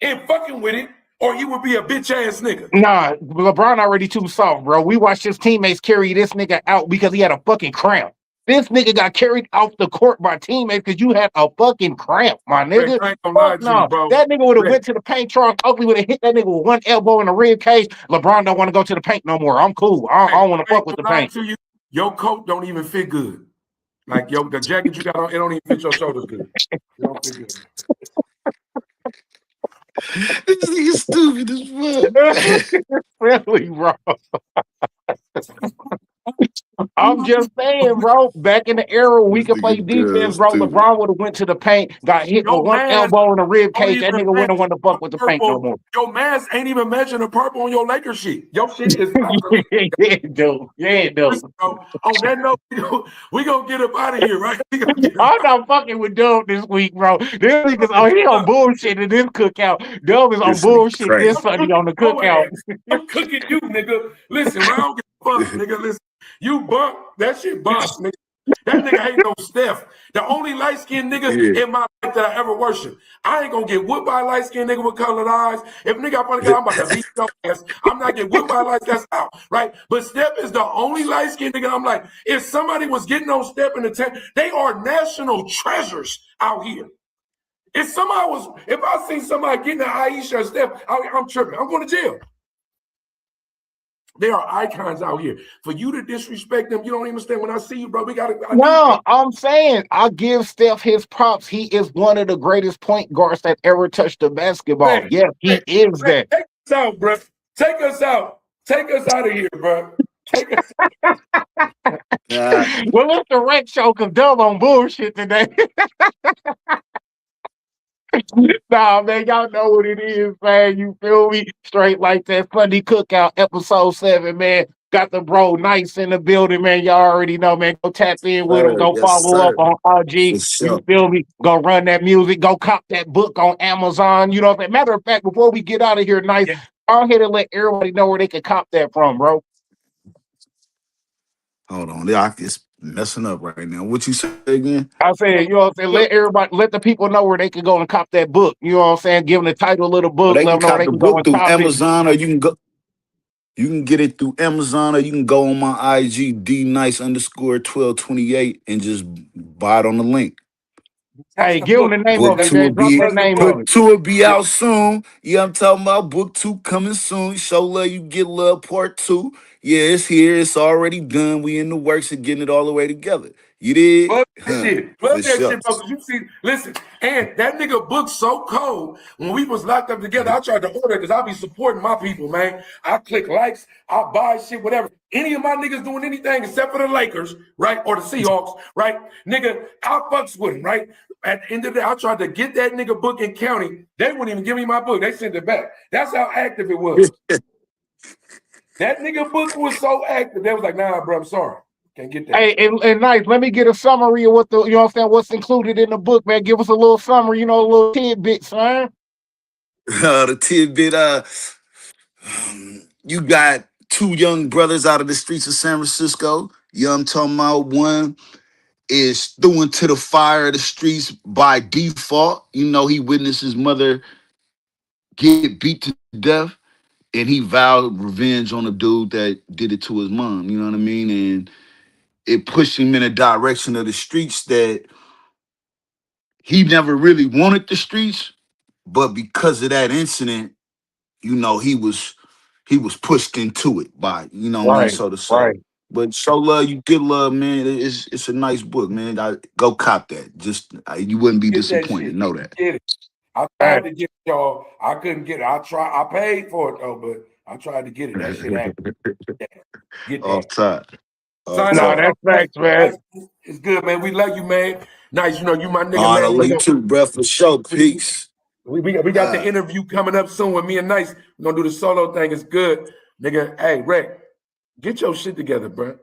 C: and fucking with it, or he would be a bitch ass nigga.
B: Nah, LeBron already too soft, bro. We watched his teammates carry this nigga out because he had a fucking cramp. This nigga got carried off the court by teammates because you had a fucking cramp, my nigga. Fuck no. That nigga would have went to the paint. Charles Oakley would have hit that nigga with one elbow in the rib cage. LeBron don't want to go to the paint no more. I'm cool. I don't want to fuck with the paint.
C: Your coat don't even fit good. Like the jacket you got on, it don't even fit your shoulders good. It don't fit good.
A: This nigga stupid as fuck.
B: Really, bro. I'm just saying, bro. Back in the era we could play defense, bro. LeBron would have went to the paint, got hit with one elbow in the rib cage. That nigga wouldn't want to fuck with the paint no more.
C: Your mask ain't even matching the purple on your Lakers shit. Your shit is
B: yeah, dude. Yeah, dude.
C: On that note, we gonna get up out of here, right?
B: I'm not fucking with Dub this week, bro. This nigga's he on bullshit in this cookout. Dub is on bullshit this Sunday on the cookout.
C: I'm cooking you, nigga. Listen, I don't give a fuck, nigga. Listen. You bump, that shit bump, nigga. That nigga ain't no Steph. The only light-skinned nigga in my life that I ever worship. I ain't gonna get whooped by a light-skinned nigga with colored eyes. If nigga I'm about to beat your ass, I'm not getting whooped by a light-skinned out, right? But Steph is the only light-skinned nigga. I'm like, if somebody was getting on Steph in the tank, they are national treasures out here. If I see somebody getting an Aisha or Steph, I'm tripping. I'm going to jail. They are icons out here. For you to disrespect them, you don't understand. When I see you, bro, we got to.
B: No, I'm saying I give Steph his props. He is one of the greatest point guards that ever touched the basketball. Man, yes, he is that.
C: Take us out, bro. Take us out. Take us out of here, bro. Take us out.
B: Well, it's the Rec Show because Dub on bullshit today. Nah, man, y'all know what it is, man. You feel me? Straight like that. Sunday Cookout, episode 7, man. Got the bro nice in the building, man. Y'all already know, man. Go tap in with him. Go follow up on IG. You feel me? Go run that music. Go cop that book on Amazon. You know what I'm saying? Matter of fact, before we get out of here, nice, go ahead and let everybody know where they can cop that from, bro.
A: Hold on. It's messing up right now. What you say again?
B: I said, you know what I'm saying? Let the people know where they can go and cop that book. You know what I'm saying? Give them the title of the book.
A: They can cop the book through Amazon, or you can go. You can get it through Amazon, or you can go on my IG dnice_1228 and just buy it on the link.
B: Hey, give them the name of it, man.
A: Book 2 will be out soon. Yeah, I'm talking about book 2 coming soon. Show love, you get love part 2. Yeah, it's here. It's already done. We in the works of getting it all the way together. You did?
C: Love that shit. Love that shit, bro. You see, listen, and that nigga book so cold. When we was locked up together, I tried to order it because I be supporting my people, man. I click likes, I buy shit, whatever. Any of my niggas doing anything except for the Lakers, right? Or the Seahawks, right? Nigga, I fucks with him, right? At the end of the day, I tried to get that nigga book in county. They wouldn't even give me my book. They sent it back. That's how active it was. That nigga book was so active. They was like, nah, bro, I'm sorry. Can't get that.
B: Hey, and nice. Let me get a summary of what the you know what I'm saying, what's included in the book, man. Give us a little summary, a little tidbits, man.
A: The tidbit, you got two young brothers out of the streets of San Francisco. I'm talking about one is thrown into the fire of the streets by default. He witnessed his mother get beat to death, and he vowed revenge on the dude that did it to his mom. You know what I mean? And it pushed him in a direction of the streets that he never really wanted the streets, but because of that incident, he was pushed into it by, what I mean,
B: Right,
A: so to say.
B: right.
A: But show love, you get love, man. It's a nice book, man. Go cop that. Just you wouldn't be
C: Get that shit.
A: disappointed. Know that.
C: Get it. I
B: Hey,
C: tried to get it, y'all. I couldn't get it. I paid for it though, but I tried to get it. That shit ain't get that.
A: Off top. Off
C: Sign
B: no,
C: up,
A: top.
C: bro.
B: that's facts, man.
C: It's good, man. We love you, man. Nice, you my nigga,
A: All right, I
C: man.
A: love you too, bro, for sure.
C: We,
A: Peace.
C: we got the interview coming up soon with me and Nice. We're gonna do the solo thing. It's good, nigga. Hey, Rick, get your shit together, bro.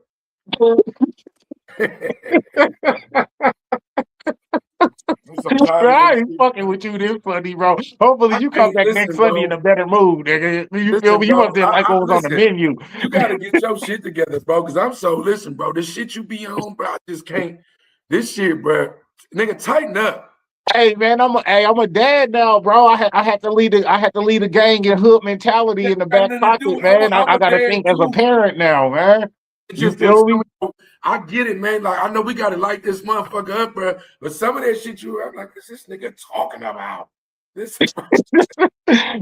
C: I'm so tired of
B: I
C: this
B: ain't
C: shit.
B: fucking with you this funny, bro. Hopefully you come back next
C: Listen,
B: Sunday in
C: bro.
B: a better mood, nigga. You feel
C: Listen,
B: me? You
C: bro.
B: must have like what was on the
C: Listen.
B: menu.
C: You gotta get your shit together, bro. Cause I'm so listen, bro. This shit you be on, bro. I just can't. This shit, bro. Nigga, tighten up.
B: Hey man, I'm a dad now, bro. I had to lead a gang and hood mentality
C: That
B: in the
C: got
B: back
C: nothing to
B: pocket,
C: do. I'm
B: man.
C: a, I'm
B: I
C: a
B: gotta
C: dad
B: think as a
C: too.
B: parent now, man.
C: It's
B: You
C: just that
B: feel me?
C: I get it, man. Like I know we gotta light this motherfucker up, bro. But some of that shit I'm like, what's this nigga talking about? This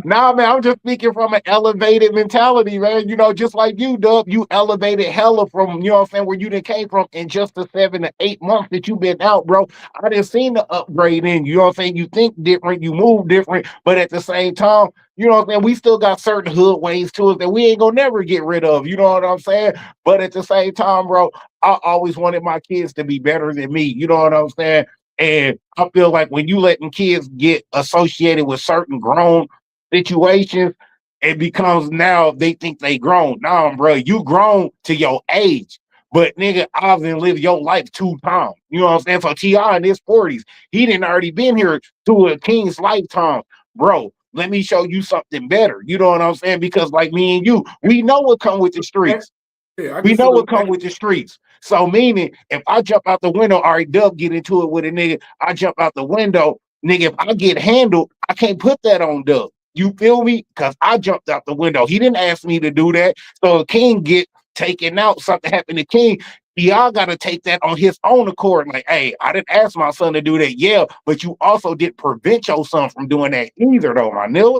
B: Nah, man, I'm just speaking from an elevated mentality, man. Just like you, Dub, you elevated hella from, what I'm saying, where you done came from in just the 7 to 8 months that you've been out, bro. I done seen the upgrade in you, know what I'm saying? You think different, you move different, but at the same time, what I'm saying, we still got certain hood ways to us that we ain't gonna never get rid of, you know what I'm saying? But at the same time, bro, I always wanted my kids to be better than me, you know what I'm saying? And I feel like when you letting kids get associated with certain grown situations, it becomes now they think they grown. Nah, bro, you grown to your age. But nigga, I've been lived your life 2 times. You know what I'm saying? So T.I. in his 40s, he didn't already been here to a king's lifetime. Bro, let me show you something better. You know what I'm saying? Because like me and you, we know what come with the streets.
C: yeah, I
B: We
C: can
B: know
C: feel
B: what come
C: it.
B: with the streets. So meaning, if I jump out the window, all right, Dub get into it with a nigga. I jump out the window, nigga. If I get handled, I can't put that on Dub. You feel me? Because I jumped out the window. He didn't ask me to do that. So King get taken out. Something happened to King. Y'all got to take that on his own accord. Like, hey, I didn't ask my son to do that. Yeah, but you also didn't prevent your son from doing that either, though, my nigga.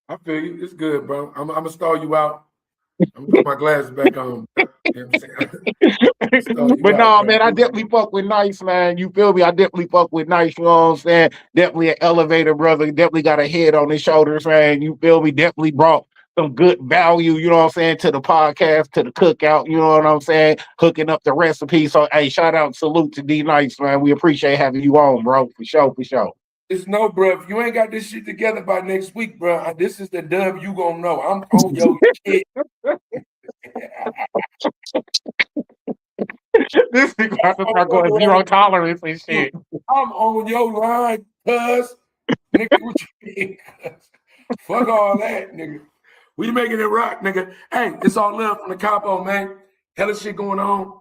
C: I feel you. It's good, bro. I'm gonna stall you out. I'm gonna put my glasses back on. You know what I'm saying? Stall you
B: But
C: out,
B: no,
C: bro.
B: man, I definitely fuck with Nice, man. You feel me? I definitely fuck with Nice, you know what I'm saying? Definitely an elevator, brother. Definitely got a head on his shoulders, man. You feel me? Definitely brought some good value, you know what I'm saying, to the podcast, to the cookout, you know what I'm saying? Hooking up the recipe. So, hey, shout out, salute to D Nice, man. We appreciate having you on, bro. For sure, for sure.
C: It's no, bro. If you ain't got this shit together by next week, bro, this is the dub you gonna know. I'm on your shit.
B: This nigga
C: I'm
B: about to
C: on
B: start
C: your
B: going zero
C: line.
B: tolerance and shit.
C: I'm on your line, cuz. Nigga, what you mean? Fuck all that, nigga. We making it rock, nigga. Hey, it's all love from the capo, man. Hella shit going on.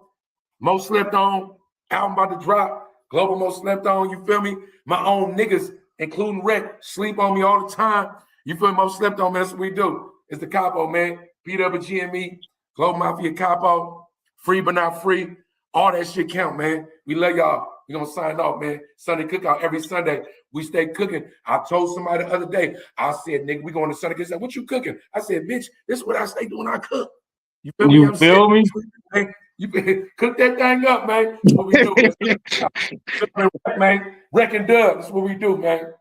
C: Most slept on. Album about to drop. Global most slept on. You feel me? My own niggas, including Rhett, sleep on me all the time. You feel me? Most slept on, man. That's what we do. It's the capo, man. P-Dub of GME, Global Mafia capo. Free but not free. All that shit count, man. We love y'all. We gonna sign off, man. Sunday Cookout every Sunday. We stay cooking. I told somebody the other day, I said, nigga, we going to Sunday Cookout. What you cooking? I said, bitch, this is what I stay doing. I cook. You feel me?
B: You
C: I'm saying,
B: feel me?
C: man, you cook that thing up, man. That's what we do, man. Wreck and dub. That's what we do, man.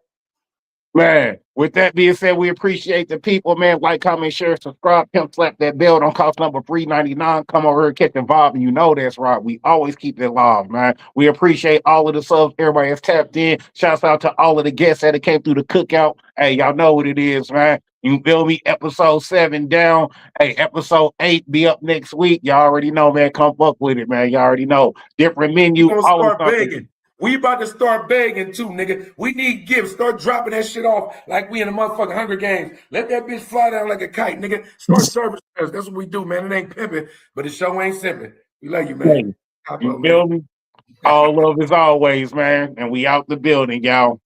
B: Man, with that being said, we appreciate the people, man. Like, comment, share, subscribe, pimp, slap that bell. Don't cost number $3.99. Come over here, catch the vibe, and you know that's right. We always keep it live, man. We appreciate all of the subs. Everybody has tapped in. Shouts out to all of the guests that came through the cookout. Hey, y'all know what it is, man. You feel me? Episode 7 down. Hey, episode 8 be up next week. Y'all already know, man. Come fuck with it, man. Y'all already know. Different
C: We
B: menu,
C: gonna
B: always
C: start
B: something.
C: begging. We about to start begging too, nigga. We need gifts. Start dropping that shit off like we in the motherfucking Hunger Games. Let that bitch fly down like a kite, nigga. Start service us. That's what we do, man. It ain't pimping, but the show ain't simping. We love you, man.
B: Hey,
C: Capo,
B: you
C: man.
B: feel me? All love as always, man. And we out the building, y'all.